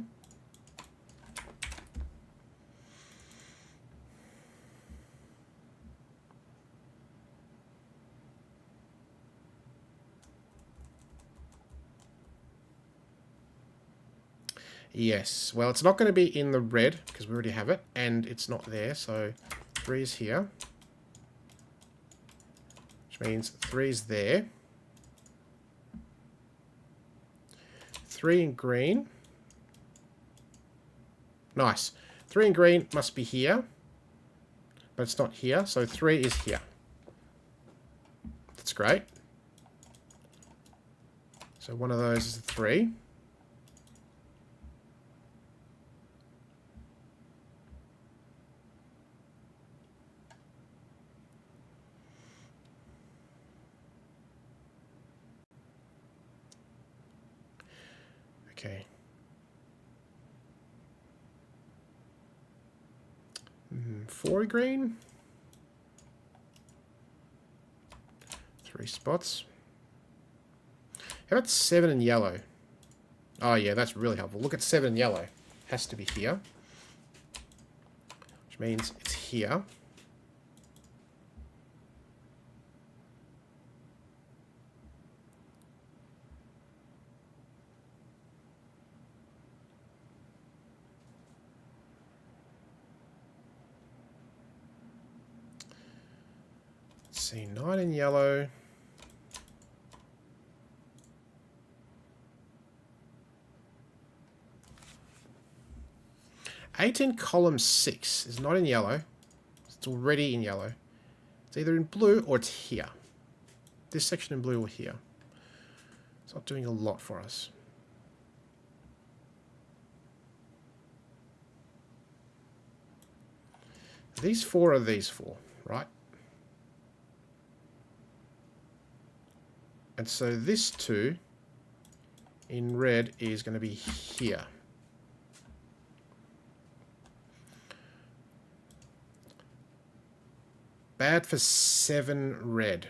Yes, well, it's not going to be in the red because we already have it, and it's not there, so 3 is here, which means 3 is there. 3 in green. Nice. 3 in green must be here, but it's not here, so 3 is here. That's great. So one of those is 3. Okay. 4 green. 3 spots. How about 7 in yellow? Oh yeah, that's really helpful. Look at 7 in yellow. Has to be here. Which means it's here. See, 9 in yellow. Eight in column 6 is not in yellow. It's already in yellow. It's either in blue or it's here. This section in blue or here. It's not doing a lot for us. these 4 are these 4, right? And so this 2 in red is going to be here. Bad for 7 red.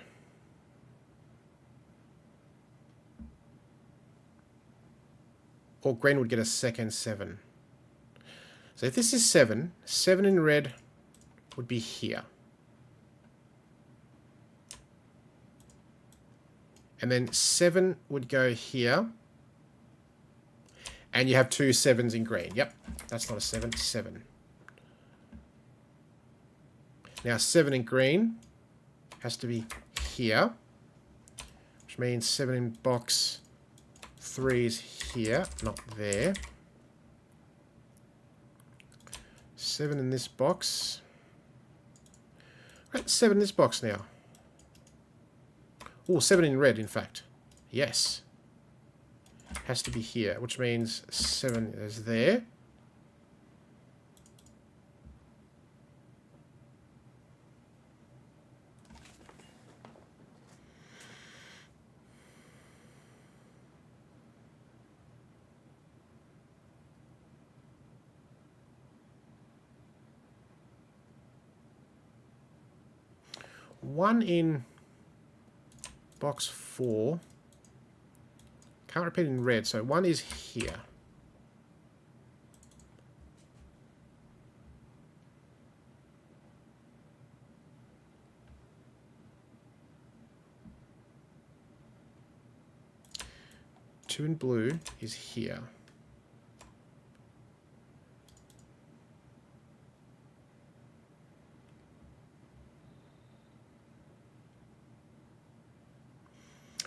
Or green would get a second 7. So if this is 7, 7 in red would be here. And then 7 would go here. And you have 2 7s in green. Yep, that's not a 7, 7. Now 7 in green has to be here, which means 7 in box 3 is here, not there. 7 in this box. Right, 7 in this box now. Oh, 7 in red, in fact. Yes. Has to be here, which means 7 is there. One in box 4. Can't repeat in red, so 1 is here. Two in blue is here.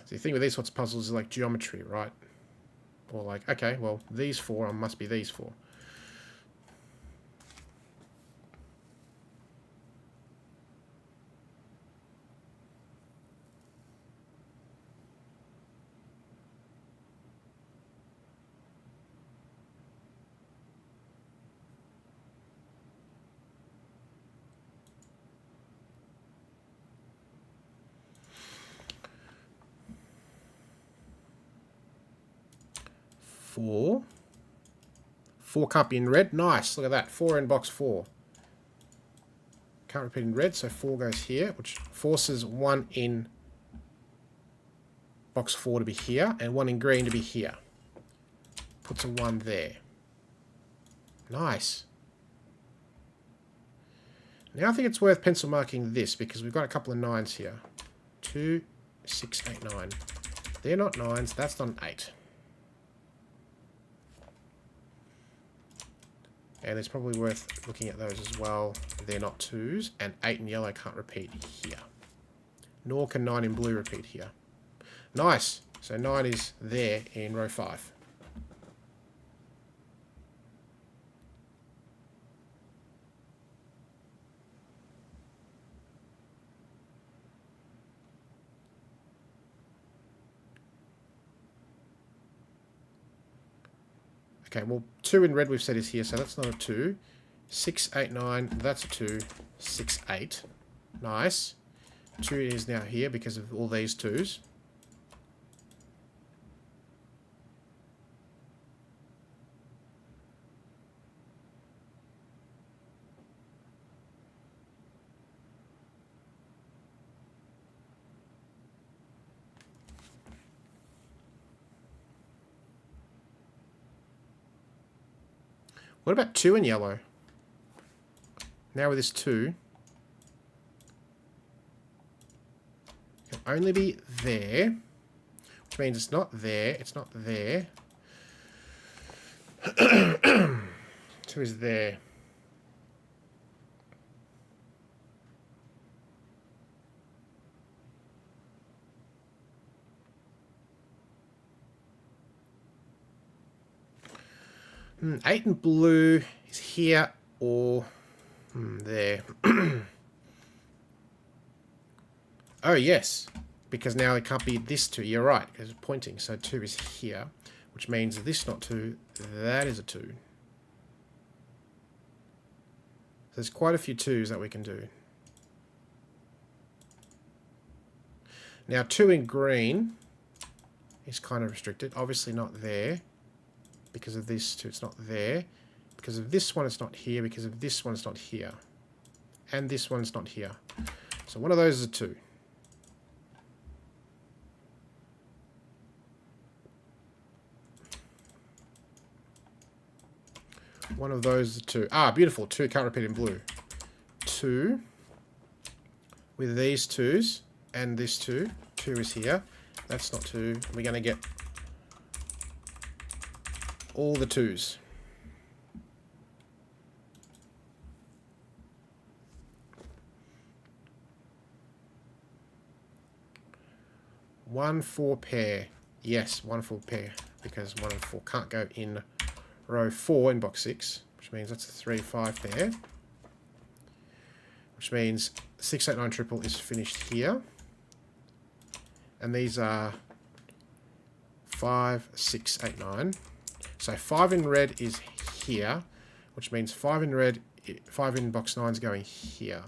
So the thing with these sorts of puzzles is like geometry, right? Or like, okay, well, these 4 must be these 4. Four can't be in red. Nice, look at that. 4 in box 4. Can't repeat in red, so 4 goes here, which forces 1 in box 4 to be here, and 1 in green to be here. Puts a 1 there. Nice. Now I think it's worth pencil marking this, because we've got a couple of 9s here. 2, 6, 8, 9. They're not 9s, that's not an 8. And it's probably worth looking at those as well. They're not 2s, and 8 in yellow can't repeat here. Nor can 9 in blue repeat here. Nice! So 9 is there in row 5. Okay, well, 2 in red we've said is here, so that's not a 2. 6, 8, 9, that's a 2. 6, 8. Nice. 2 is now here because of all these 2s. What about 2 in yellow? Now with this 2, it can only be there, which means it's not there, it's not there. 2 is there. Eight in blue is here or there. Oh, yes. Because now it can't be this 2. You're right, because it's pointing. So 2 is here, which means this not 2. That is a 2. There's quite a few 2s that we can do. Now 2 in green is kind of restricted. Obviously not there. Because of this 2, it's not there. Because of this one, it's not here. Because of this one, it's not here. And this one's not here. So one of those is a 2. One of those is a 2. Ah, beautiful. 2 can't repeat in blue. 2 with these 2s and this 2. 2 is here. That's not 2. We're going to get all the 2s. One 4 pair. Yes, 1 4 pair. Because 1 and 4 can't go in row 4 in box 6. Which means that's a 3 5 pair. Which means 6 8 9 triple is finished here. And these are 5 6 8 9. So 5 in red is here. Which means 5 in red, 5 in box 9 is going here.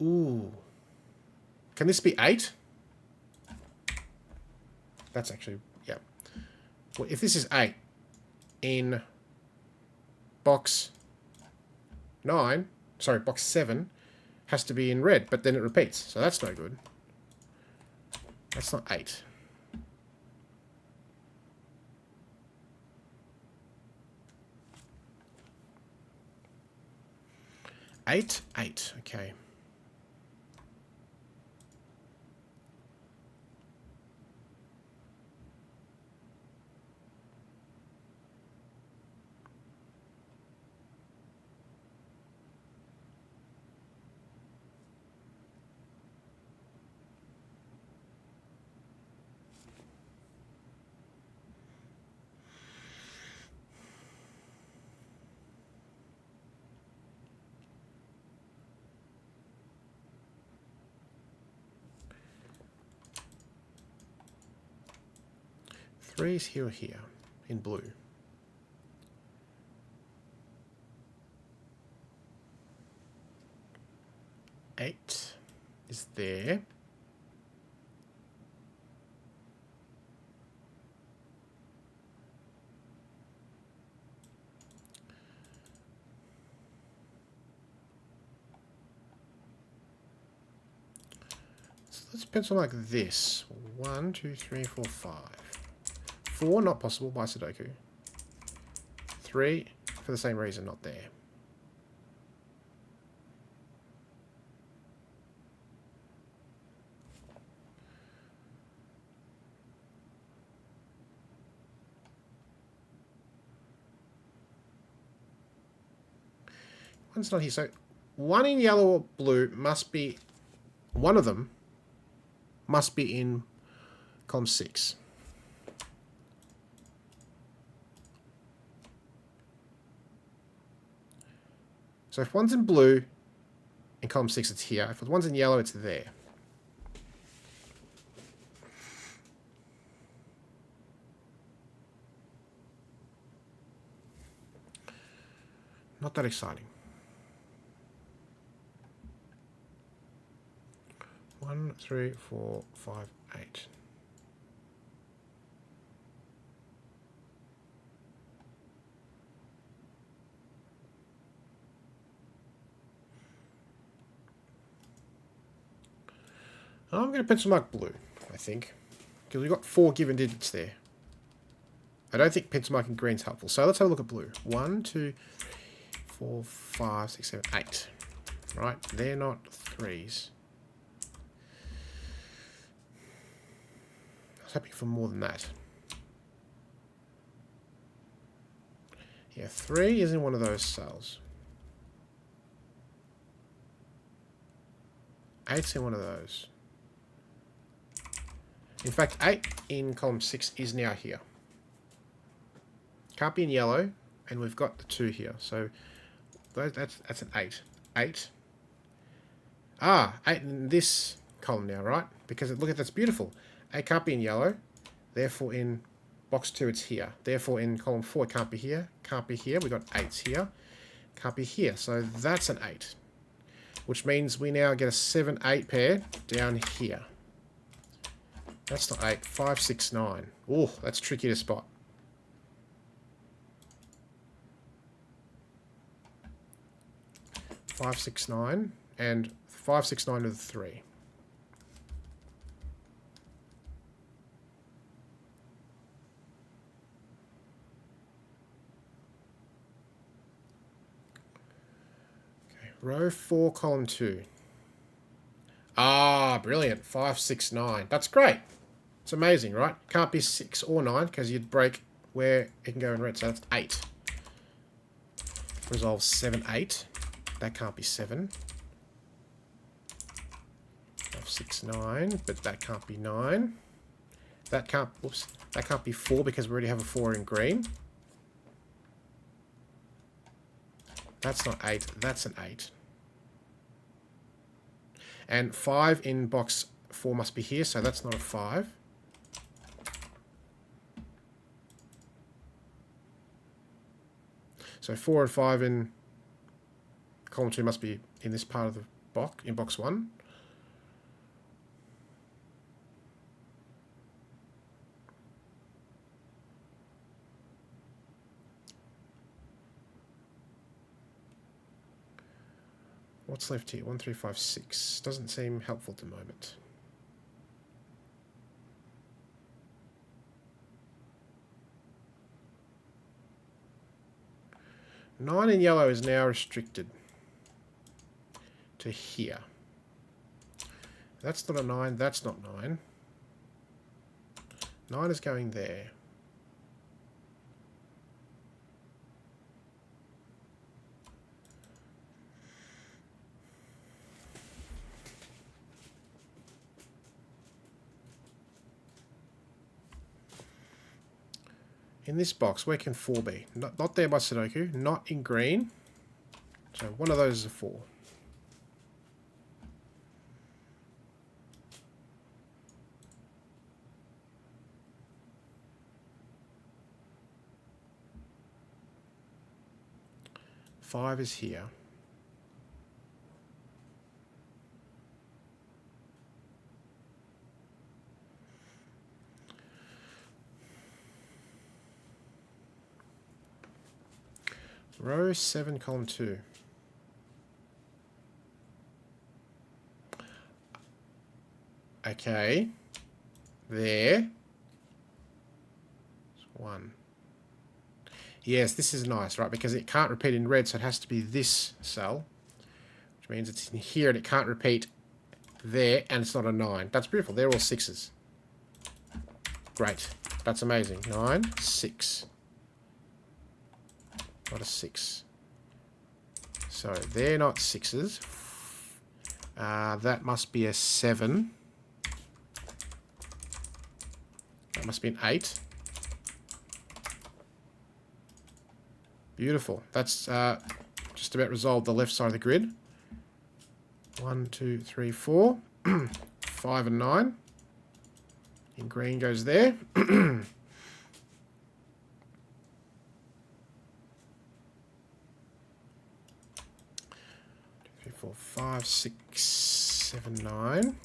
Ooh. Can this be 8? That's actually, yeah. Well, if this is 8 in box 9, sorry, box 7 has to be in red, but then it repeats. So that's no good. That's not 8. Eight, okay. Three's here or here in blue. Eight is there. So let's pencil like this. 1, 2, 3, 4, 5. 4, not possible by Sudoku. 3, for the same reason, not there. One's not here, so 1 in yellow or blue must be, one of them must be in column 6. So if one's in blue, in column 6 it's here. If one's in yellow, it's there. Not that exciting. 1, 3, 4, 5, 8. I'm going to pencil mark blue, I think. Because we've got 4 given digits there. I don't think pencil marking green's helpful. So let's have a look at blue. 1, 2, 3, 4, 5, 6, 7, 8. Right? They're not 3s. I was hoping for more than that. Yeah, 3 is in one of those cells. 8's in one of those. In fact, 8 in column 6 is now here. Can't be in yellow, and we've got the 2 here. So that's an 8. 8 8 in this column now, right? Because look at that's beautiful. 8 can't be in yellow. Therefore, in box 2, it's here. Therefore, in column 4, it can't be here. Can't be here. We've got 8s here. Can't be here. So that's an 8. Which means we now get a 7, 8 pair down here. That's not 8. 5, 6, 9. Oh, that's tricky to spot. Five, 6, 9, and 5, 6, 9 with a 3. Okay, row 4, column 2. Ah, brilliant. 5, 6, 9. That's great. It's amazing, right? Can't be 6 or 9 because you'd break where it can go in red. So that's 8. Resolve 7, 8. That can't be 7. 5, 6, 9, but that can't be 9. That can't, whoops, that can't be 4 because we already have a 4 in green. That's not 8, that's an 8. And 5 in box 4 must be here, so that's not a 5. So 4 and 5 in column 2 must be in this part of the box, in box 1. What's left here? 1, 3, 5, 6. Doesn't seem helpful at the moment. Nine in yellow is now restricted to here. That's not a 9, that's not 9. 9 is going there. In this box, where can 4 be? Not there by Sudoku, not in green. So one of those is a 4. Five is here. Row 7, column 2. Okay. There. 1. Yes, this is nice, right? Because it can't repeat in red, so it has to be this cell. Which means it's in here and it can't repeat there, and it's not a 9. That's beautiful. They're all 6s. Great. That's amazing. 9, 6. Not a 6. So they're not 6s. That must be a 7. That must be an 8. Beautiful. That's just about resolved the left side of the grid. 1, 2, 3, 4. 5 and 9. In green goes there. 4, 5, 6, 7, 9.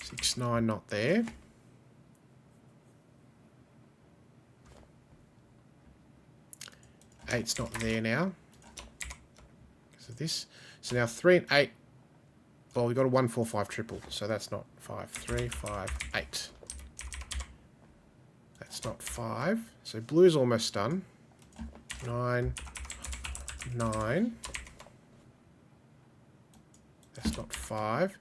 6, 9 not there. Eight's not there now because of this. So now 3 and 8. Well, we've got a 1, 4, 5 triple, so that's not 5. 3, 5, 8. That's not 5. So blue's almost done. 9, 9. That's not 5.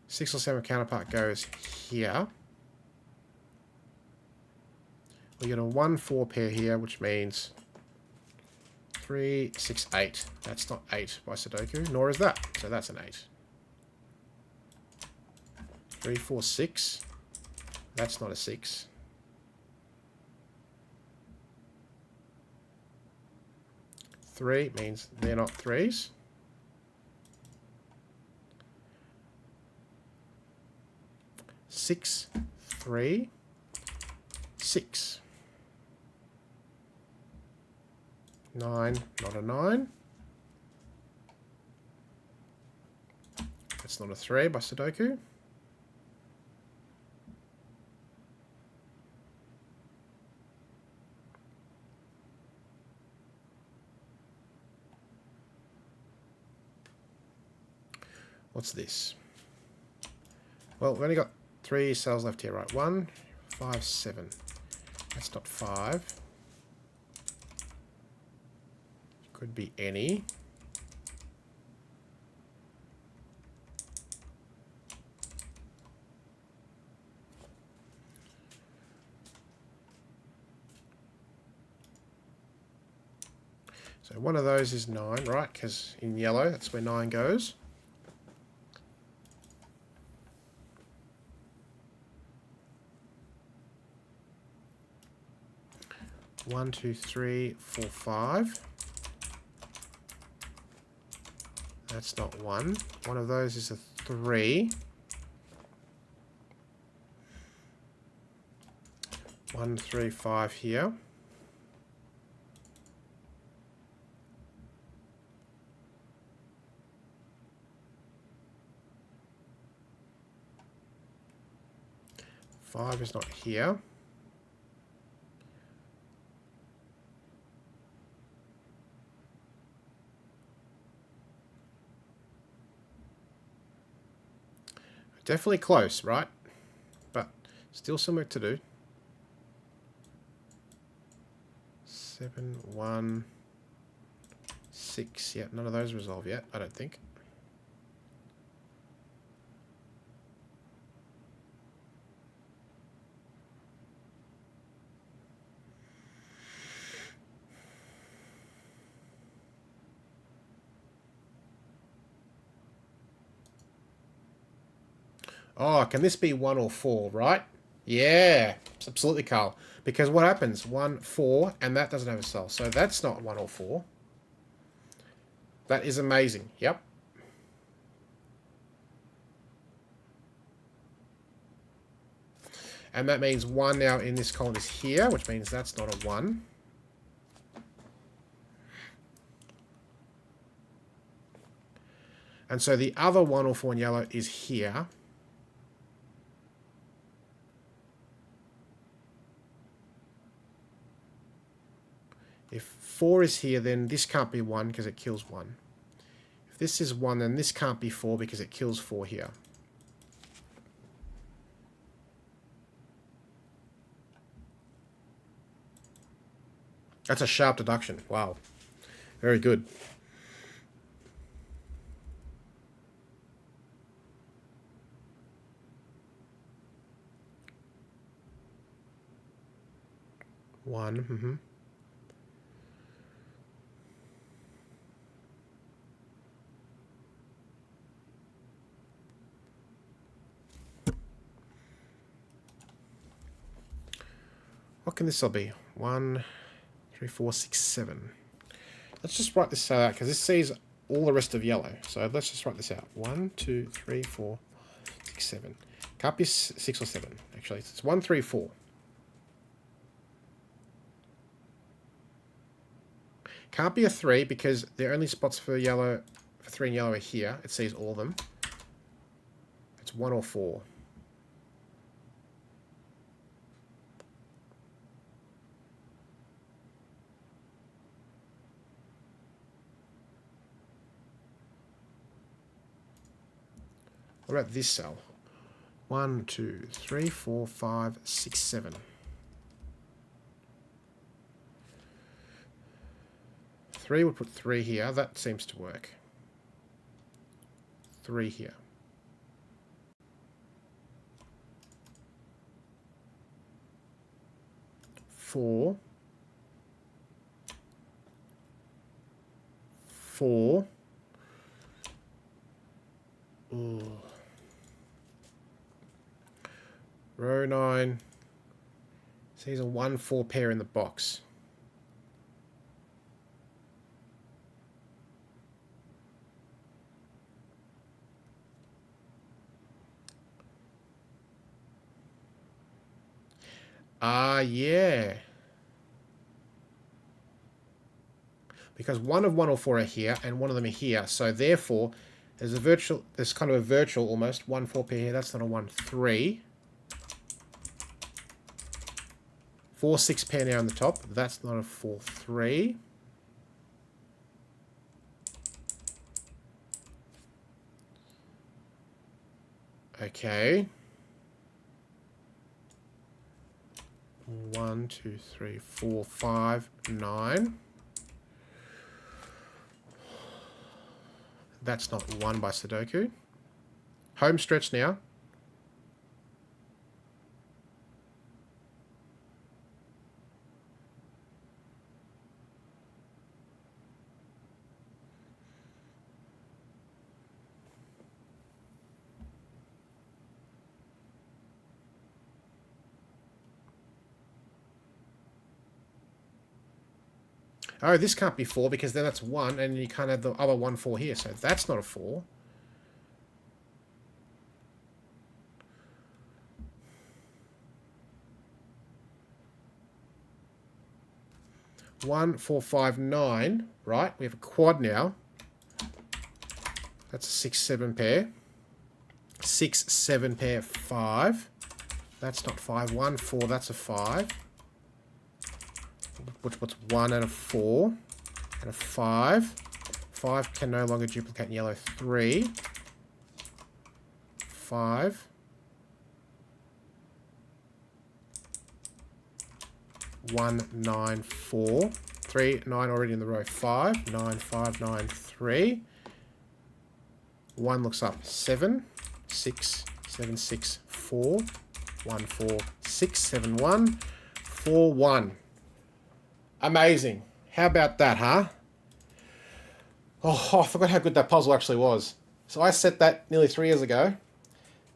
6 or 7 counterpart goes here. We get a 1, 4 pair here, which means 3, 6, 8. That's not 8 by Sudoku, nor is that. So that's an 8. 3, 4, 6. That's not a 6. 3 means they're not 3s. 6, 3, 6. 9, not a 9. That's not a 3 by Sudoku. What's this? Well, we've only got 3 cells left here, right? 1, 5, 7. That's not 5. Could be any. So one of those is 9, right? Because in yellow, that's where 9 goes. One, two, three, 4, 5. That's not 1. One of those is a 3. 1, 3, 5 here. Five is not here. Definitely close, right? But still some work to do. 7, 1, 6. Yeah, none of those resolve yet, I don't think. Oh, can this be 1 or 4, right? Yeah, absolutely, Carl. Because what happens? 1, 4, and that doesn't have a cell. So that's not 1 or 4. That is amazing. Yep. And that means 1 now in this column is here, which means that's not a 1. And so the other 1 or 4 in yellow is here. If 4 is here, then this can't be 1 because it kills 1. If this is 1, then this can't be 4 because it kills 4 here. That's a sharp deduction. Wow. Very good. One. Mm-hmm. What can this all be? 1, 3, 4, 6, 7. Let's just write this out because this sees all the rest of yellow. So let's just write this out. 1, 2, 3, 4, 6, 7. Can't be 6 or 7, actually. It's 1, 3, 4. Can't be a 3 because the only spots for yellow, for 3 and yellow are here. It sees all of them. It's 1 or 4. What about this cell? 1, 2, 3, 4, 5, 6, 7. 3 would put 3 here. That seems to work. 3 here. 4. 4. Ooh. Row 9. Sees a 1, 4 pair in the box. Yeah. Because one of 104 are here, and one of them are here. So therefore, there's kind of a virtual almost 1-4 pair here. That's not a 1-3. 4-6 pair now on the top. That's not a 4-3. Okay. 1, 2, 3, 4, 5, 9. That's not 1 by Sudoku. Home stretch now. Oh, this can't be 4 because then that's 1, and you can't have the other 1-4 here. So that's not a 4. One, 4, 5, 9. Right, we have a quad now. That's a 6, 7 pair. 6, 7 pair, 5. That's not 5. 1, 4, that's a 5. What's 1 and a 4 and a 5. 5 can no longer duplicate in yellow. 3. 5. 1, 9, 4. 3, 9 already in the row. 5, 9, 5, 9, 3. 1 looks up. 7, 6, 7, 6, 4. 1, 4, 6, 7, 1. 4, 1. Amazing. How about that, huh? Oh, I forgot how good that puzzle actually was. So I set that nearly 3 years ago,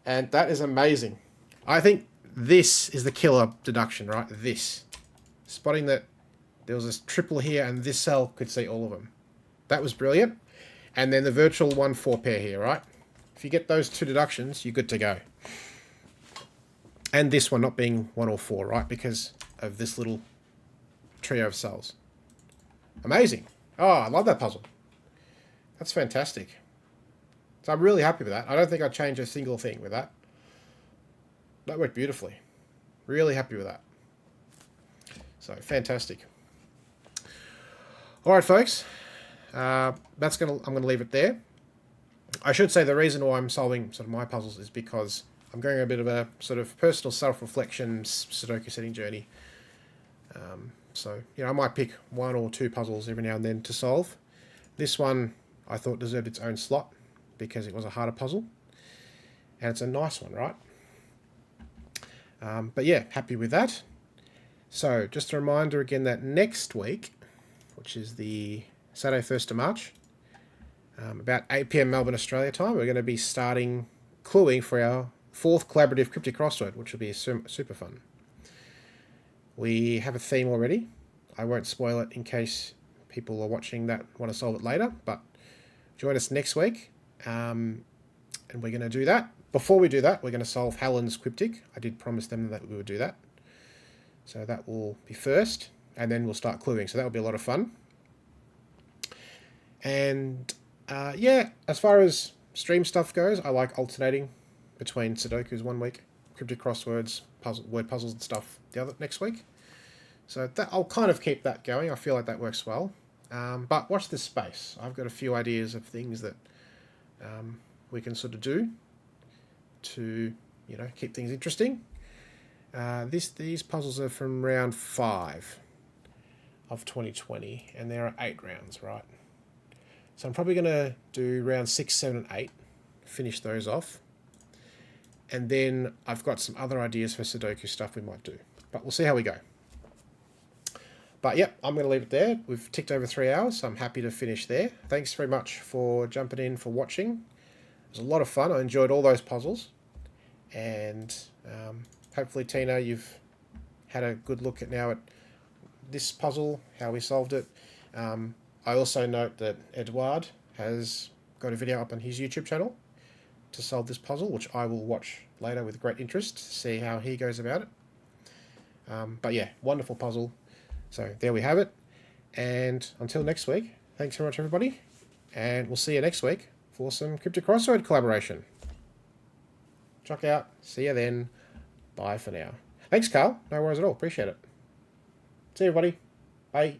and that is amazing. I think this is the killer deduction, right? This. Spotting that there was this triple here, and this cell could see all of them. That was brilliant. And then the virtual 1-4 pair here, right? If you get those 2 deductions, you're good to go. And this one not being 1 or 4, right? Because of this little trio of cells. Amazing. Oh, I love that puzzle. That's fantastic. So I'm really happy with that. I don't think I'd change a single thing with that. That worked beautifully. Really happy with that. So fantastic. All right, folks. I'm gonna leave it there. I should say the reason why I'm solving sort of my puzzles is because I'm going a bit of a sort of personal self-reflection Sudoku setting journey. So, you know, I might pick 1 or 2 puzzles every now and then to solve. This one I thought deserved its own slot because it was a harder puzzle. And it's a nice one, right? But yeah, happy with that. So, just a reminder again that next week, which is the Saturday 1st of March, about 8 PM Melbourne, Australia time, we're going to be starting cluing for our 4th collaborative cryptic crossword, which will be super fun. We have a theme already. I won't spoil it in case people are watching that want to solve it later, but join us next week, and we're going to do that. Before we do that, we're going to solve Helen's cryptic. I did promise them that we would do that. So that will be first, and then we'll start cluing. So that will be a lot of fun. And yeah, as far as stream stuff goes, I like alternating between Sudokus 1 week, cryptic crosswords, word puzzles and stuff the other next week. So that I'll kind of keep that going. I feel like that works well. But watch this space. I've got a few ideas of things that we can sort of do to, you know, keep things interesting. These puzzles are from round 5 of 2020, and there are 8 rounds, right? So I'm probably going to do round 6, 7, and 8, finish those off. And then I've got some other ideas for Sudoku stuff we might do. But we'll see how we go. But yep, I'm going to leave it there. We've ticked over 3 hours, so I'm happy to finish there. Thanks very much for jumping in, for watching. It was a lot of fun. I enjoyed all those puzzles. And hopefully, Tina, you've had a good look at this puzzle, how we solved it. I also note that Edouard has got a video up on his YouTube channel to solve this puzzle, which I will watch later with great interest to see how he goes about it. But yeah, wonderful puzzle. So there we have it. And until next week, thanks very much, everybody. And we'll see you next week for some Cryptic Crossword collaboration. Check out. See you then. Bye for now. Thanks, Carl. No worries at all. Appreciate it. See you, everybody. Bye.